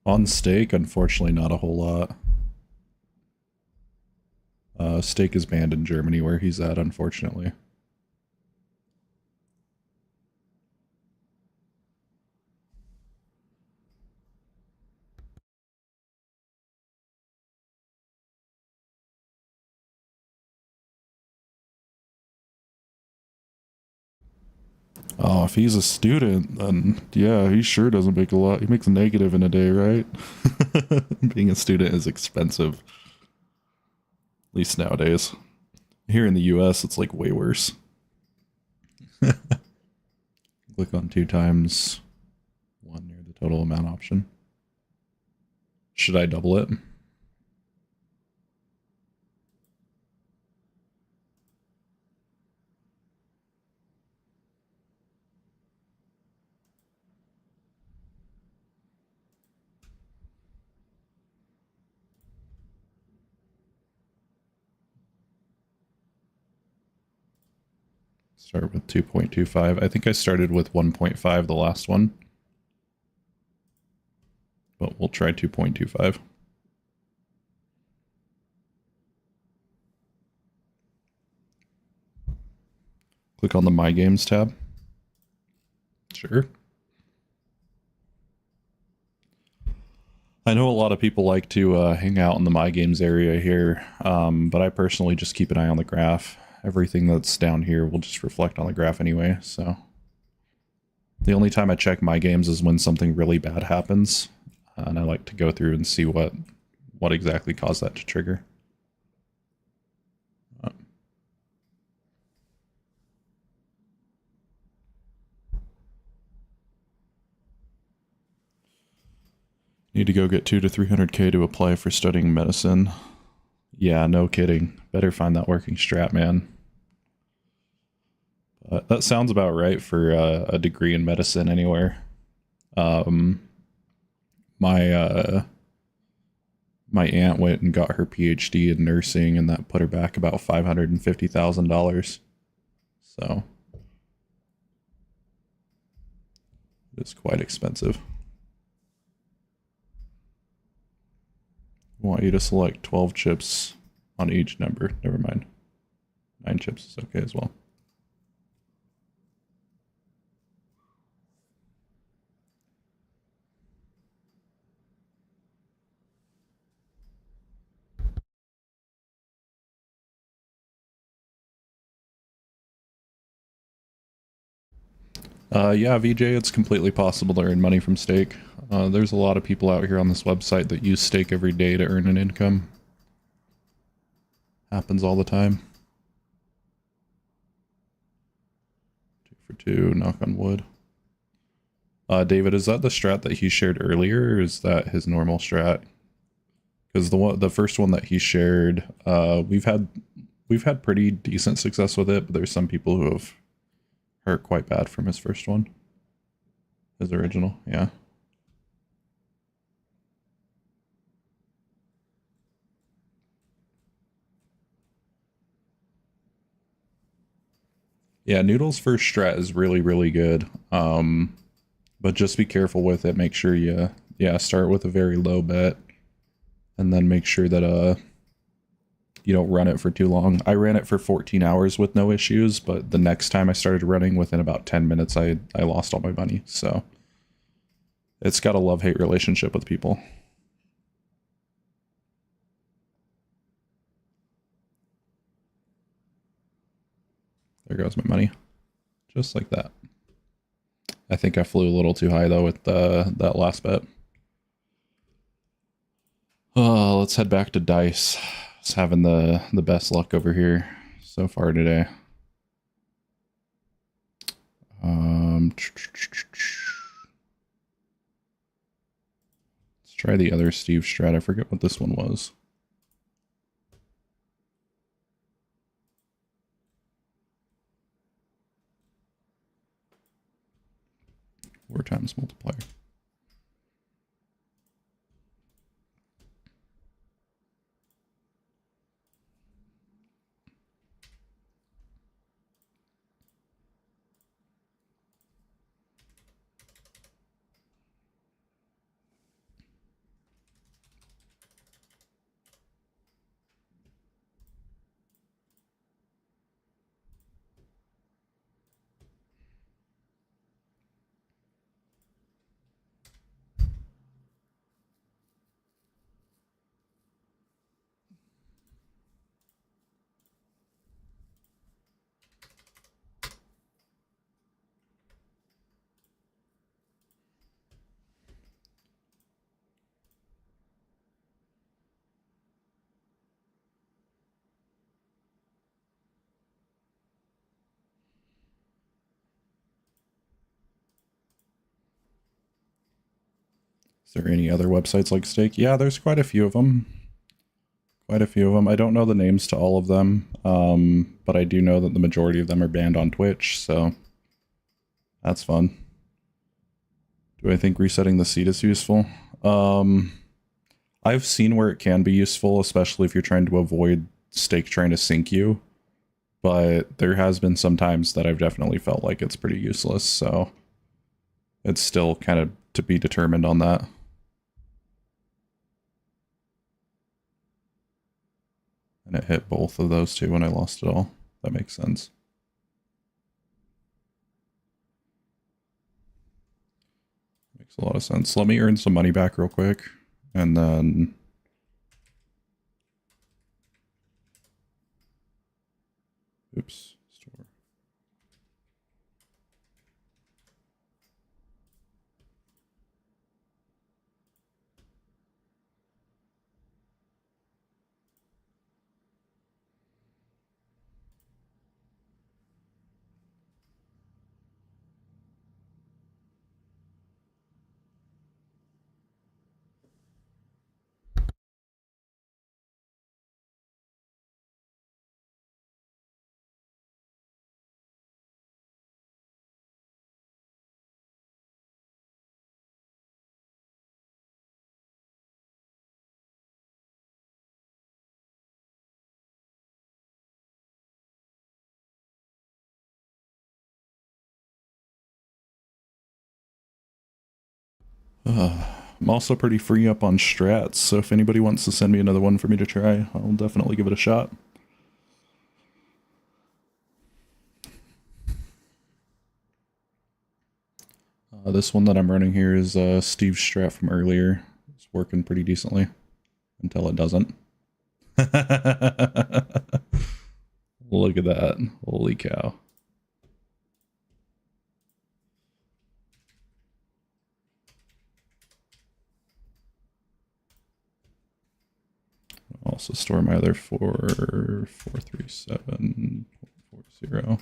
On stake, unfortunately, not a whole lot. Steak is banned in Germany where he's at, unfortunately. Oh, if he's a student, then yeah, he sure doesn't make a lot. He makes a negative in a day, right? Being a student is expensive. At least nowadays. Here in the US, it's like way worse. Click on 2 times 1 near the total amount option. Should I double it? Start with 2.25. I think I started with 1.5 the last one. But we'll try 2.25. Click on the My Games tab. Sure. I know a lot of people like to hang out in the My Games area here, but I personally just keep an eye on the graph. Everything that's down here will just reflect on the graph anyway, so. The only time I check My Games is when something really bad happens, and I like to go through and see what exactly caused that to trigger. Need to go get 200 to 300k to apply for studying medicine. Yeah, no kidding. Better find that working strat, man. That sounds about right for a degree in medicine anywhere. My aunt went and got her PhD in nursing, and that put her back about $550,000. So it's quite expensive. I want you to select 12 chips on each number. Never mind. 9 chips is okay as well. Yeah, VJ, it's completely possible to earn money from stake. There's a lot of people out here on this website that use stake every day to earn an income. Happens all the time. 2 for 2, knock on wood. David, is that the strat that he shared earlier, or is that his normal strat? Because the first one that he shared, we've had pretty decent success with it, but there's some people who have hurt quite bad from his first one. His original, yeah. Yeah, Noodle's first strat is really, really good. But just be careful with it. Make sure you, yeah, start with a very low bet. And then make sure that, you don't run it for too long. I ran it for 14 hours with no issues, but the next time I started running, within about 10 minutes, I lost all my money. So it's got a love-hate relationship with people. There goes my money. Just like that. I think I flew a little too high, though, with that last bet. Oh, let's head back to dice. It's having the best luck over here so far today. Let's try the other Steve strat. I forget what this one was. 4 times multiplier. Is there any other websites like Stake? Yeah, there's quite a few of them. Quite a few of them. I don't know the names to all of them, but I do know that the majority of them are banned on Twitch, so that's fun. Do I think resetting the seed is useful? I've seen where it can be useful, especially if you're trying to avoid Stake trying to sink you, but there has been some times that I've definitely felt like it's pretty useless, so it's still kind of to be determined on that. And it hit both of those two when I lost it all. That makes sense. Makes a lot of sense. Let me earn some money back real quick, and then... Oops. Store. I'm also pretty free up on strats, so if anybody wants to send me another one for me to try, I'll definitely give it a shot. This one that I'm running here is Steve's strat from earlier. It's working pretty decently until it doesn't. Look at that. Holy cow. I'll also store my other 437.40.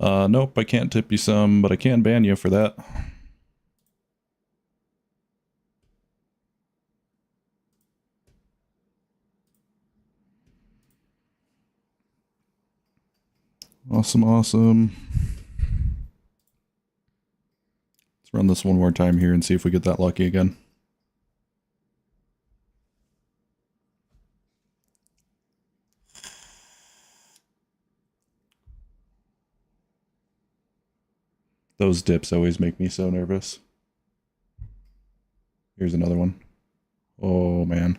Nope, I can't tip you some, but I can ban you for that. Awesome, awesome. Let's run this one more time here and see if we get that lucky again. Those dips always make me so nervous. Here's another one. Oh, man.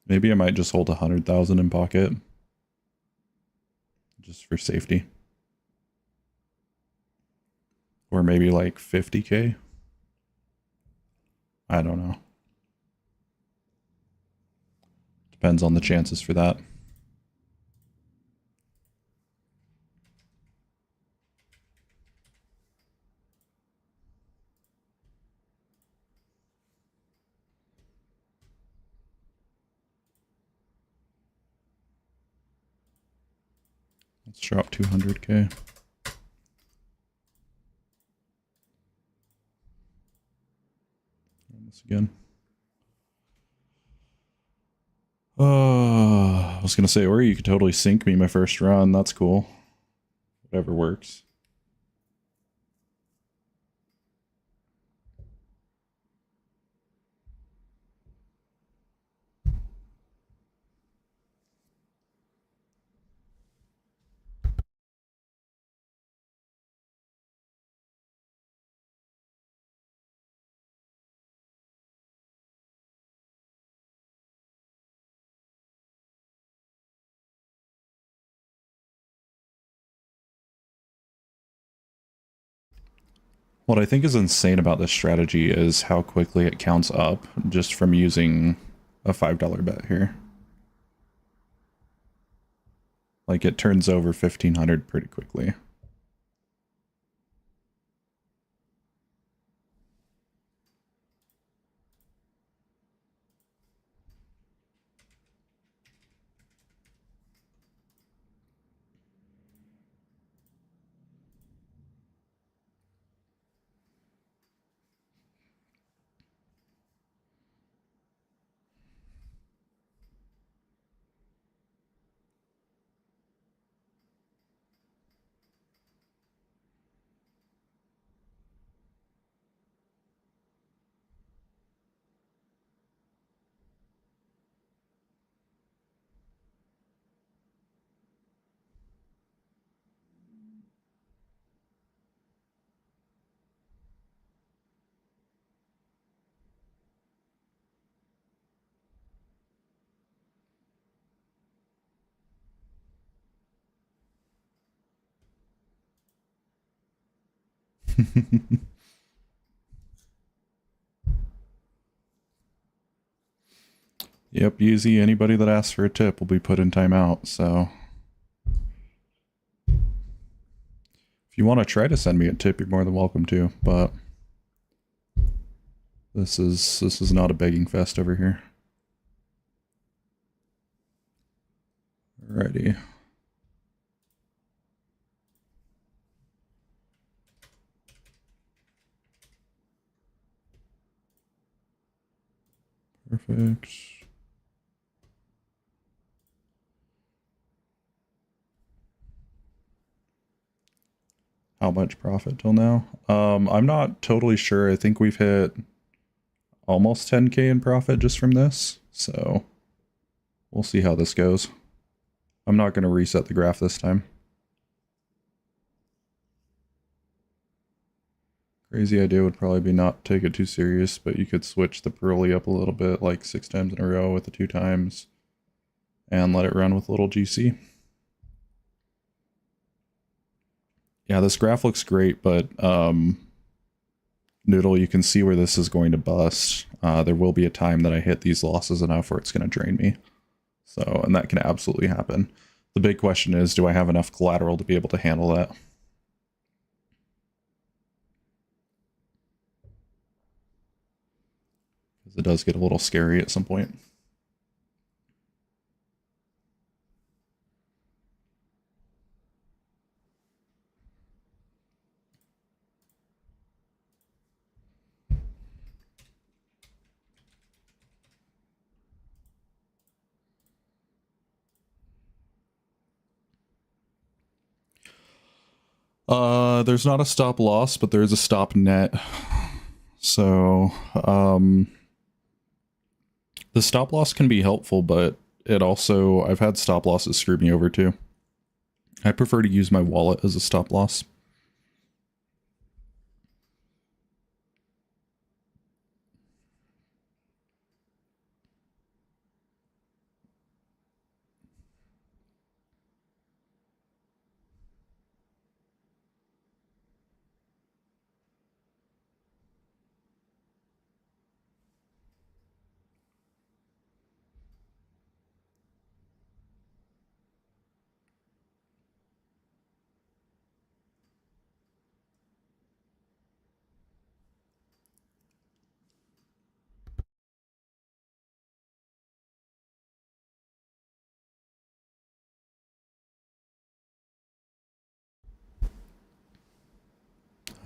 Maybe I might just hold 100,000 in pocket. Just for safety. Or maybe like 50K. I don't know. Depends on the chances for that. Let's drop 200K. This again. I was gonna say, or you could totally sink me my first run. That's cool. Whatever works. What I think is insane about this strategy is how quickly it counts up just from using a $5 bet here. Like, it turns over 1,500 pretty quickly. Yep, easy. Anybody that asks for a tip will be put in timeout, so... If you want to try to send me a tip, you're more than welcome to, but... This is not a begging fest over here. Alrighty. Perfect. How much profit till now? I'm not totally sure. I think we've hit almost 10K in profit just from this, so we'll see how this goes. I'm not going to reset the graph this time. Crazy idea would probably be not take it too serious, but you could switch the Pearly up a little bit, like 6 times in a row with the 2 times, and let it run with a little GC. Yeah, this graph looks great, but Noodle, you can see where this is going to bust. There will be a time that I hit these losses enough where it's going to drain me. So, and that can absolutely happen. The big question is, do I have enough collateral to be able to handle that? Because it does get a little scary at some point. There's not a stop loss, but there is a stop net. So, the stop loss can be helpful, but it also, I've had stop losses screw me over too. I prefer to use my wallet as a stop loss.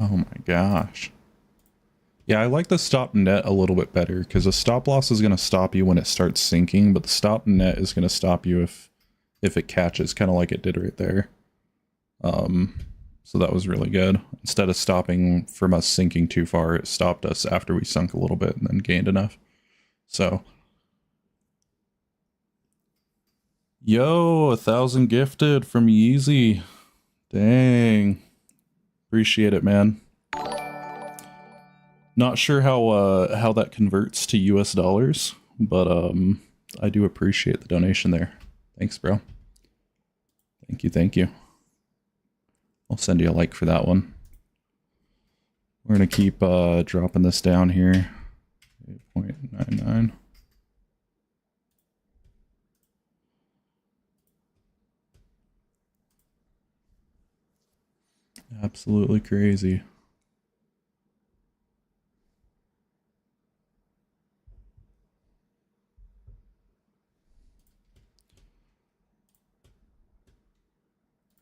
Oh my gosh. Yeah, I like the stop net a little bit better because a stop loss is going to stop you when it starts sinking, but the stop net is going to stop you if it catches, kind of like it did right there. So that was really good. Instead of stopping from us sinking too far, it stopped us after we sunk a little bit and then gained enough. So, yo, 1,000 gifted from Yeezy. Dang. Appreciate it, man. Not sure how that converts to US dollars, but I do appreciate the donation there. Thanks, bro. Thank you, thank you. I'll send you a like for that one. We're gonna keep dropping this down here. 8.99. Absolutely crazy.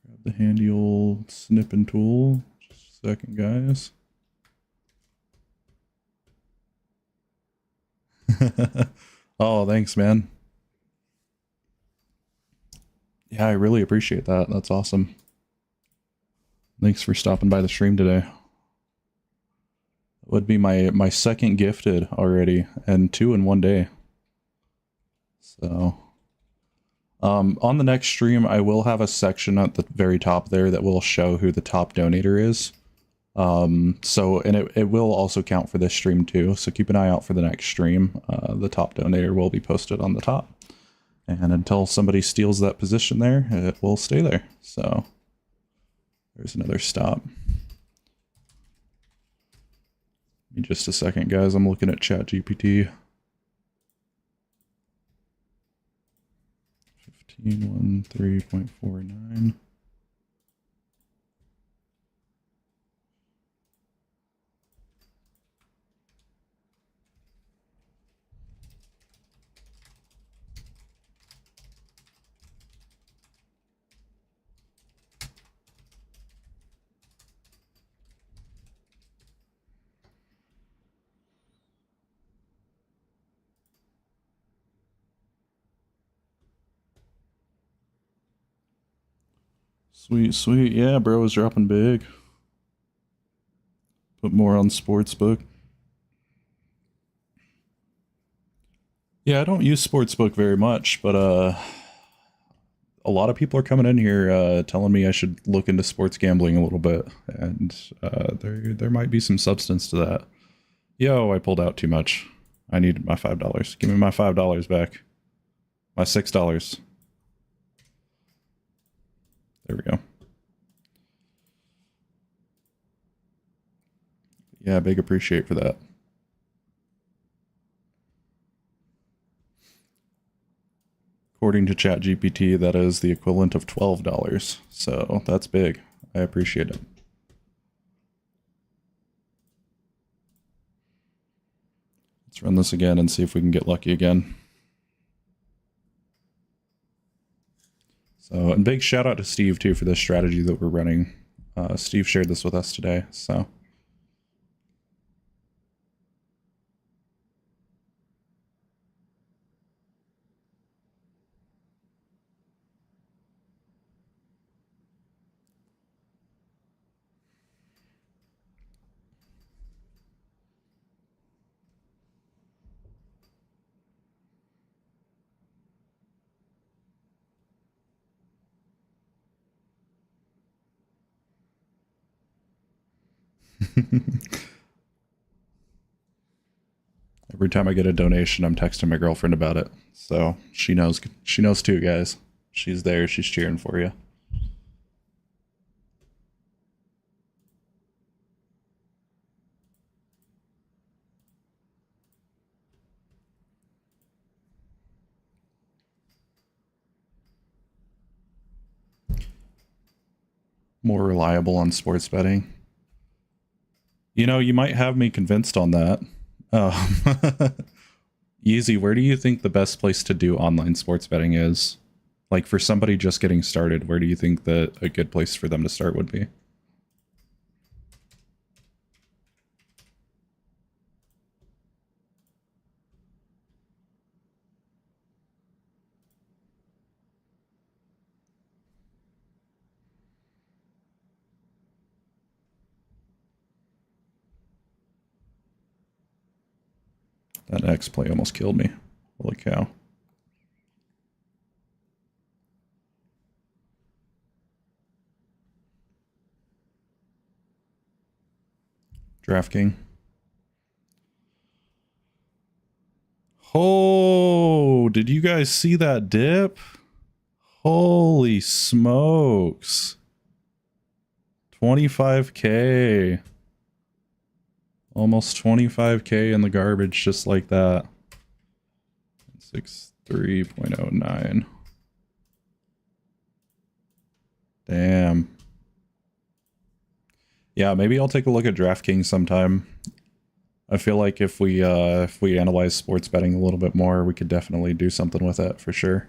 Grab the handy old snipping tool. Just a second, guys. Oh, thanks, man. Yeah, I really appreciate that. That's awesome. Thanks for stopping by the stream today. Would be my second gifted already, and 2 in one day. So, on the next stream, I will have a section at the very top there that will show who the top donator is. So, and it will also count for this stream too. So keep an eye out for the next stream. The top donator will be posted on the top, and until somebody steals that position there, it will stay there. So there's another stop. Give me just a second, guys. I'm looking at ChatGPT. 15.13.49. Sweet, sweet. Yeah, bro is dropping big. Put more on Sportsbook. Yeah, I don't use Sportsbook very much, but a lot of people are coming in here telling me I should look into sports gambling a little bit, and there might be some substance to that. Yo, I pulled out too much. I need my $5. Give me my $5 back. My $6. There we go. Yeah, big appreciate for that. According to ChatGPT, that is the equivalent of $12. So that's big. I appreciate it. Let's run this again and see if we can get lucky again. So, and big shout out to Steve too for this strategy that we're running. Steve shared this with us today, so. Every time I get a donation, I'm texting my girlfriend about it. So she knows too, guys. She's there, she's cheering for you. More reliable on sports betting. You know, you might have me convinced on that. Easy, where do you think the best place to do online sports betting is? Like for somebody just getting started, where do you think that a good place for them to start would be? That X play almost killed me. Holy cow. DraftKings. Oh, did you guys see that dip? Holy smokes. 25K. Almost 25K in the garbage just like that. 63.09. Damn. Yeah, maybe I'll take a look at DraftKings sometime. I feel like if we analyze sports betting a little bit more, we could definitely do something with it for sure.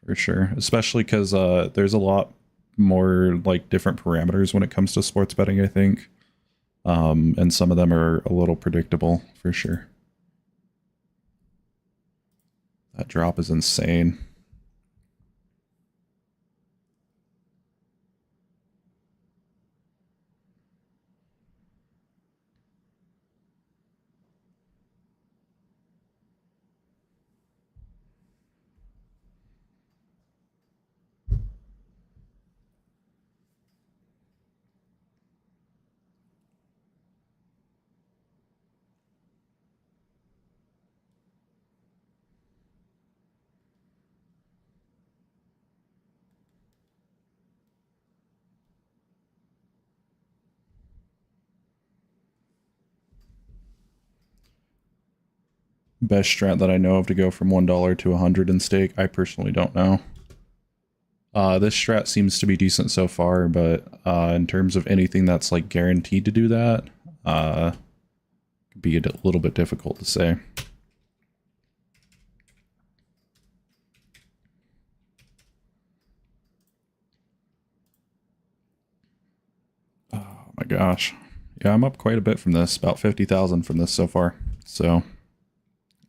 For sure. Especially because there's a lot more like different parameters when it comes to sports betting, I think. And some of them are a little predictable for sure. That drop is insane. Best strat that I know of to go from $1 to 100 in stake, I personally don't know. This strat seems to be decent so far, but in terms of anything that's like guaranteed to do that, could be a little bit difficult to say. Oh my gosh. Yeah, I'm up quite a bit from this, about 50,000 from this so far. So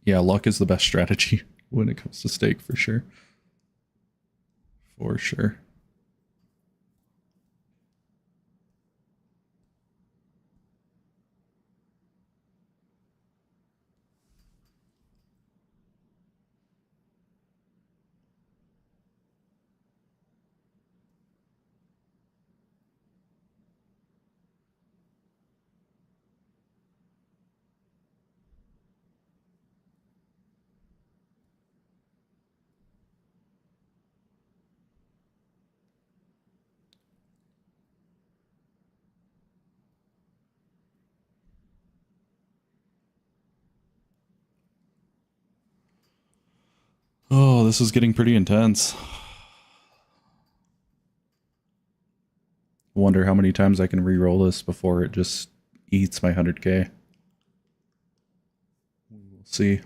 yeah, luck is the best strategy when it comes to stake for sure. For sure. Oh, this is getting pretty intense. Wonder how many times I can re-roll this before it just eats my 100K. We'll see.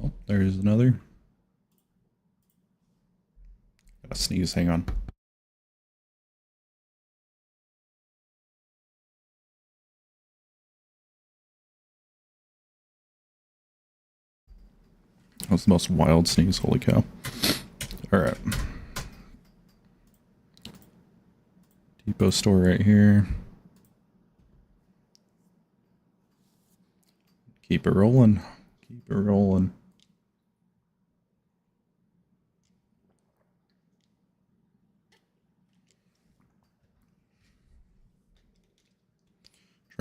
Oh, there's another. Gotta sneeze, hang on. That was the most wild sneeze, holy cow. Alright. Depot store right here. Keep it rolling. Keep it rolling.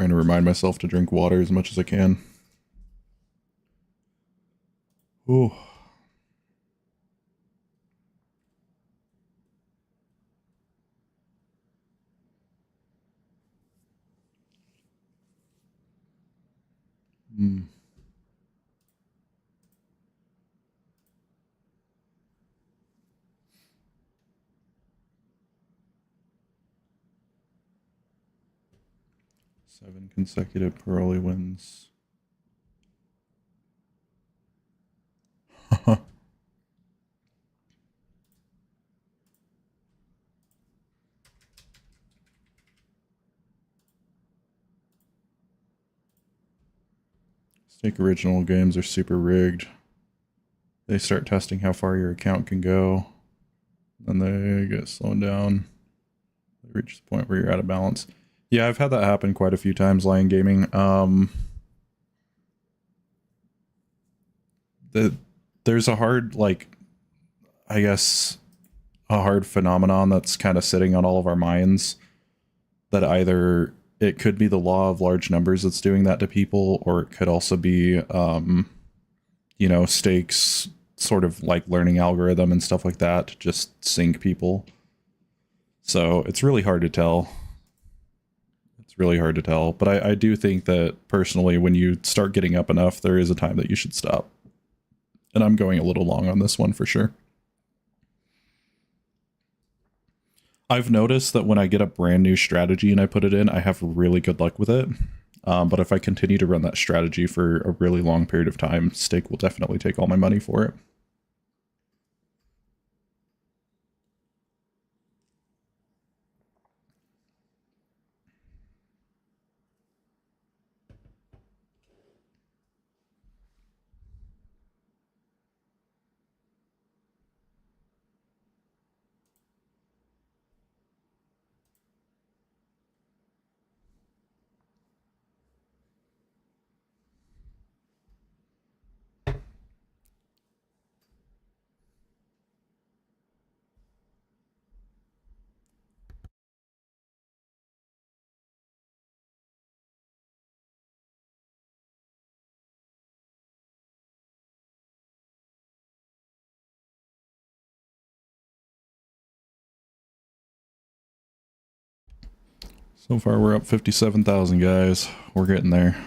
Trying to remind myself to drink water as much as I can. Ooh. Mm. Seven consecutive Pearly wins. Stake original games are super rigged. They start testing how far your account can go. Then they get slowed down. They reach the point where you're out of balance. Yeah, I've had that happen quite a few times, Lion Gaming. There's a hard, like, I guess, a hard phenomenon that's kind of sitting on all of our minds, that either it could be the law of large numbers that's doing that to people, or it could also be, you know, stakes, sort of like learning algorithm and stuff like that to just sink people. So it's really hard to tell. It's really hard to tell. But I do think that personally, when you start getting up enough, there is a time that you should stop. And I'm going a little long on this one for sure. I've noticed that when I get a brand new strategy and I put it in, I have really good luck with it. But if I continue to run that strategy for a really long period of time, Stake will definitely take all my money for it. So far, we're up 57,000, guys. We're getting there.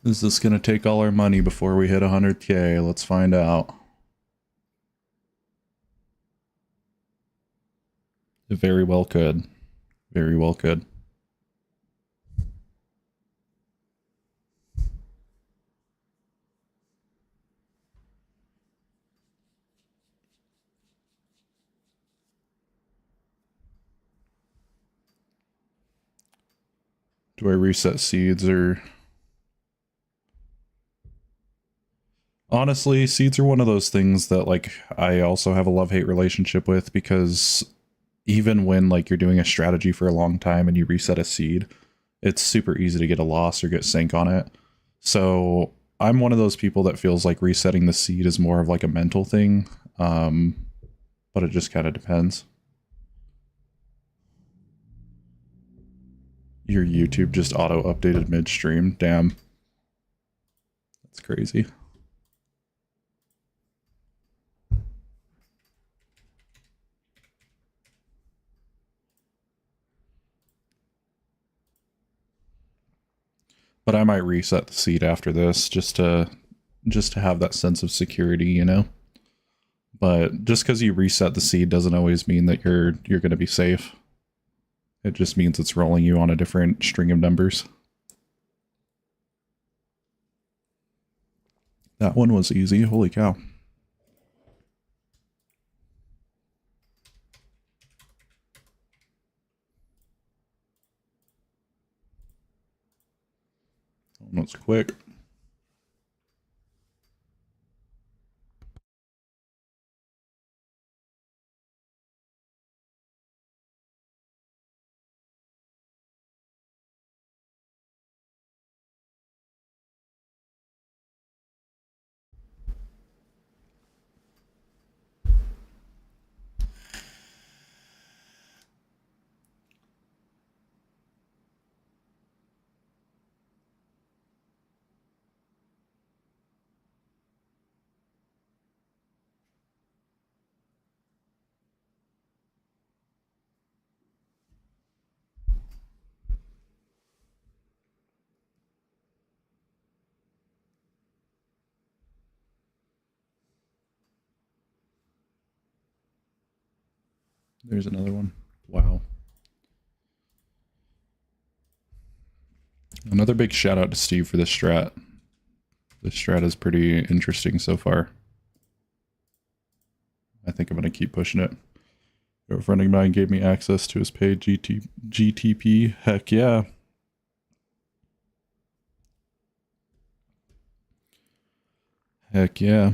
Is this going to take all our money before we hit 100K? Let's find out. It very well could. Very well could. Do I reset seeds or... Honestly, seeds are one of those things that, like, I also have a love-hate relationship with, because even when, like, you're doing a strategy for a long time and you reset a seed, it's super easy to get a loss or get sank on it. So I'm one of those people that feels like resetting the seed is more of like a mental thing, but it just kind of depends. Your YouTube just auto-updated midstream. Damn. That's crazy. But I might reset the seed after this just to have that sense of security, you know? But just because you reset the seed doesn't always mean that you're going to be safe. It just means it's rolling you on a different string of numbers. That one was easy. Holy cow. That one was quick. There's another one. Wow. Another big shout out to Steve for this strat. This strat is pretty interesting so far. I think I'm going to keep pushing it. A friend of mine gave me access to his paid GTP. Heck yeah. Heck yeah.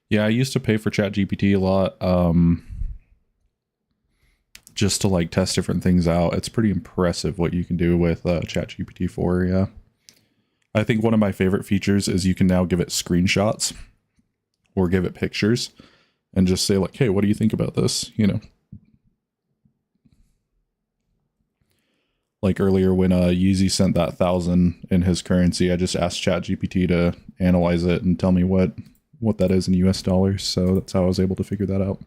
Yeah, I used to pay for ChatGPT a lot. Just to like test different things out. It's pretty impressive what you can do with ChatGPT 4, yeah. I think one of my favorite features is you can now give it screenshots or give it pictures and just say like, hey, what do you think about this? You know, like earlier when Yeezy sent that 1,000 in his currency, I just asked ChatGPT to analyze it and tell me what that is in US dollars. So that's how I was able to figure that out.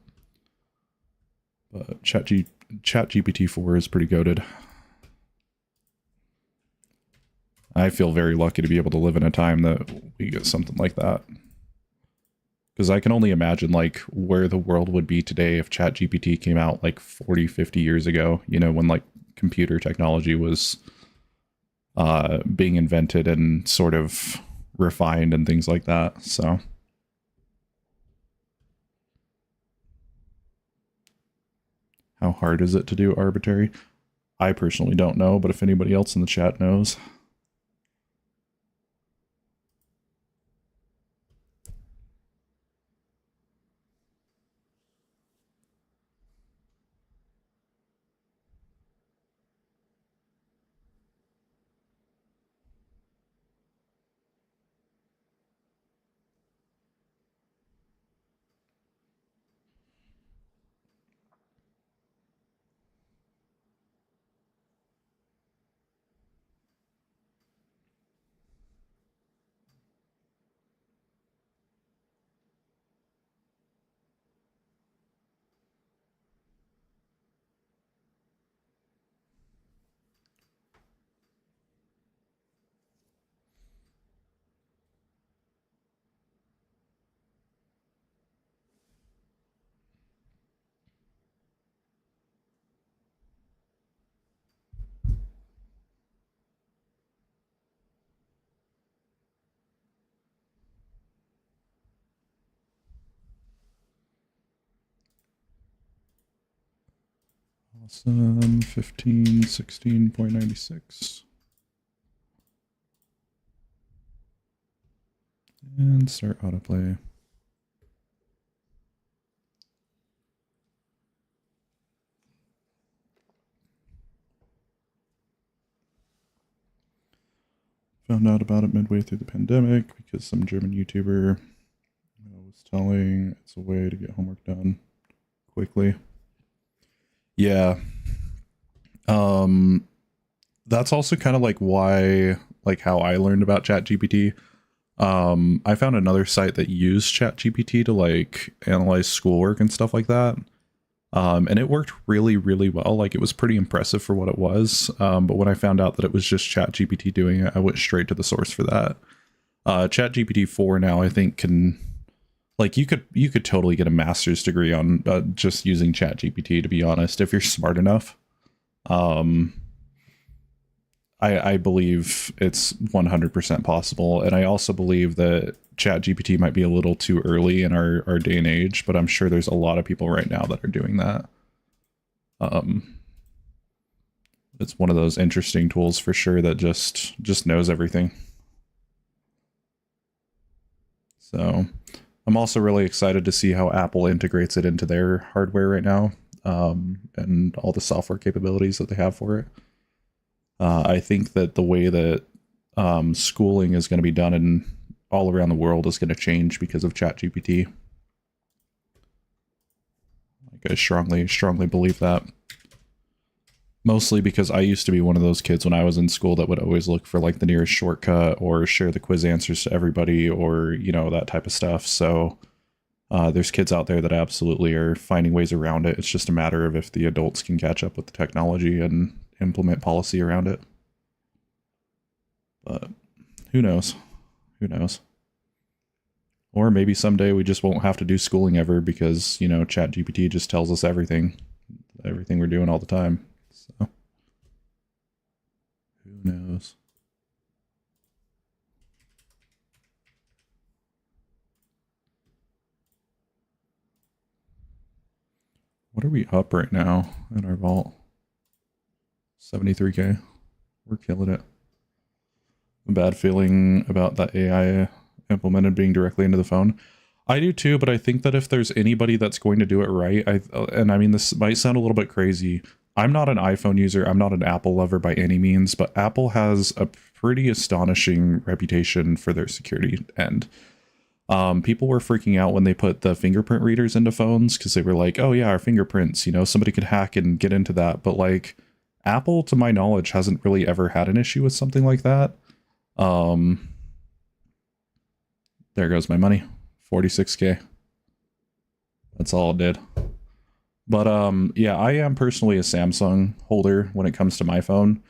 But ChatGPT 4 is pretty goated. I feel very lucky to be able to live in a time that we get something like that. Because I can only imagine like where the world would be today if ChatGPT came out like 40, 50 years ago, you know, when like computer technology was being invented and sort of refined and things like that. So how hard is it to do arbitrary? I personally don't know, but if anybody else in the chat knows. Awesome. 15, 16.96. And start autoplay. Found out about it midway through the pandemic because some German YouTuber was telling it's a way to get homework done quickly. Yeah. That's also kind of like why, like how I learned about ChatGPT. I found another site that used ChatGPT to like analyze schoolwork and stuff like that. And it worked really, really well. Like it was pretty impressive for what it was. But when I found out that it was just ChatGPT doing it, I went straight to the source for that. ChatGPT 4 now I think can, like you could totally get a master's degree on just using ChatGPT, to be honest, if you're smart enough. I believe it's 100% possible. And I also believe that ChatGPT might be a little too early in our day and age, but I'm sure there's a lot of people right now that are doing that. It's one of those interesting tools for sure that just knows everything. So I'm also really excited to see how Apple integrates it into their hardware right now, and all the software capabilities that they have for it. I think that the way that schooling is going to be done in all around the world is going to change because of ChatGPT. Like I strongly believe that. Mostly because I used to be one of those kids when I was in school that would always look for like the nearest shortcut or share the quiz answers to everybody or, you know, that type of stuff. So there's kids out there that absolutely are finding ways around it. It's just a matter of if the adults can catch up with the technology and implement policy around it. But who knows? Who knows? Or maybe someday we just won't have to do schooling ever because, you know, ChatGPT just tells us everything we're doing all the time. So, who knows? What are we up right now in our vault? 73K. We're killing it. A bad feeling about that AI implemented being directly into the phone. I do too, but I think that if there's anybody that's going to do it right, and I mean, this might sound a little bit crazy. I'm not an iPhone user. I'm not an Apple lover by any means, but Apple has a pretty astonishing reputation for their security end. People were freaking out when they put the fingerprint readers into phones because they were like, oh yeah, our fingerprints, you know, somebody could hack and get into that. But like, Apple, to my knowledge, hasn't really ever had an issue with something like that. There goes my money. 46K. That's all it did. But yeah, I am personally a Samsung holder when it comes to my phone.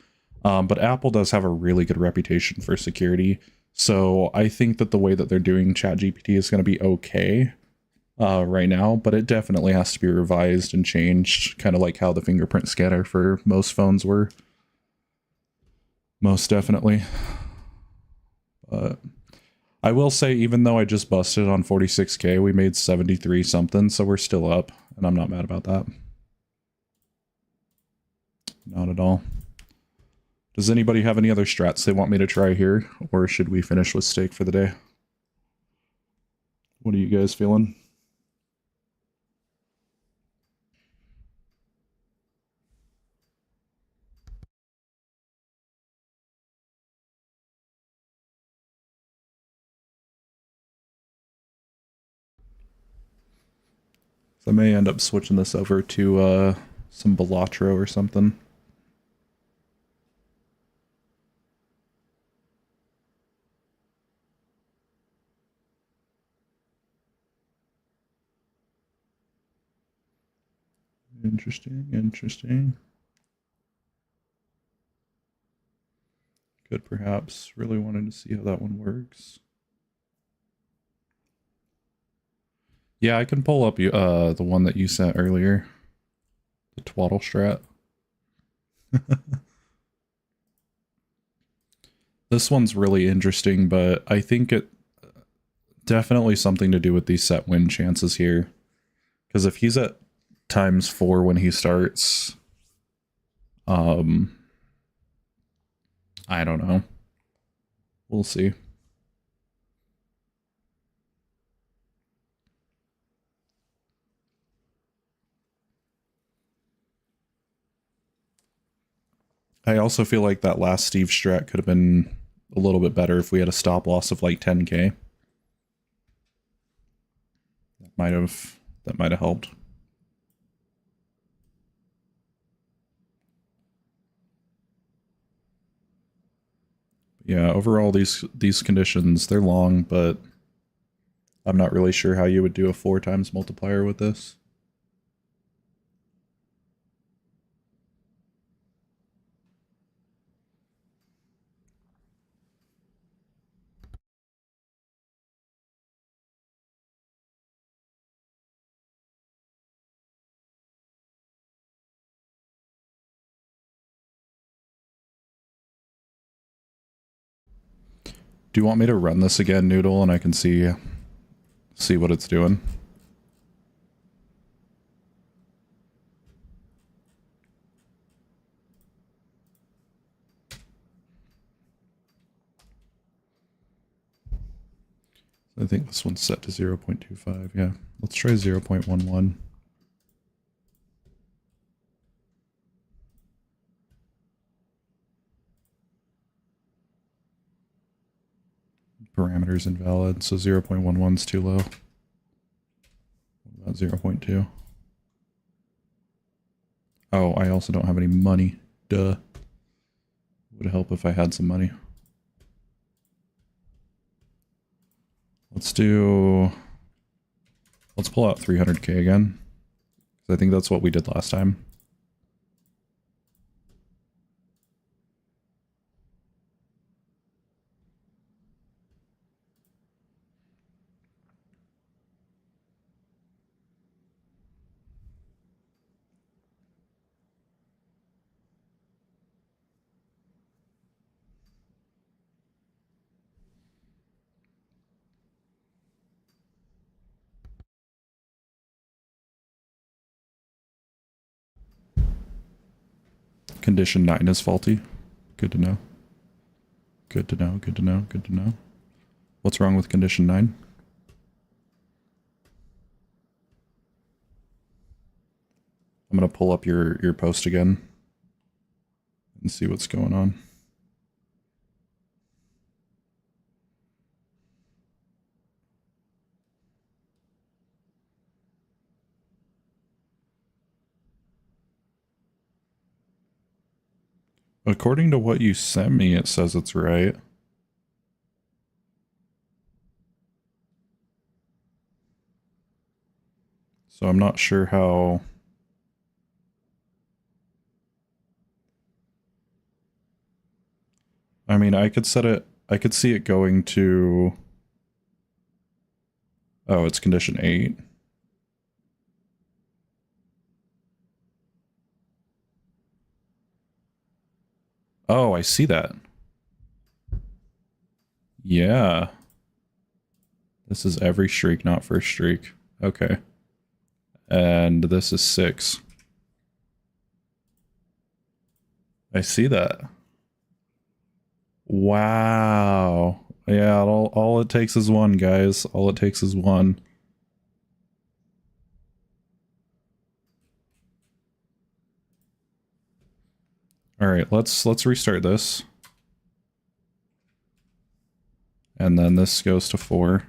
But Apple does have a really good reputation for security. So I think that the way that they're doing ChatGPT is going to be okay right now, but it definitely has to be revised and changed, kind of like how the fingerprint scanner for most phones were. Most definitely. But I will say, even though I just busted on 46K, we made 73 something, so we're still up, and I'm not mad about that. Not at all. Does anybody have any other strats they want me to try here, or should we finish with steak for the day? What are you guys feeling? So I may end up switching this over to some Balatro or something. Interesting. Could perhaps. Really wanted to see how that one works. Yeah, I can pull up the one that you sent earlier. The twaddle strat. This one's really interesting, but I think it definitely something to do with these set win chances here. Because if he's at ×4 when he starts, I don't know. We'll see. I also feel like that last Steve strat could have been a little bit better if we had a stop loss of like 10K. That might have helped. Yeah, overall these conditions, they're long, but I'm not really sure how you would do a 4 times multiplier with this. Do you want me to run this again, Noodle, and I can see what it's doing? I think this one's set to 0.25. Yeah, let's try 0.11. Parameters invalid, so 0.11 is too low. What about 0.2? Oh, I also don't have any money. Duh. Would help if I had some money. Let's pull out 300K again. I think that's what we did last time. condition 9 is faulty. Good to know. Good to know, good to know, good to know. What's wrong with condition 9? I'm going to pull up your post again and see what's going on. According to what you sent me, it says it's right. So I'm not sure how... I mean, I could set it... I could see it going to... Oh, it's condition 8. Oh, I see that. Yeah. This is every streak, not first streak. Okay. And this is 6. I see that. Wow. Yeah, all it takes is one, guys. All it takes is one. All right, let's restart this. And then this goes to 4.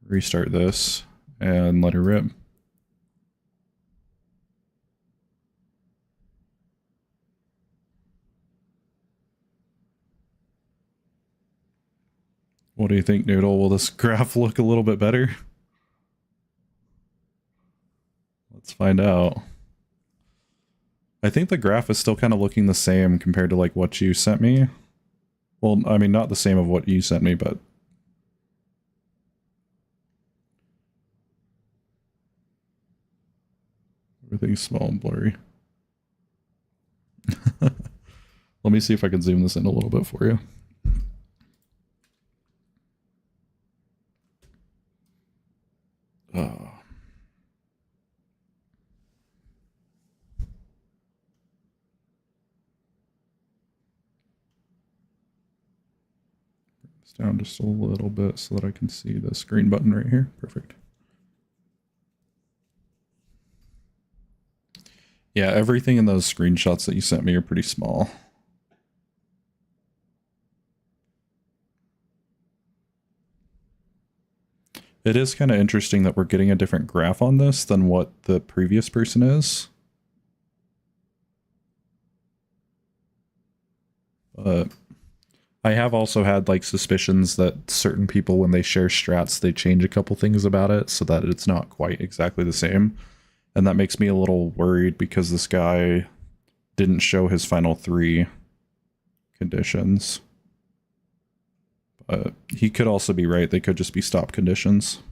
Restart this and let her rip. What do you think, Noodle? Will this graph look a little bit better? Let's find out. I think the graph is still kind of looking the same compared to like what you sent me. Well, I mean, not the same of what you sent me, but... Everything's small and blurry. Let me see if I can zoom this in a little bit for you. Down just a little bit so that I can see this green button right here. Perfect. Yeah, everything in those screenshots that you sent me are pretty small. It is kind of interesting that we're getting a different graph on this than what the previous person is. But I have also had like suspicions that certain people, when they share strats, they change a couple things about it so that it's not quite exactly the same. And that makes me a little worried because this guy didn't show his final 3 conditions. But he could also be right. They could just be stop conditions.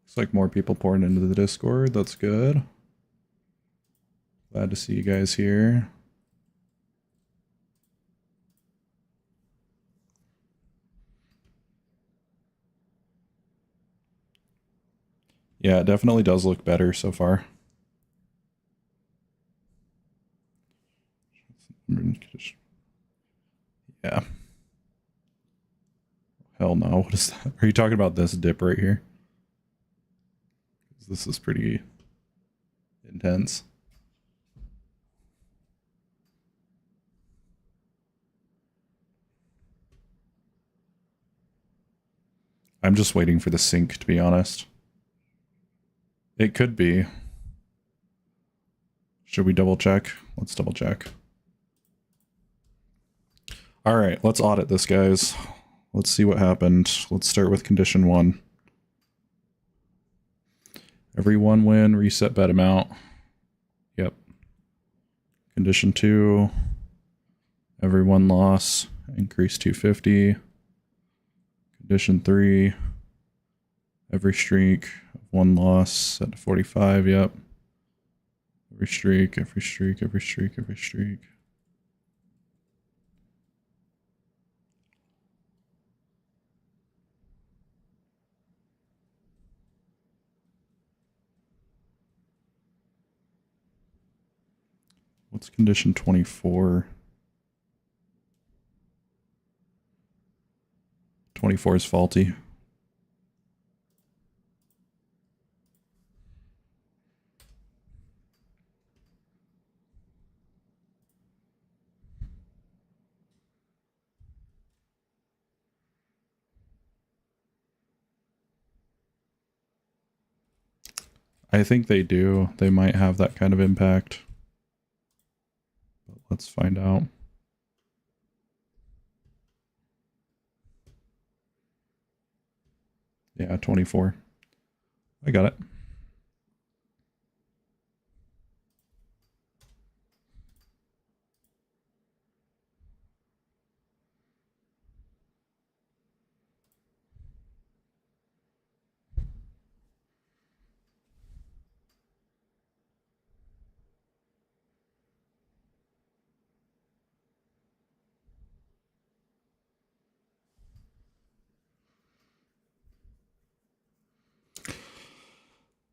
Looks like more people pouring into the Discord. That's good. Glad to see you guys here. Yeah, it definitely does look better so far. Yeah. Hell no. What is that? Are you talking about this dip right here? This is pretty intense. I'm just waiting for the sync, to be honest. It could be. Should we double check? Let's double check. All right, let's audit this, guys. Let's see what happened. Let's start with condition 1. Every 1 win, reset bet amount. Yep. Condition 2. Every 1 loss, increase 250. Condition 3. Every streak of 1 loss, set to 45. Yep. Every streak, every streak, every streak, every streak. What's condition 24? 24 is faulty. I think they do. They might have that kind of impact. But let's find out. Yeah, 24. I got it.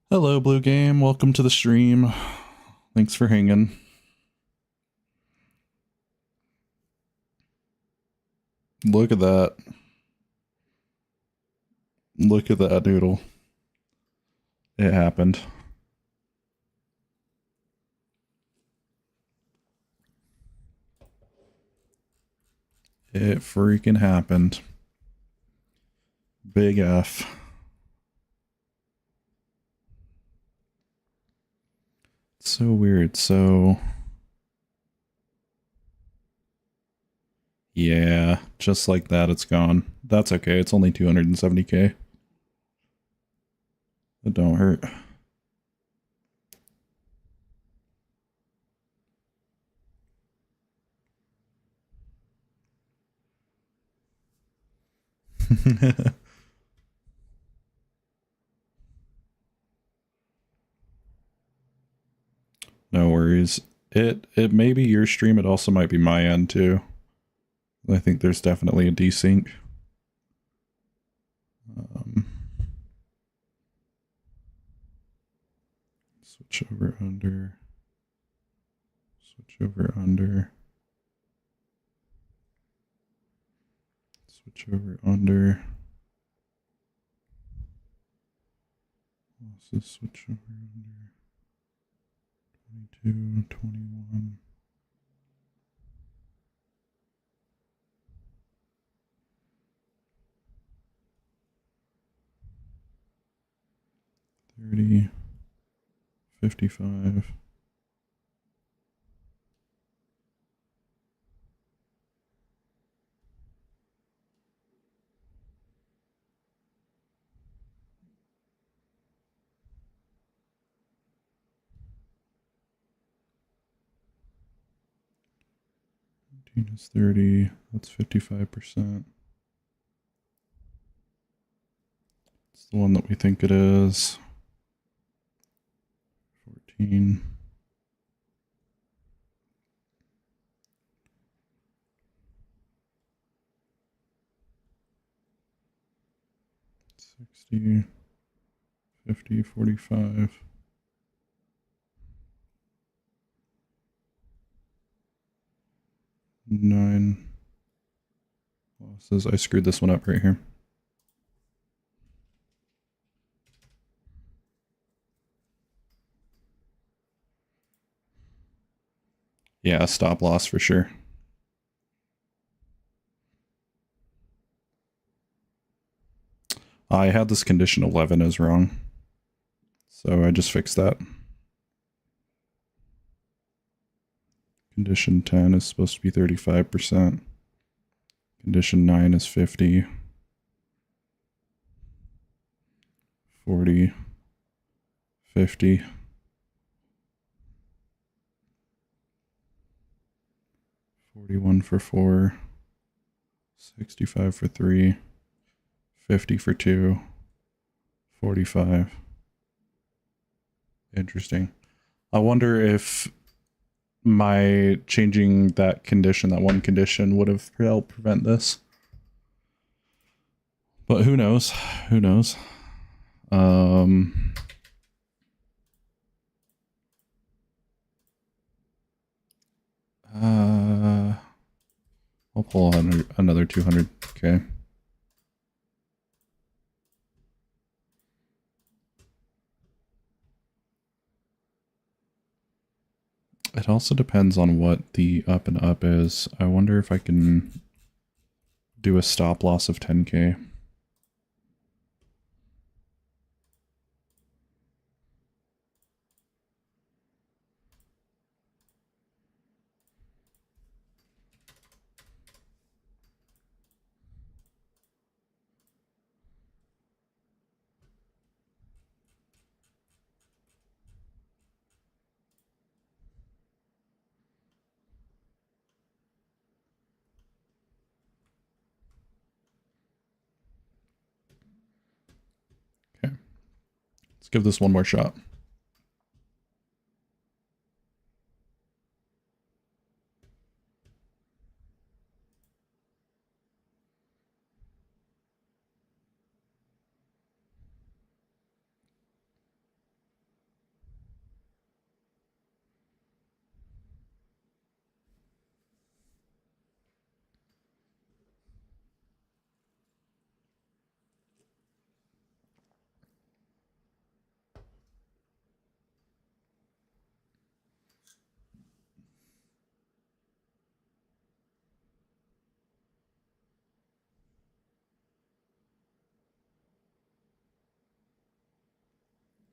Hello, Blue Game. Welcome to the stream. Thanks for hanging. Look at that. Look at that noodle. It happened. It freaking happened. Big F. So weird. So yeah, just like that, it's gone. That's okay. It's only 270k. It don't hurt. No worries. It may be your stream. It also might be my end too. I think there's definitely a desync. Switch over under. Switch over under. Switch over under. Let's switch over under. 22, 21. 30, 55. Is 30, that's 55%. It's the one that we think it is. 14. 60, 50, 45. 9 losses. I screwed this one up right here. Yeah, stop loss for sure. I had this condition 11 as wrong, so I just fixed that. Condition 10 is supposed to be 35%. Condition 9 is 50. 40. 50. 41 for 4. 65 for 3. 50 for 2. 45. Interesting. I wonder if my changing that condition, that one condition, would have helped prevent this. But who knows? Who knows? I'll pull another 200. Okay. It also depends on what the up and up is. I wonder if I can do a stop loss of 10K. Okay. Let's give this one more shot.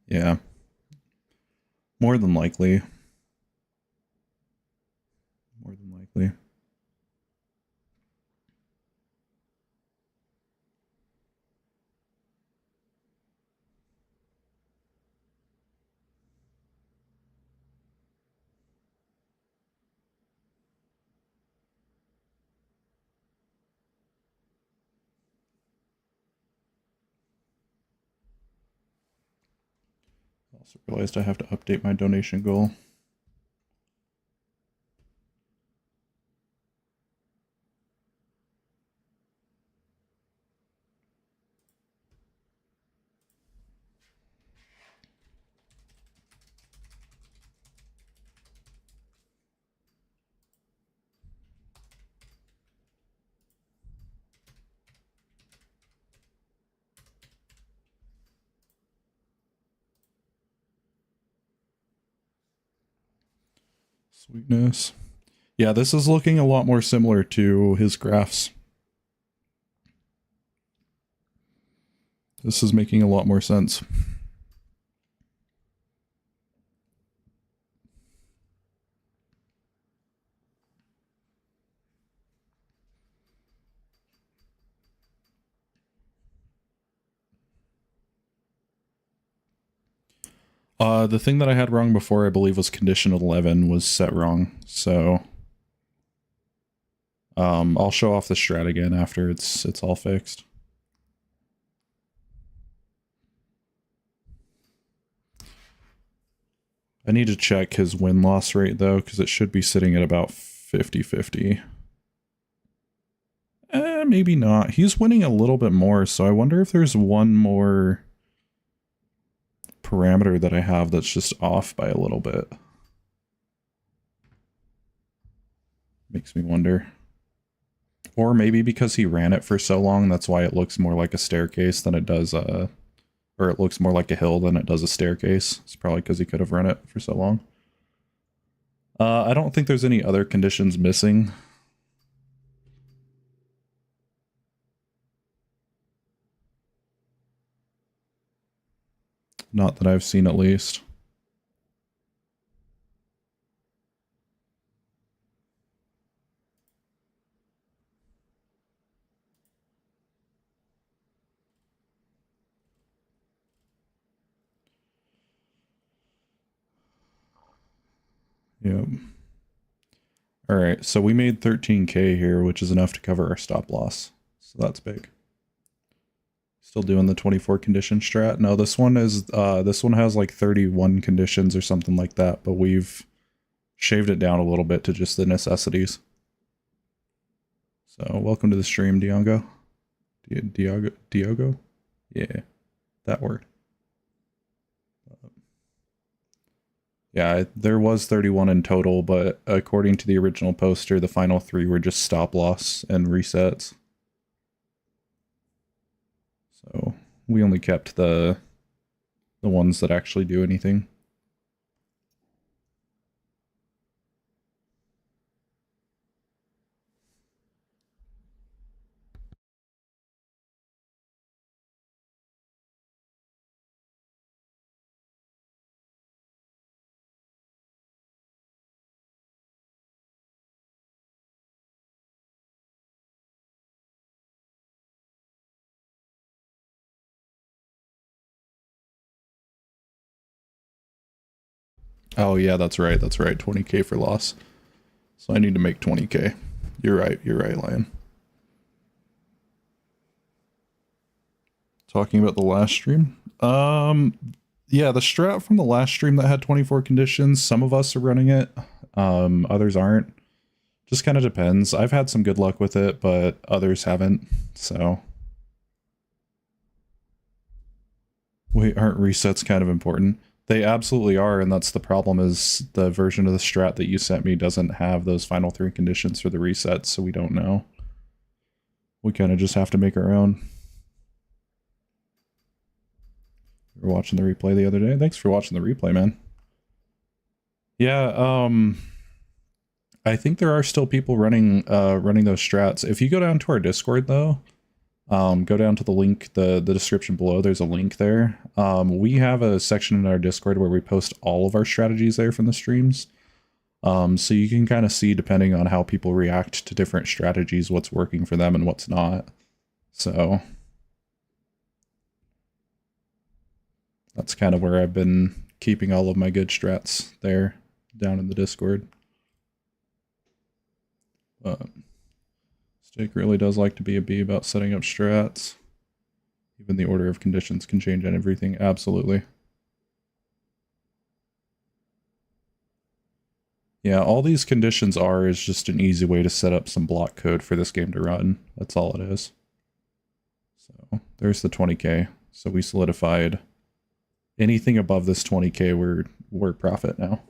Yeah. More than likely. More than likely. I also realized I have to update my donation goal. Sweetness. Yeah, this is looking a lot more similar to his graphs. This is making a lot more sense. The thing that I had wrong before, I believe, was condition 11 was set wrong. So I'll show off the strat again after it's all fixed. I need to check his win-loss rate, though, because it should be sitting at about 50-50. Maybe not. He's winning a little bit more, so I wonder if there's one more parameter that I have that's just off by a little bit. Makes me wonder. Or maybe because he ran it for so long, that's why it looks more like a staircase than it does or it looks more like a hill than it does a staircase. It's probably because he could have run it for so long. I don't think there's any other conditions missing. Not that I've seen, at least. Yep. All right, so we made 13K here, which is enough to cover our stop loss. So that's big. Still doing the 24 condition strat. No, this one has like 31 conditions or something like that, but we've shaved it down a little bit to just the necessities. So welcome to the stream, Diogo. Diogo? Yeah, that word. Yeah, there was 31 in total, but according to the original poster, the final 3 were just stop loss and resets. So we only kept the ones that actually do anything. Oh yeah, that's right. That's right. 20k for loss. So I need to make 20k. You're right. You're right, Lion. Talking about the last stream. Yeah, the strat from the last stream that had 24 conditions, some of us are running it. Others aren't. Just kind of depends. I've had some good luck with it, but others haven't. So wait, aren't resets kind of important? They absolutely are, and that's the problem, is the version of the strat that you sent me doesn't have those final 3 conditions for the resets, so we don't know. We kind of just have to make our own. We were watching the replay the other day. Thanks for watching the replay, man. Yeah, I think there are still people running those strats. If you go down to our Discord, though, go down to the link, the description below, there's a link there. We have a section in our Discord where we post all of our strategies there from the streams. So you can kind of see, depending on how people react to different strategies, what's working for them and what's not. So that's kind of where I've been keeping all of my good strats there, down in the Discord. Steak really does like to be a bee about setting up strats. Even the order of conditions can change on everything. Absolutely. Yeah, all these conditions is just an easy way to set up some block code for this game to run. That's all it is. So there's the 20k. So we solidified anything above this 20k, we're profit now.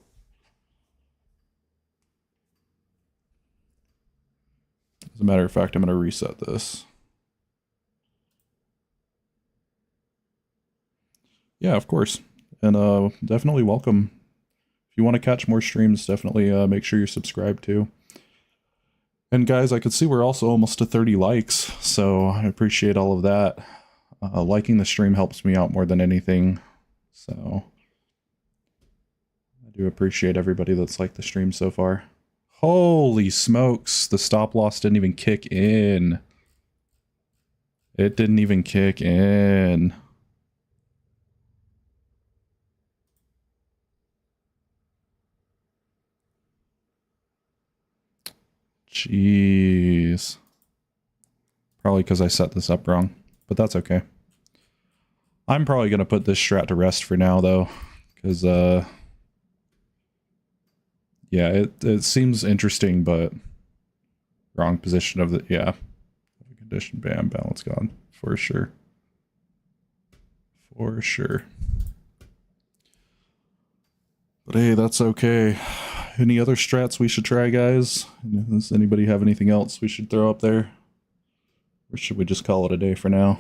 As a matter of fact, I'm going to reset this. Yeah, of course. And definitely welcome. If you want to catch more streams, definitely make sure you're subscribed too. And guys, I could see we're also almost to 30 likes, so I appreciate all of that. Liking the stream helps me out more than anything, so I do appreciate everybody that's liked the stream so far. Holy smokes, the stop loss didn't even kick in. It didn't even kick in. Jeez. Probably because I set this up wrong, but that's okay. I'm probably going to put this strat to rest for now, though, because, yeah, it seems interesting, but wrong position of the, yeah. Condition, bam, balance gone, for sure. For sure. But hey, that's okay. Any other strats we should try, guys? Does anybody have anything else we should throw up there? Or should we just call it a day for now?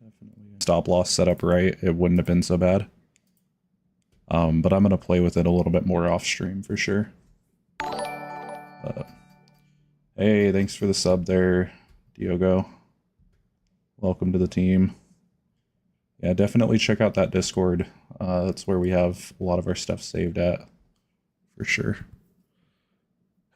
Definitely. Stop loss set up right, it wouldn't have been so bad. But I'm going to play with it a little bit more off stream for sure. Hey, thanks for the sub there, Diogo. Welcome to the team. Yeah, definitely check out that Discord. That's where we have a lot of our stuff saved at, for sure.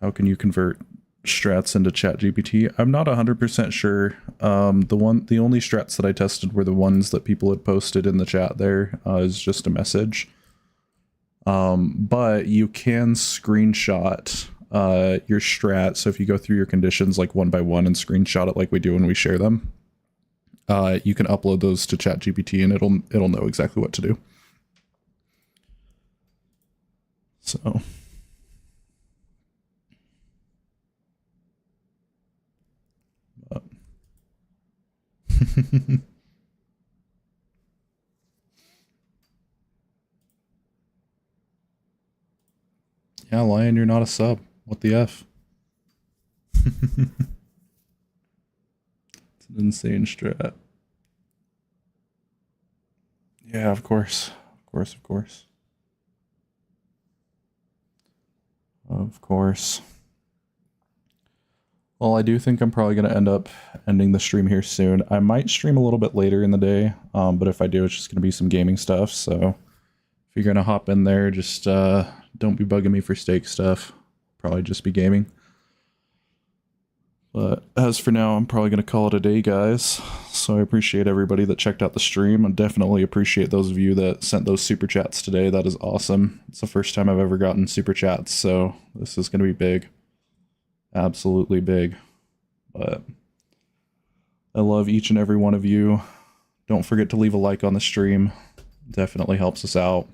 How can you convert strats into ChatGPT? I'm not 100% sure. The only strats that I tested were the ones that people had posted in the chat there. Is just a message. But you can screenshot your strat. So if you go through your conditions like one by one and screenshot it like we do when we share them, you can upload those to ChatGPT and it'll know exactly what to do. So yeah, Lion, you're not a sub. What the F? It's an insane strat. Yeah, of course. Of course, of course. Of course. Well, I do think I'm probably going to end up ending the stream here soon. I might stream a little bit later in the day, but if I do, it's just going to be some gaming stuff. So if you're going to hop in there, just don't be bugging me for steak stuff. Probably just be gaming. But as for now, I'm probably going to call it a day, guys. So I appreciate everybody that checked out the stream. I definitely appreciate those of you that sent those super chats today. That is awesome. It's the first time I've ever gotten super chats, so this is going to be big. Absolutely big. But I love each and every one of you. Don't forget to leave a like on the stream. Definitely helps us out.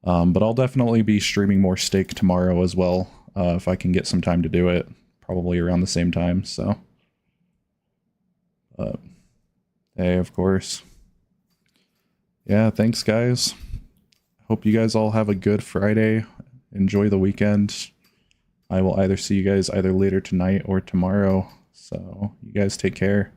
But I'll definitely be streaming more steak tomorrow as well, if I can get some time to do it. Probably around the same time, so. Hey, of course. Yeah, thanks, guys. Hope you guys all have a good Friday. Enjoy the weekend. I will either see you guys either later tonight or tomorrow. So, you guys take care.